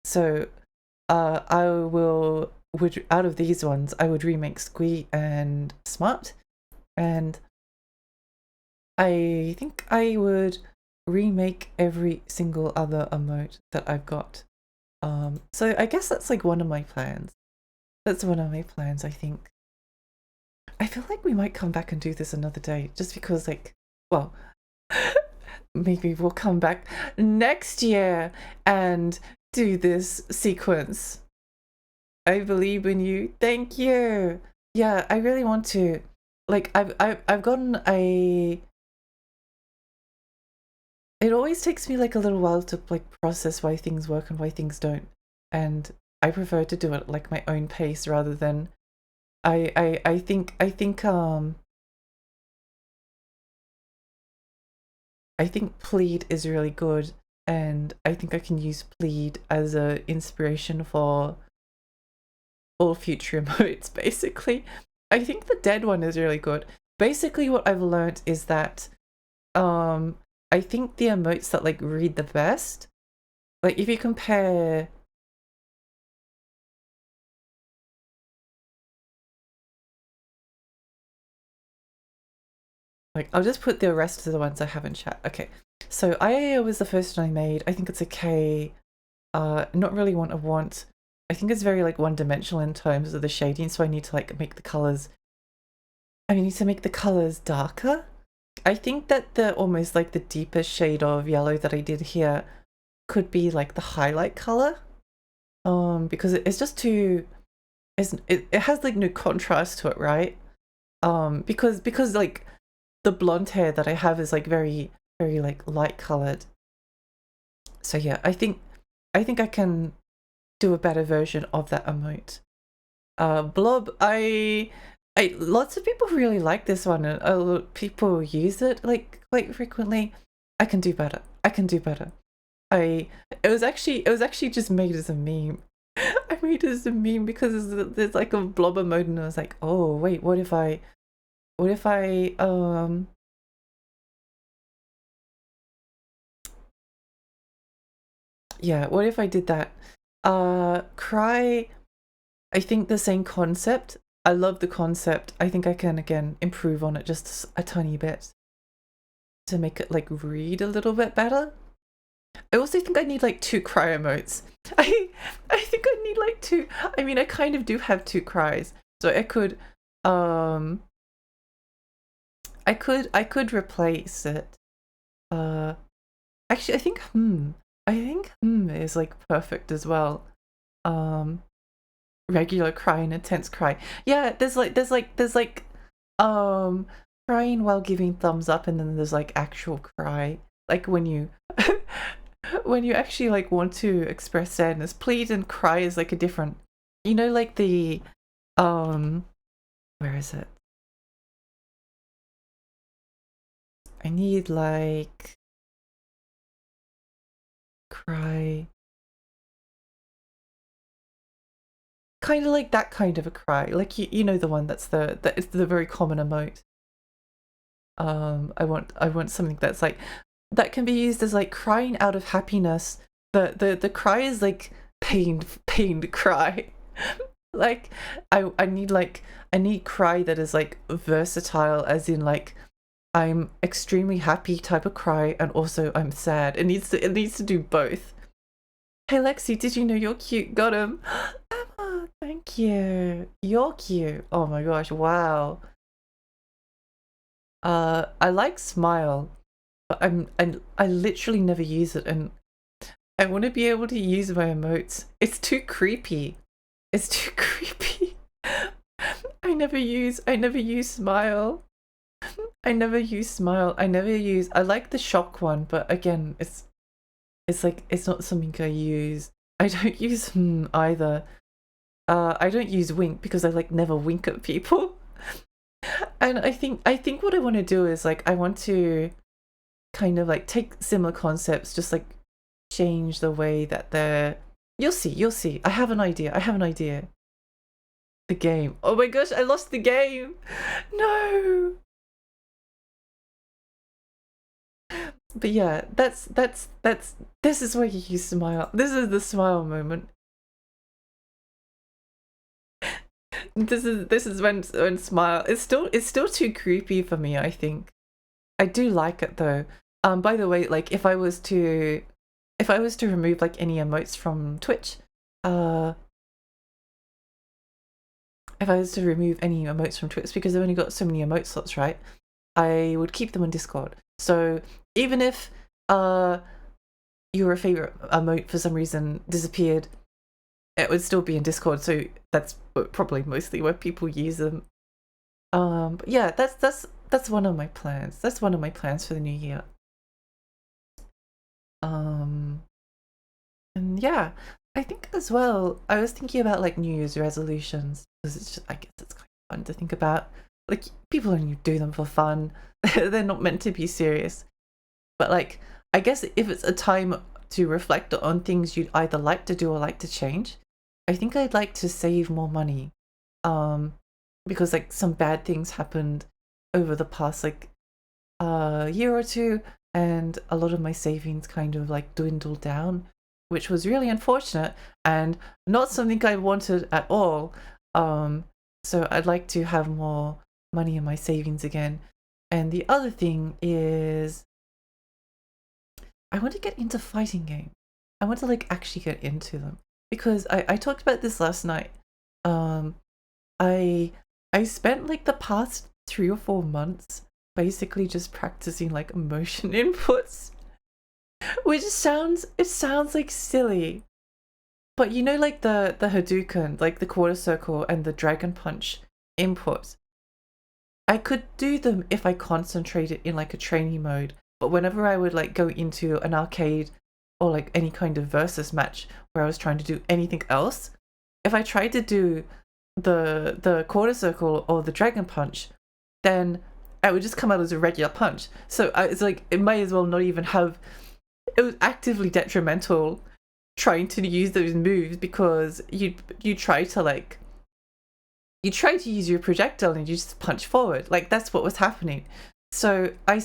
So I would out of these ones I would remake squee and smart, and I think I would remake every single other emote that I've got. So I guess that's like one of my plans. That's one of my plans, I think. I feel like we might come back and do this another day, just because, like, well, maybe we'll come back next year and do this sequence. I believe in you. Thank you. Yeah, I really want to. Like, I've gotten a. It always takes me like a little while to like process why things work and why things don't, and I prefer to do it like my own pace rather than. I think plead is really good, and I think I can use plead as a inspiration for all future emotes, basically. I think the dead one is really good. Basically what I've learned is that I think the emotes that like read the best, like if you compare like, I'll just put the rest of the ones I have in chat. Okay, so IAO was the first one I made. I think it's okay. Not really what I want. I think it's very like one-dimensional in terms of the shading, so I need to like make the colors. I need to make the colors darker. I think that the almost like the deepest shade of yellow that I did here could be like the highlight color. Because it's just too. It has like no contrast to it, right? Because like the blonde hair that I have is like very like light colored. So yeah, I think I can do a better version of that emote. Blob, I lots of people really like this one, and a lot of people use it like quite frequently. I can do better. I can do better. It was actually just made as a meme. I made it as a meme because there's like a blob emote, and I was like, oh wait, what if I yeah, what if I did that? Cry, I think the same concept, I love the concept. I think I can again improve on it just a tiny bit to make it like read a little bit better. I also think I need like 2 cry emotes. I think I need like 2. I mean, I kind of do have 2 cries, so I could I could replace it. Actually, I think is like perfect as well. Regular cry and intense cry. Yeah, there's like crying while giving thumbs up, and then there's like actual cry, like when you when you actually like want to express sadness. Plead and cry is like a different, you know, like the where is it? I need like cry, kind of like that kind of a cry, like you know, the one that's it's the very common emote. I want something that's like that can be used as like crying out of happiness. The cry is like pained cry. Like I need cry that is like versatile, as in like I'm extremely happy type of cry, and also I'm sad. It needs to do both. Hey Lexi, did you know you're cute? Got him. Emma, thank you. You're cute. Oh my gosh, wow. I like smile, but I literally never use it, and I want to be able to use my emotes. It's too creepy. It's too creepy. I never use smile. I never use smile. I like the shock one, but again, it's like it's not something I use. I don't use either. I don't use wink because I like never wink at people. And I think what I want to do is like I want to kind of like take similar concepts, just like change the way that they're. You'll see. I have an idea. The game. Oh my gosh, I lost the game. No. But yeah, this is where you use smile. This is the smile moment. This is when smile. It's still too creepy for me, I think. I do like it though. By the way, like if I was to remove like any emotes from Twitch, because I've only got so many emote slots, right? I would keep them on Discord. So even if your favorite emote for some reason disappeared, it would still be in Discord. So that's probably mostly where people use them. But yeah, that's one of my plans. That's one of my plans for the new year. And yeah, I think as well, I was thinking about like New Year's resolutions, because it's just, I guess it's kind of fun to think about. Like people only do them for fun. They're not meant to be serious. But like, I guess if it's a time to reflect on things you'd either like to do or like to change, I think I'd like to save more money. Because like some bad things happened over the past like year or two, and a lot of my savings kind of like dwindled down, which was really unfortunate and not something I wanted at all. So I'd like to have more money in my savings again. And the other thing is I want to get into fighting games. I want to like actually get into them, because I talked about this last night. I spent like the past 3 or 4 months basically just practicing like motion inputs, which sounds like silly, but you know, like the Hadouken, like the quarter circle and the dragon punch inputs, I could do them if I concentrated in like a training mode. But whenever I would like go into an arcade or like any kind of versus match where I was trying to do anything else, if I tried to do the quarter circle or the dragon punch, then I would just come out as a regular punch. So it's like it may as well not even have. It was actively detrimental trying to use those moves, because you try to use your projectile and you just punch forward. Like that's what was happening. So I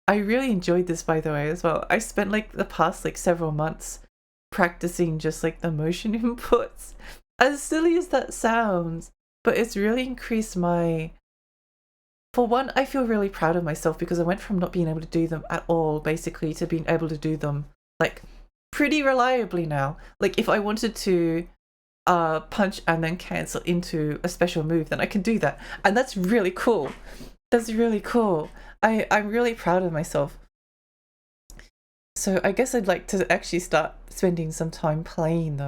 really enjoyed this, by the way, as well. I spent like the past like several months practicing just like the motion inputs, as silly as that sounds, but it's really increased my... For one, I feel really proud of myself because I went from not being able to do them at all, basically, to being able to do them, like, pretty reliably now. Like, if I wanted to punch and then cancel into a special move, then I can do that. And that's really cool. That's really cool. I'm really proud of myself. So I guess I'd like to actually start spending some time playing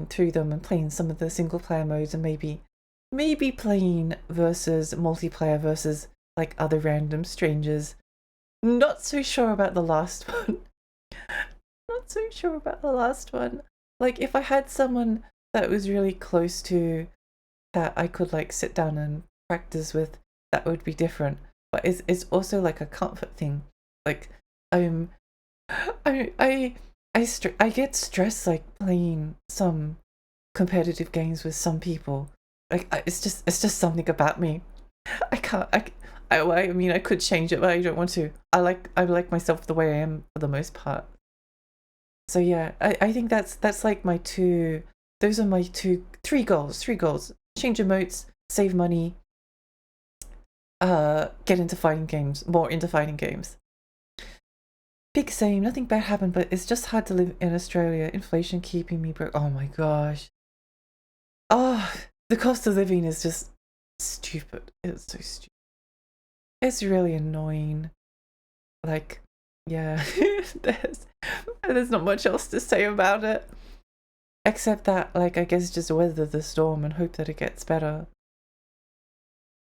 through them and playing some of the single player modes, and maybe playing versus multiplayer versus like other random strangers. Not so sure about the last one. Not so sure about the last one. Like, if I had someone that was really close to, that I could like sit down and practice with, that would be different. But it's also like a comfort thing. Like, I get stressed like playing some competitive games with some people. Like, it's just something about me. I mean, I could change it, but I don't want to. I like myself the way I am for the most part. So yeah, I think that's like my two. Those are my three goals. Change emotes, save money, get into fighting games, more into fighting games. Big same, nothing bad happened, but it's just hard to live in Australia. Inflation keeping me broke. Oh my gosh. Oh, the cost of living is just stupid. It's so stupid. It's really annoying. Like, yeah, there's not much else to say about it. Except that, like, I guess just weather the storm and hope that it gets better.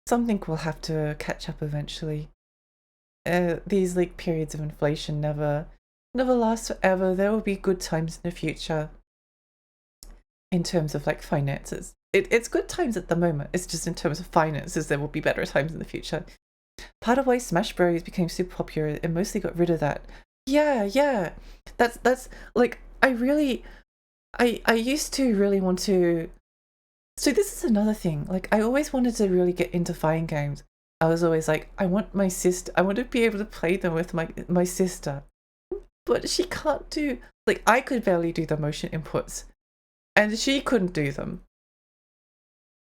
Something will have to catch up eventually. These like periods of inflation never last forever. There will be good times in the future in terms of like finances. It's good times at the moment. It's just in terms of finances, there will be better times in the future. Part of why Smash Bros became super popular, it mostly got rid of that. Yeah. That's like, I used to really want to. So this is another thing. Like, I always wanted to really get into fighting games. I was always like, I want to be able to play them with my sister. But she can't do, like, I could barely do the motion inputs. And she couldn't do them.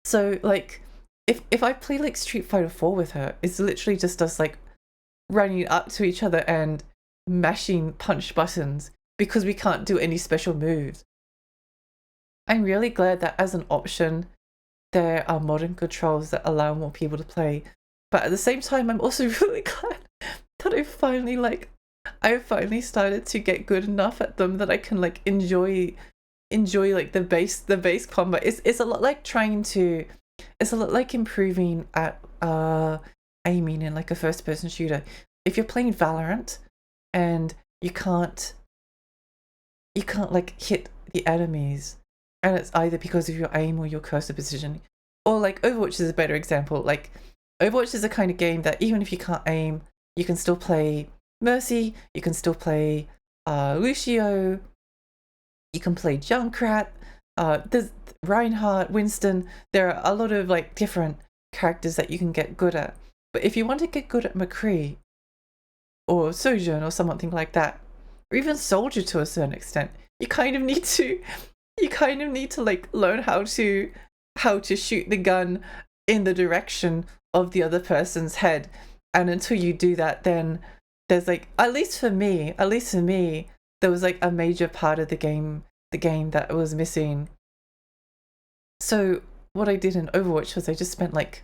So, like, if I play, like, Street Fighter 4 with her, it's literally just us, like, running up to each other and mashing punch buttons because we can't do any special moves. I'm really glad that as an option, there are modern controls that allow more people to play. But at the same time, I'm also really glad that I finally started to get good enough at them that I can like enjoy like the base combat. It's a lot like improving at aiming in like a first person shooter. If you're playing Valorant and you can't like hit the enemies, and it's either because of your aim or your cursor position, or like Overwatch is a better example. Like, Overwatch is a kind of game that even if you can't aim, you can still play Mercy, you can still play Lucio, you can play Junkrat, there's Reinhardt, Winston. There are a lot of like different characters that you can get good at. But if you want to get good at McCree or Sojourn or something like that, or even Soldier to a certain extent, you kind of need to like learn how to shoot the gun in the direction of the other person's head. And until you do that, then there's like, at least for me, there was like a major part of the game that was missing. So what I did in Overwatch was I just spent like,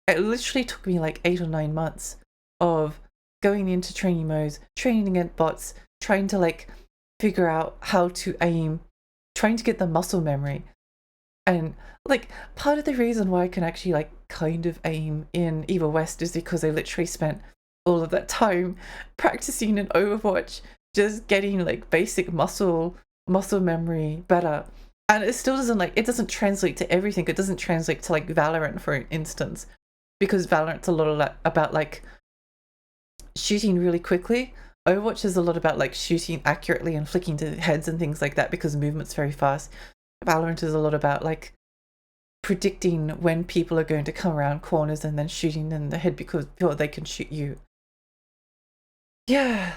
it literally took me like 8 or 9 months of going into training modes, training against bots, trying to like figure out how to aim, trying to get the muscle memory. And like, part of the reason why I can actually like kind of aim in Evil West is because I literally spent all of that time practicing in Overwatch, just getting like basic muscle memory better. And it still doesn't translate to everything. It doesn't translate to like Valorant, for instance, because Valorant's a lot about like shooting really quickly. Overwatch is a lot about like shooting accurately and flicking to heads and things like that because movement's very fast. Valorant is a lot about like predicting when people are going to come around corners and then shooting them in the head before they can shoot you. Yeah,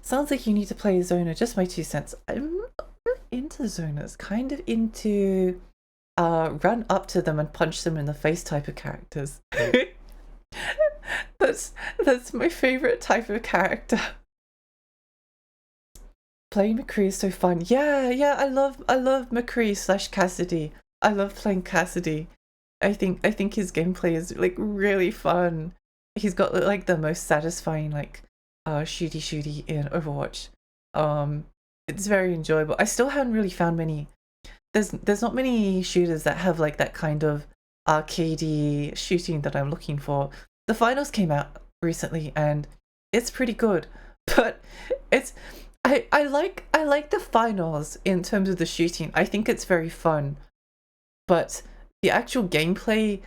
sounds like you need to play Zona. Just my 2 cents. I'm not into zoners, kind of into run up to them and punch them in the face type of characters. That's my favorite type of character. Playing McCree is so fun. Yeah, I love McCree / Cassidy. I love playing Cassidy. I think his gameplay is like really fun. He's got like the most satisfying like shooty in Overwatch. It's very enjoyable. I still haven't really found many. There's not many shooters that have like that kind of arcadey shooting that I'm looking for. The finals came out recently and it's pretty good, but I like the finals in terms of the shooting. I think it's very fun, but the actual gameplay,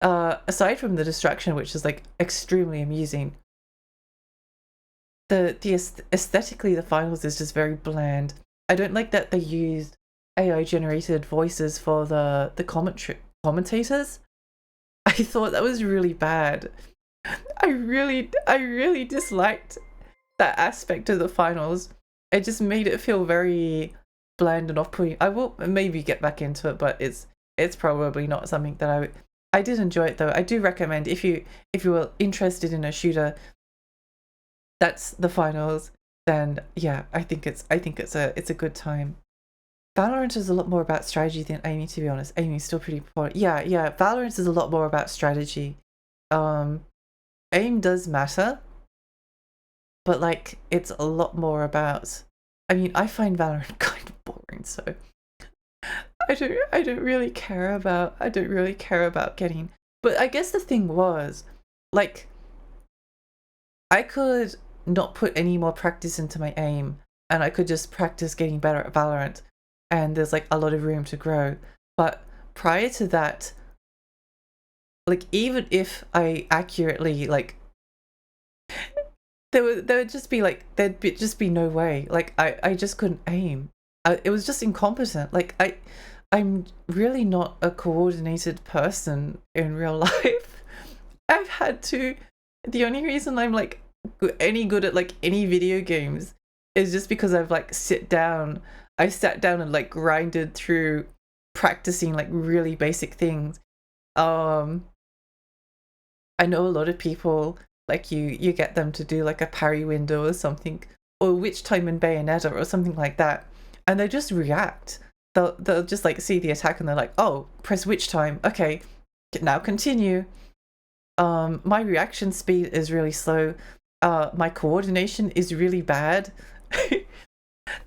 aside from the distraction, which is like extremely amusing, the aesthetically the finals is just very bland. I don't like that they used AI generated voices for the commentators. I thought that was really bad. I really disliked that aspect of the finals. It just made it feel very bland and off-putting. I will maybe get back into it, but it's probably not something that I did enjoy it though. I do recommend if you were interested in a shooter that's the finals, then yeah, I think it's a good time. Valorant is a lot more about strategy than aiming, to be honest. Aiming is still pretty important. Yeah, Valorant is a lot more about strategy. Aim does matter, but like it's a lot more about, I mean, I find Valorant kind of boring, so I don't really care about getting, but I guess the thing was like I could not put any more practice into my aim and I could just practice getting better at Valorant, and there's like a lot of room to grow. But prior to that, like even if I accurately like there would just be like there'd just be no way. Like I just couldn't aim. It was just incompetent. Like I'm really not a coordinated person in real life. I've had to. The only reason I'm like any good at like any video games is just because I've like sat down and like grinded through practicing like really basic things. I know a lot of people like you get them to do like a parry window or something, or witch time in Bayonetta or something like that, and they just react. They'll just like see the attack and they're like, oh, press witch time, okay, now continue. My reaction speed is really slow. My coordination is really bad.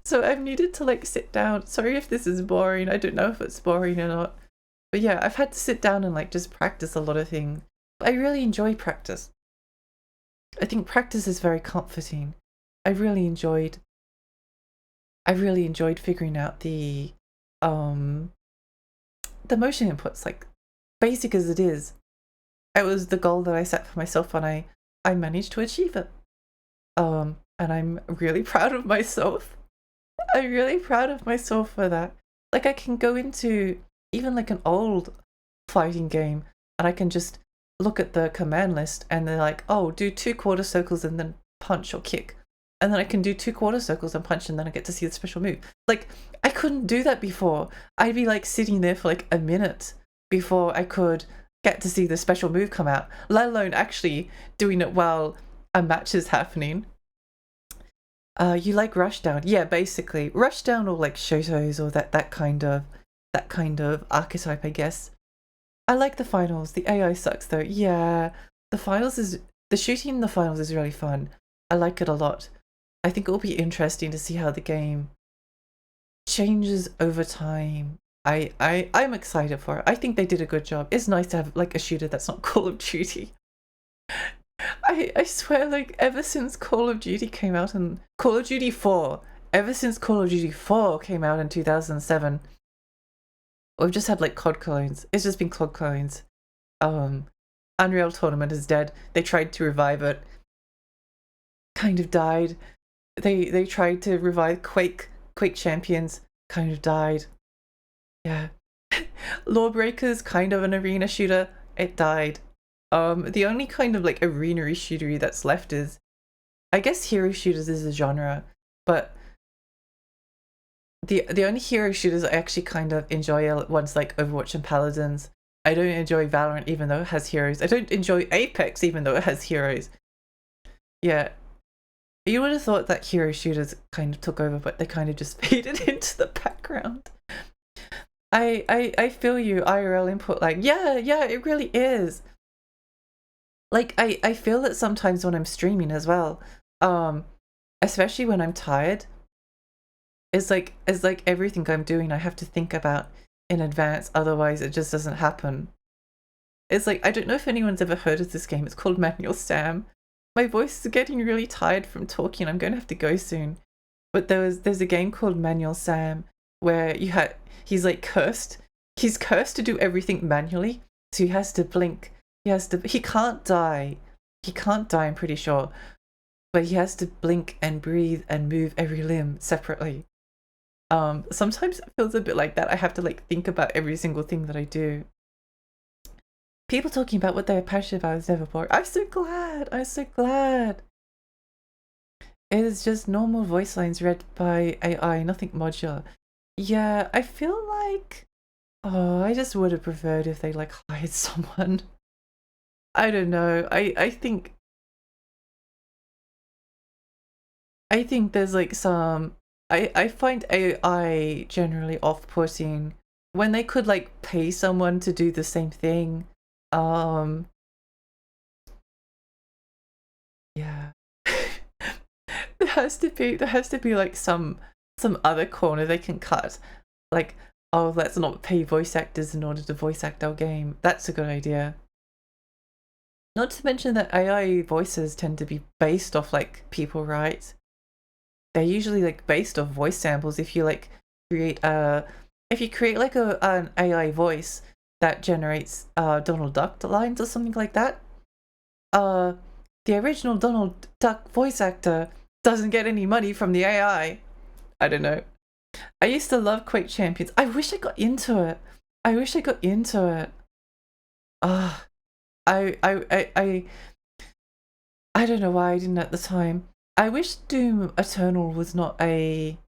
So I've needed to like sit down. Sorry if this is boring. I don't know if it's boring or not. But yeah, I've had to sit down and like just practice a lot of things. But I really enjoy practice. I think practice is very comforting. I really enjoyed figuring out the motion inputs, like basic as it is. It was the goal that I set for myself and I managed to achieve it. And I'm really proud of myself. I'm really proud of myself for that. Like I can go into even like an old fighting game and I can just look at the command list and they're like, oh, do 2 quarter circles and then punch or kick. And then I can do 2 quarter circles and punch and then I get to see the special move. Like I couldn't do that before. I'd be like sitting there for like a minute before I could get to see the special move come out, let alone actually doing it while a match is happening. You like Rushdown? Yeah, basically Rushdown or like Shotos or that kind of archetype, I guess. I like the finals. The AI sucks though. Yeah, the shooting in the finals is really fun. I like it a lot. I think it'll be interesting to see how the game changes over time. I'm excited for it. I think they did a good job. It's nice to have like a shooter that's not Call of Duty. I swear, like ever since Call of Duty came out and Call of Duty 4, ever since Call of Duty 4 came out in 2007, we've just had like COD clones. It's just been COD clones. Unreal Tournament is dead. They tried to revive it. Kind of died. They tried to revive Quake Champions. Kind of died. Yeah. Lawbreakers, kind of an arena shooter. It died. The only kind of like arena-y shootery that's left is, I guess hero shooters is a genre, but the only hero shooters I actually kind of enjoy are ones like Overwatch and Paladins. I don't enjoy Valorant even though it has heroes. I don't enjoy Apex even though it has heroes. Yeah. You would have thought that hero shooters kind of took over, but they kind of just faded into the background. I feel you, IRL input, like, yeah, it really is. Like, I feel it sometimes when I'm streaming as well. Especially when I'm tired. It's like everything I'm doing I have to think about in advance, otherwise it just doesn't happen. It's like, I don't know if anyone's ever heard of this game. It's called Manual Sam. My voice is getting really tired from talking. I'm going to have to go soon. But there's a game called Manual Sam where he's like cursed. He's cursed to do everything manually. So he has to blink. He can't die. He can't die, I'm pretty sure. But he has to blink and breathe and move every limb separately. Sometimes it feels a bit like that. I have to like think about every single thing that I do. People talking about what they are passionate about is never boring. I'm so glad. I'm so glad. It is just normal voice lines read by AI, nothing modular. Yeah, I feel like, oh, I just would have preferred if they like hired someone. I don't know. I think there's like some, I find AI generally off-putting when they could like pay someone to do the same thing. Yeah. there has to be like some other corner they can cut. Like, oh, let's not pay voice actors in order to voice act our game. That's a good idea. Not to mention that AI voices tend to be based off like people, right? They're usually like based off voice samples. If you like create like an AI voice that generates Donald Duck lines or something like that, the original Donald Duck voice actor doesn't get any money from the AI. I don't know. I used to love Quake Champions. I wish I got into it. I don't know why I didn't at the time. I wish Doom Eternal was not a...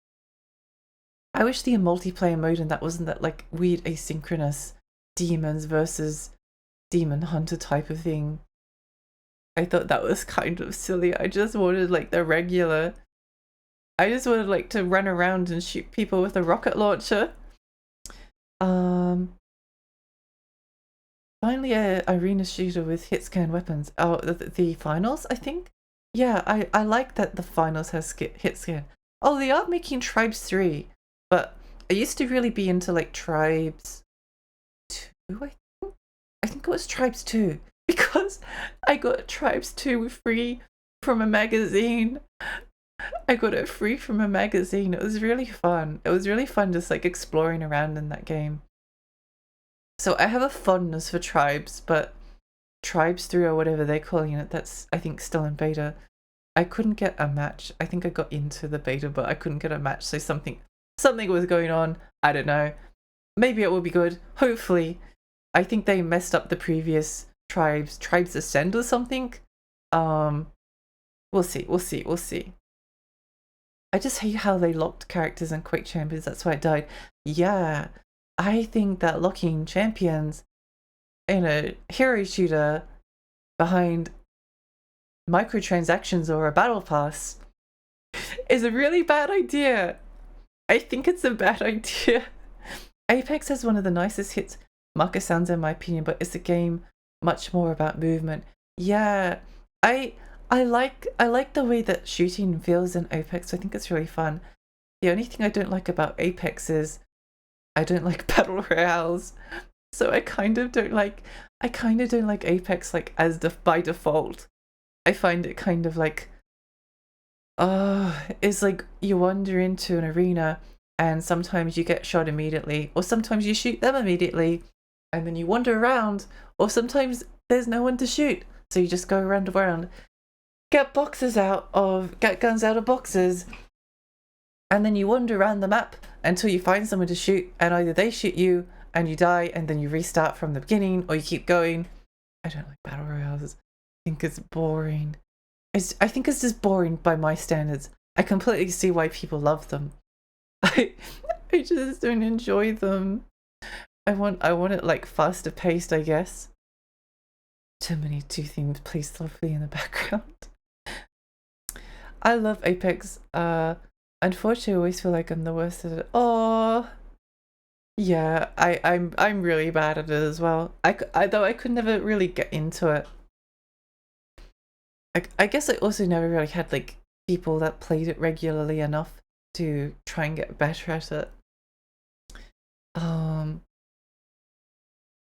I wish the multiplayer mode in that wasn't that like weird asynchronous demons versus demon hunter type of thing. I thought that was kind of silly. I just wanted like the regular... I just wanted like to run around and shoot people with a rocket launcher. Finally a arena shooter with hit scan weapons. Oh, the finals, I think? Yeah, I like that the finals has hit scan. Oh, they are making Tribes 3, but I used to really be into like Tribes 2, I think it was Tribes 2, because I got Tribes 2 free from a magazine. I got it free from a magazine. It was really fun. It was really fun just like exploring around in that game. So I have a fondness for Tribes, but Tribes 3 or whatever they're calling it, that's I think still in beta. I couldn't get a match. I think I got into the beta, but I couldn't get a match, so something was going on. I don't know. Maybe it will be good. Hopefully. I think they messed up the previous Tribes Ascend or something. We'll see. I just hate how they locked characters in Quake Champions. That's why it died. Yeah, I think that locking champions in a hero shooter behind microtransactions or a battle pass is a really bad idea. I think it's a bad idea. Apex has one of the nicest hits marker sounds in my opinion, but it's a game much more about movement. Yeah, I like the way that shooting feels in Apex. I think it's really fun. The only thing I don't like about Apex is I don't like battle royales. So I kind of don't like Apex like as by default. I find it kind of like it's like you wander into an arena and sometimes you get shot immediately, or sometimes you shoot them immediately and then you wander around, or sometimes there's no one to shoot, so you just go around, get guns out of boxes, and then you wander around the map until you find someone to shoot, and either they shoot you and you die and then you restart from the beginning, or you keep going. I don't like battle royales. I think it's boring. I think it's just boring by my standards. I completely see why people love them. I I just don't enjoy them. I want it like faster paced, I guess. Too many two themes play softly in the background. I love Apex. Unfortunately, I always feel like I'm the worst at it. Oh, yeah. I'm really bad at it as well. Though I could never really get into it. I guess I also never really had like people that played it regularly enough to try and get better at it.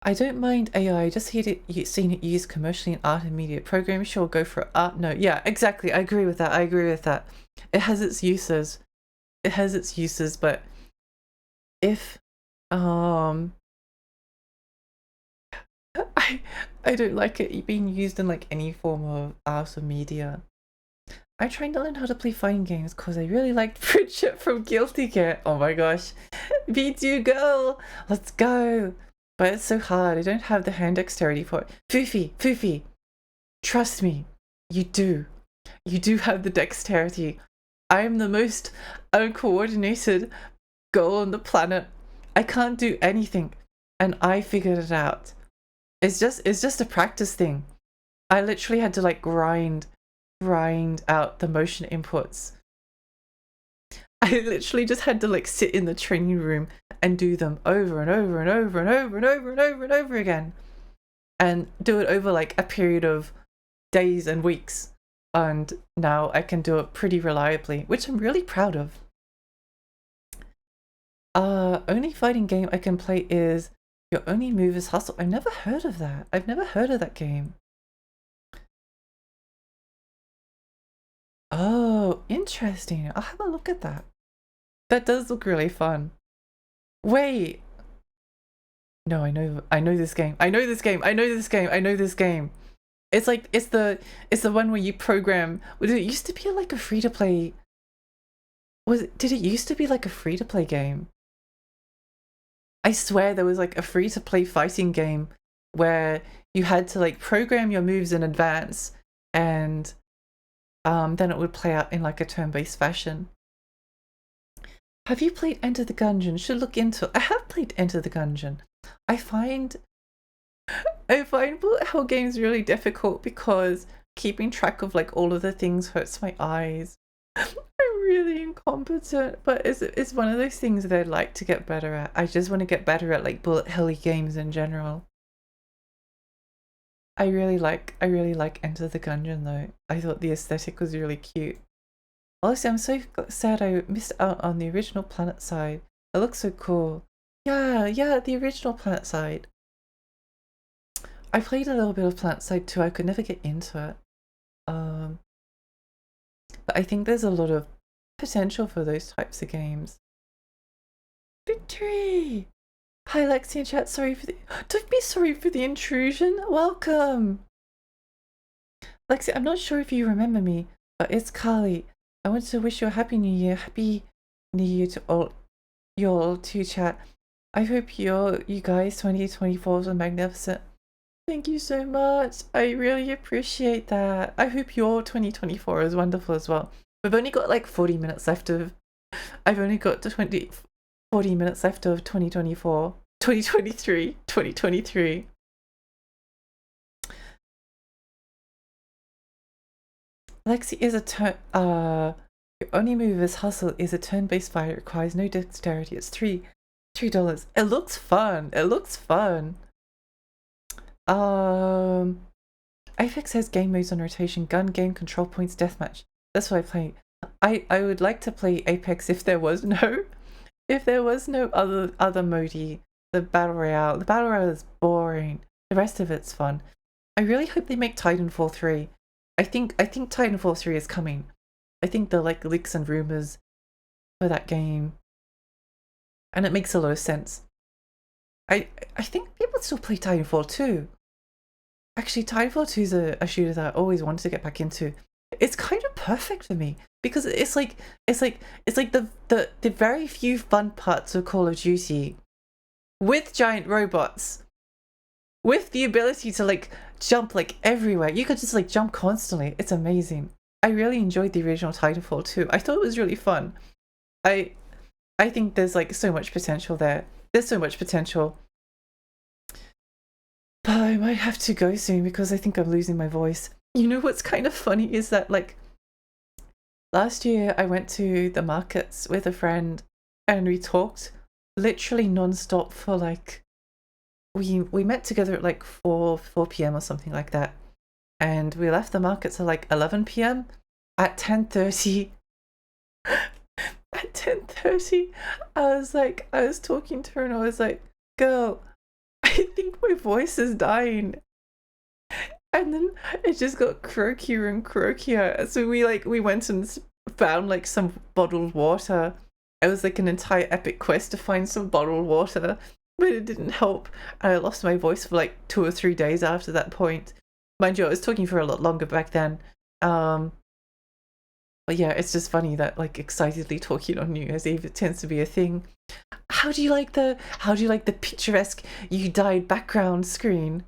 I don't mind AI, just seen it used commercially in art and media programming. Sure, go for art. No, yeah, exactly. I agree with that. It has its uses. But if I don't like it being used in like any form of art or media. I'm trying to learn how to play fighting games because I really liked Bridget from Guilty Gear. Oh my gosh. B2 girl, let's go. But it's so hard. I don't have the hand dexterity for it. Foofy, trust me, you do. You do have the dexterity. I am the most uncoordinated girl on the planet. I can't do anything, and I figured it out. It's just a practice thing. I literally had to like grind out the motion inputs. I literally just had to like sit in the training room and do them over and over and over and over and over and over and over again, and do it over like a period of days and weeks. And now I can do it pretty reliably, which I'm really proud of. Only fighting game I can play is Your Only Move is Hustle. I've never heard of that. I've never heard of that game. Oh, interesting. I'll have a look at that. That does look really fun. Wait. No, I know this game. I know this game. It's like it's the one where you program. Did it used to be like a free to play? Did it used to be like a free to play game? I swear there was like a free to play fighting game where you had to like program your moves in advance, and then it would play out in like a turn-based fashion. Have you played Enter the Gungeon? Should look into it. I have played Enter the Gungeon. I find bullet hell games really difficult because keeping track of like all of the things hurts my eyes. I'm really incompetent, but it's one of those things that I'd like to get better at. I just want to get better at like bullet helly games in general. I really like Enter the Gungeon though. I thought the aesthetic was really cute. Also, I'm so sad I missed out on the original PlanetSide. It looks so cool. Yeah, the original PlanetSide. I played a little bit of PlanetSide too. I could never get into it. But I think there's a lot of potential for those types of games. Victory! Hi Lexi in chat, don't be sorry for the intrusion. Welcome! Lexi, I'm not sure if you remember me, but it's Carly. I want to wish you a happy new year. Happy new year to all y'all too, chat. I hope you guys 2024 was magnificent. Thank you so much. I really appreciate that. I hope your 2024 is wonderful as well. We've only got like 40 minutes left of... I've only got 40 minutes left of 2024. 2023. Lexi is Your Only Move is Hustle is a turn-based fight. It requires no dexterity. It's $3. It looks fun. Apex has game modes on rotation: gun game, control points, deathmatch. That's what I play. I would like to play Apex if there was no other modi. The battle royale. The battle royale is boring. The rest of it's fun. I really hope they make Titanfall 3. I think Titanfall 3 is coming. I think the like leaks and rumors for that game, and it makes a lot of sense. I think people still play Titanfall 2. Actually, Titanfall 2 is a shooter that I always wanted to get back into. It's kind of perfect for me because it's like the very few fun parts of Call of Duty with giant robots, with the ability to like jump like everywhere. You could just like jump constantly. It's amazing. I really enjoyed the original Titanfall 2. I thought it was really fun. I think there's like so much potential there. There's so much potential. But I might have to go soon because I think I'm losing my voice. You know what's kind of funny is that like last year I went to the markets with a friend and we talked literally non-stop for like we met together at like 4 p.m. or something like that. And we left the markets at like 11 p.m. At 10:30 at 10:30 I was talking to her and I was like, girl, I think my voice is dying. And then it just got croakier and croakier. So we went and found like some bottled water. It was like an entire epic quest to find some bottled water, but it didn't help. And I lost my voice for like 2 or 3 days after that point. Mind you, I was talking for a lot longer back then. But yeah, it's just funny that like excitedly talking on New Year's Eve, it tends to be a thing. How do you like the picturesque "you died" background screen?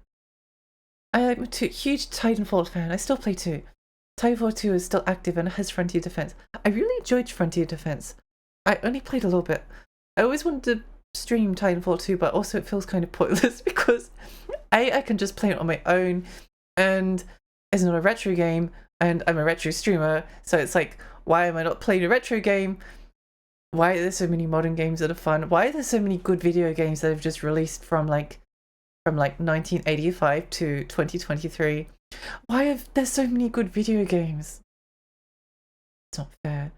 I'm a huge Titanfall fan. I still play 2. Titanfall 2 is still active and it has Frontier Defense. I really enjoyed Frontier Defense. I only played a little bit. I always wanted to stream Titanfall 2, but also it feels kind of pointless because I can just play it on my own, and it's not a retro game, and I'm a retro streamer, so it's like, why am I not playing a retro game? Why are there so many modern games that are fun? Why are there so many good video games that have just released from 1985 to 2023? Why have there so many good video games? It's not fair.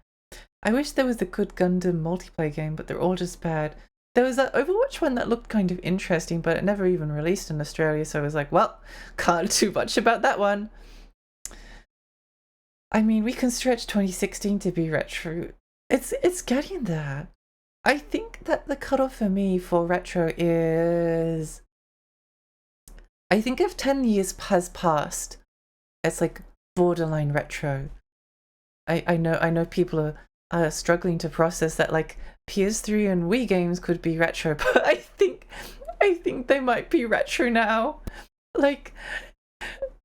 I wish there was a good Gundam multiplayer game, but they're all just bad. There was that Overwatch one that looked kind of interesting, but it never even released in Australia, so I was like, well, can't do much about that one. I mean, we can stretch 2016 to be retro. It's getting there. I think that the cutoff for me for retro is, I think if 10 years has passed, it's like borderline retro. I know people are struggling to process that like PS3 and Wii games could be retro, but I think they might be retro now. Like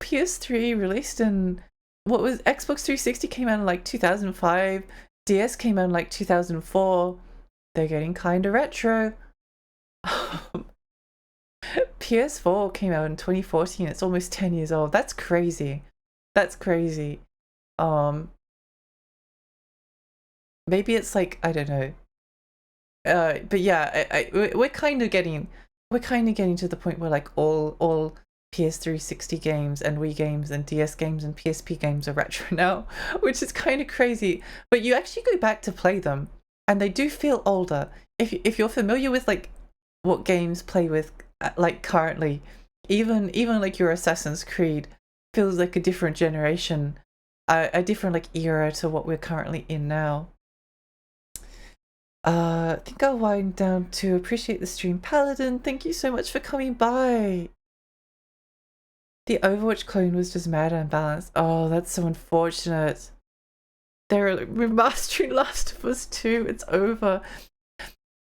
PS3 released in, what was Xbox 360 came out in like 2005, DS came out in like 2004. They're getting kind of retro. PS4 came out in 2014. It's almost 10 years old. That's crazy. That's crazy. Maybe it's like, I don't know. But yeah, we're kind of getting to the point where like all PS360 games and Wii games and DS games and PSP games are retro now, which is kind of crazy. But you actually go back to play them and they do feel older. If you're familiar with like what games play with like currently, even like your Assassin's Creed feels like a different generation, a different like era to what we're currently in now. I think I'll wind down to appreciate the stream. Paladin, thank you so much for coming by. The Overwatch clone was just mad and unbalanced. Oh, that's so unfortunate. They're remastering Last of Us 2. It's over.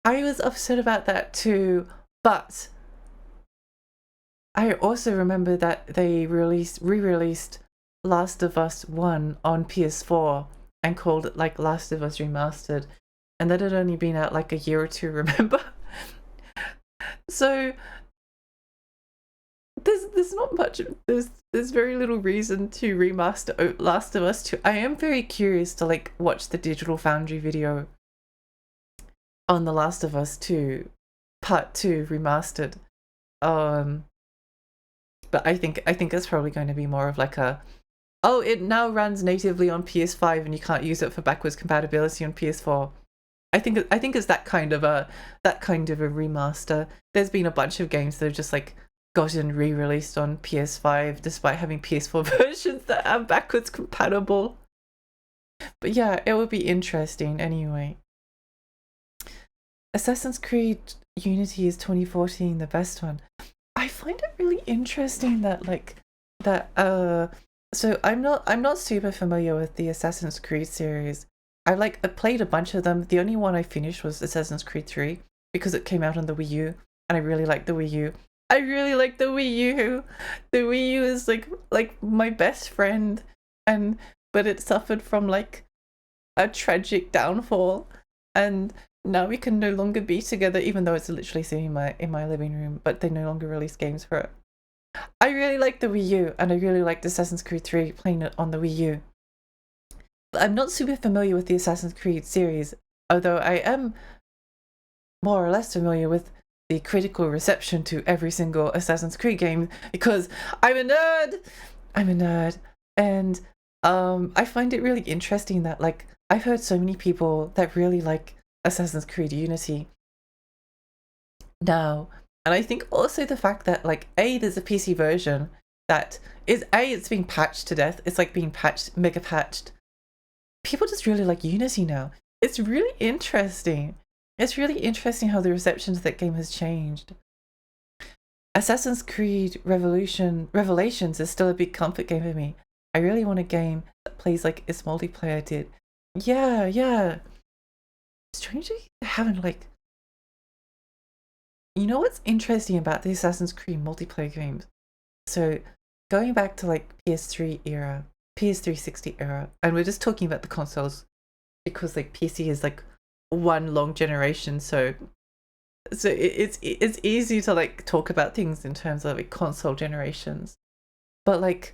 I was upset about that too, but I also remember that they re-released Last of Us 1 on PS4 and called it like Last of Us Remastered. And that had only been out like a year or two, remember? So there's not much, there's very little reason to remaster Last of Us 2. I am very curious to like watch the Digital Foundry video on The Last of Us 2 Part 2 remastered. But I think it's probably going to be more of like a, oh, it now runs natively on PS5 and you can't use it for backwards compatibility on PS4. I think it's that kind of a remaster. There's been a bunch of games that have just like gotten re-released on PS5 despite having PS4 versions that are backwards compatible. But yeah, it would be interesting anyway. Assassin's Creed Unity is 2014, the best one. I find it really interesting that so I'm not super familiar with the Assassin's Creed series. I played a bunch of them. The only one I finished was Assassin's Creed 3 because it came out on the Wii U and I really like the Wii U. I really like the Wii U. The Wii U is like my best friend, but it suffered from like a tragic downfall, and Now we can no longer be together, even though it's literally sitting in my living room, but they no longer release games for it. I really like the Wii U, and I really liked Assassin's Creed 3 playing it on the Wii U. But I'm not super familiar with the Assassin's Creed series, although I am more or less familiar with the critical reception to every single Assassin's Creed game, because I'm a nerd! I'm a nerd. And I find it really interesting that, like, I've heard so many people that really like Assassin's Creed Unity now. And I think also the fact that, like, there's a PC version that is, it's being patched to death. It's like being patched, mega patched. People just really like Unity now. It's really interesting. It's really interesting how the reception to that game has changed. Assassin's Creed Revelations is still a big comfort game for me. I really want a game that plays like its multiplayer did. Yeah. Strangely, I haven't, like... You know what's interesting about the Assassin's Creed multiplayer games? So, going back to like PS3 era, PS360 era, and we're just talking about the consoles because like PC is like one long generation, so it's easy to like talk about things in terms of like console generations. But like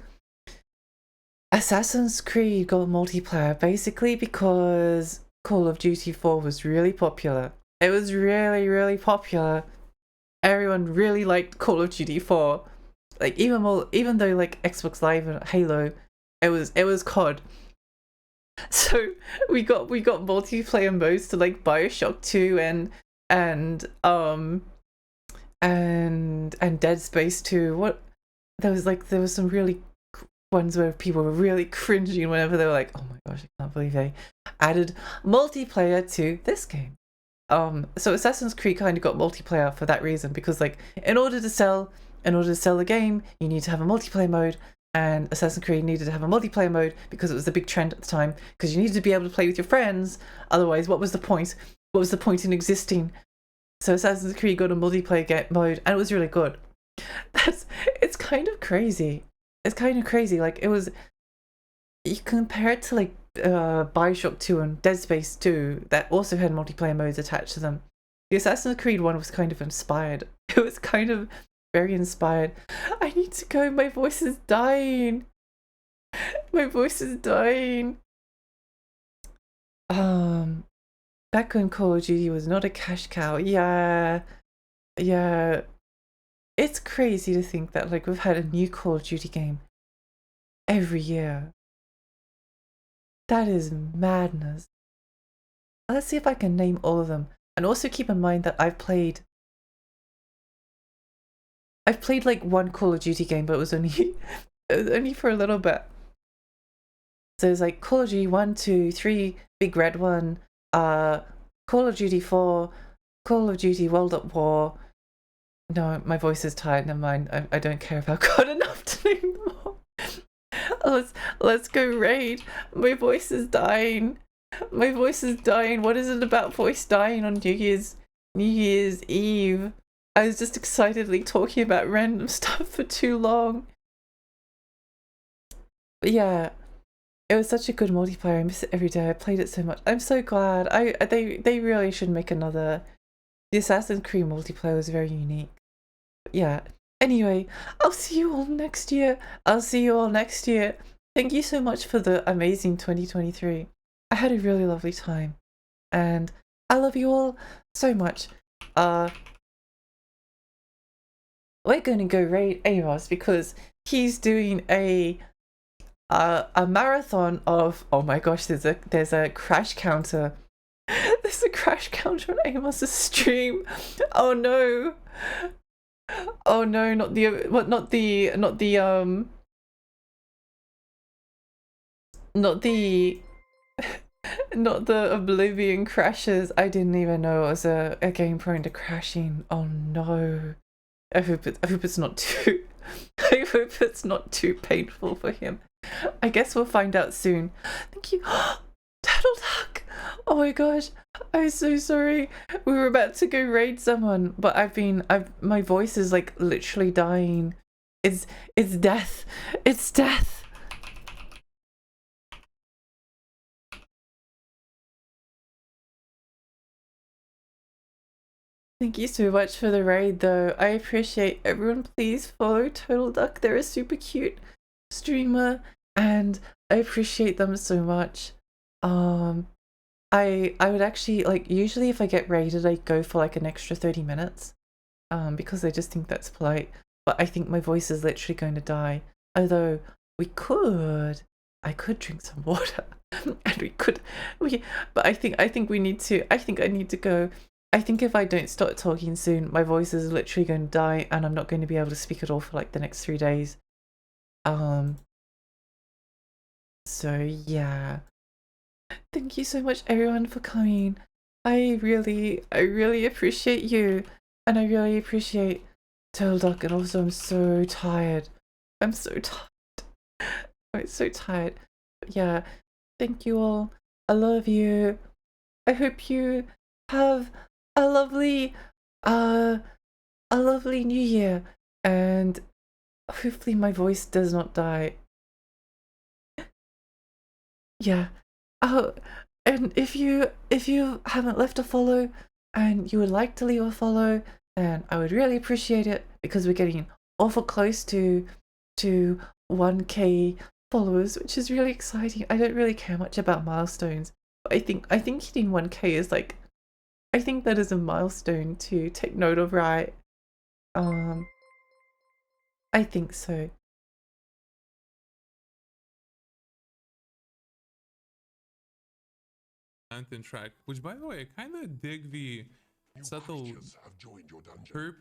Assassin's Creed got multiplayer basically because Call of Duty 4 was really popular. It was really popular. Everyone really liked Call of Duty 4. Like even though like Xbox Live and Halo, it was COD. So we got multiplayer modes to like BioShock 2 and Dead Space 2. There was some really ones where people were really cringing whenever they were like, oh my gosh, I can't believe they added multiplayer to this game. So Assassin's Creed kind of got multiplayer for that reason, because like in order to sell the game, you need to have a multiplayer mode, and Assassin's Creed needed to have a multiplayer mode because it was the big trend at the time, because you needed to be able to play with your friends. Otherwise, what was the point? What was the point in existing? So Assassin's Creed got a multiplayer mode, and it was really good. It's kind of crazy. It's kind of crazy. Like it was, you compare it to like BioShock 2 and Dead Space 2 that also had multiplayer modes attached to them. The Assassin's Creed one was kind of inspired. It was kind of very inspired. I need to go, my voice is dying. My voice is dying. Back when Call of Duty was not a cash cow. Yeah. It's crazy to think that like we've had a new Call of Duty game every year. That is madness. Let's see if I can name all of them. And also keep in mind that I've played like one Call of Duty game, but it was only for a little bit. So there's like Call of Duty 1, 2, 3, Big Red One, Call of Duty 4, Call of Duty World at War. No, my voice is tired, never mind. I don't care if I've got enough to name them all. Let's go raid. My voice is dying. My voice is dying. What is it about voice dying on New Year's Eve? I was just excitedly talking about random stuff for too long. But yeah, it was such a good multiplayer. I miss it every day. I played it so much. I'm so glad. They really should make another. The Assassin's Creed multiplayer was very unique. But yeah. Anyway, I'll see you all next year. Thank you so much for the amazing 2023. I had a really lovely time. And I love you all so much. We're going to go raid Amos because he's doing a marathon of, oh my gosh, there's a crash counter. There's a crash counter on Amos's stream. Oh no. Oh no, not the Oblivion crashes. I didn't even know it was a game prone to crashing. Oh no. I hope it's not too I hope it's not too painful for him. I guess we'll find out soon. Thank you. Turtle Duck! Oh my gosh, I'm so sorry. We were about to go raid someone, but my voice is like literally dying. It's death. It's death. Thank you so much for the raid though. I appreciate everyone. Please follow Total Duck. They're a super cute streamer and I appreciate them so much. I would actually like usually if I get raided I go for like an extra 30 minutes because I just think that's polite. But I think my voice is literally going to die. Although I could drink some water and but I think we need to, I think I need to go. I think if I don't start talking soon, my voice is literally going to die and I'm not going to be able to speak at all for like the next 3 days. So yeah. Thank you so much everyone for coming. I really appreciate you and I really appreciate Total Duck, and also I'm so tired. I'm so tired. I'm so tired. But yeah, thank you all. I love you. I hope you have a lovely new year, and hopefully my voice does not die. Yeah. Oh, and if you haven't left a follow and you would like to leave a follow, then I would really appreciate it because we're getting awful close to 1K followers, which is really exciting. I don't really care much about milestones, but I think hitting 1K is like, I think that is a milestone to take note of, right? I think so. Track, which by the way, I kind of dig the subtle chirp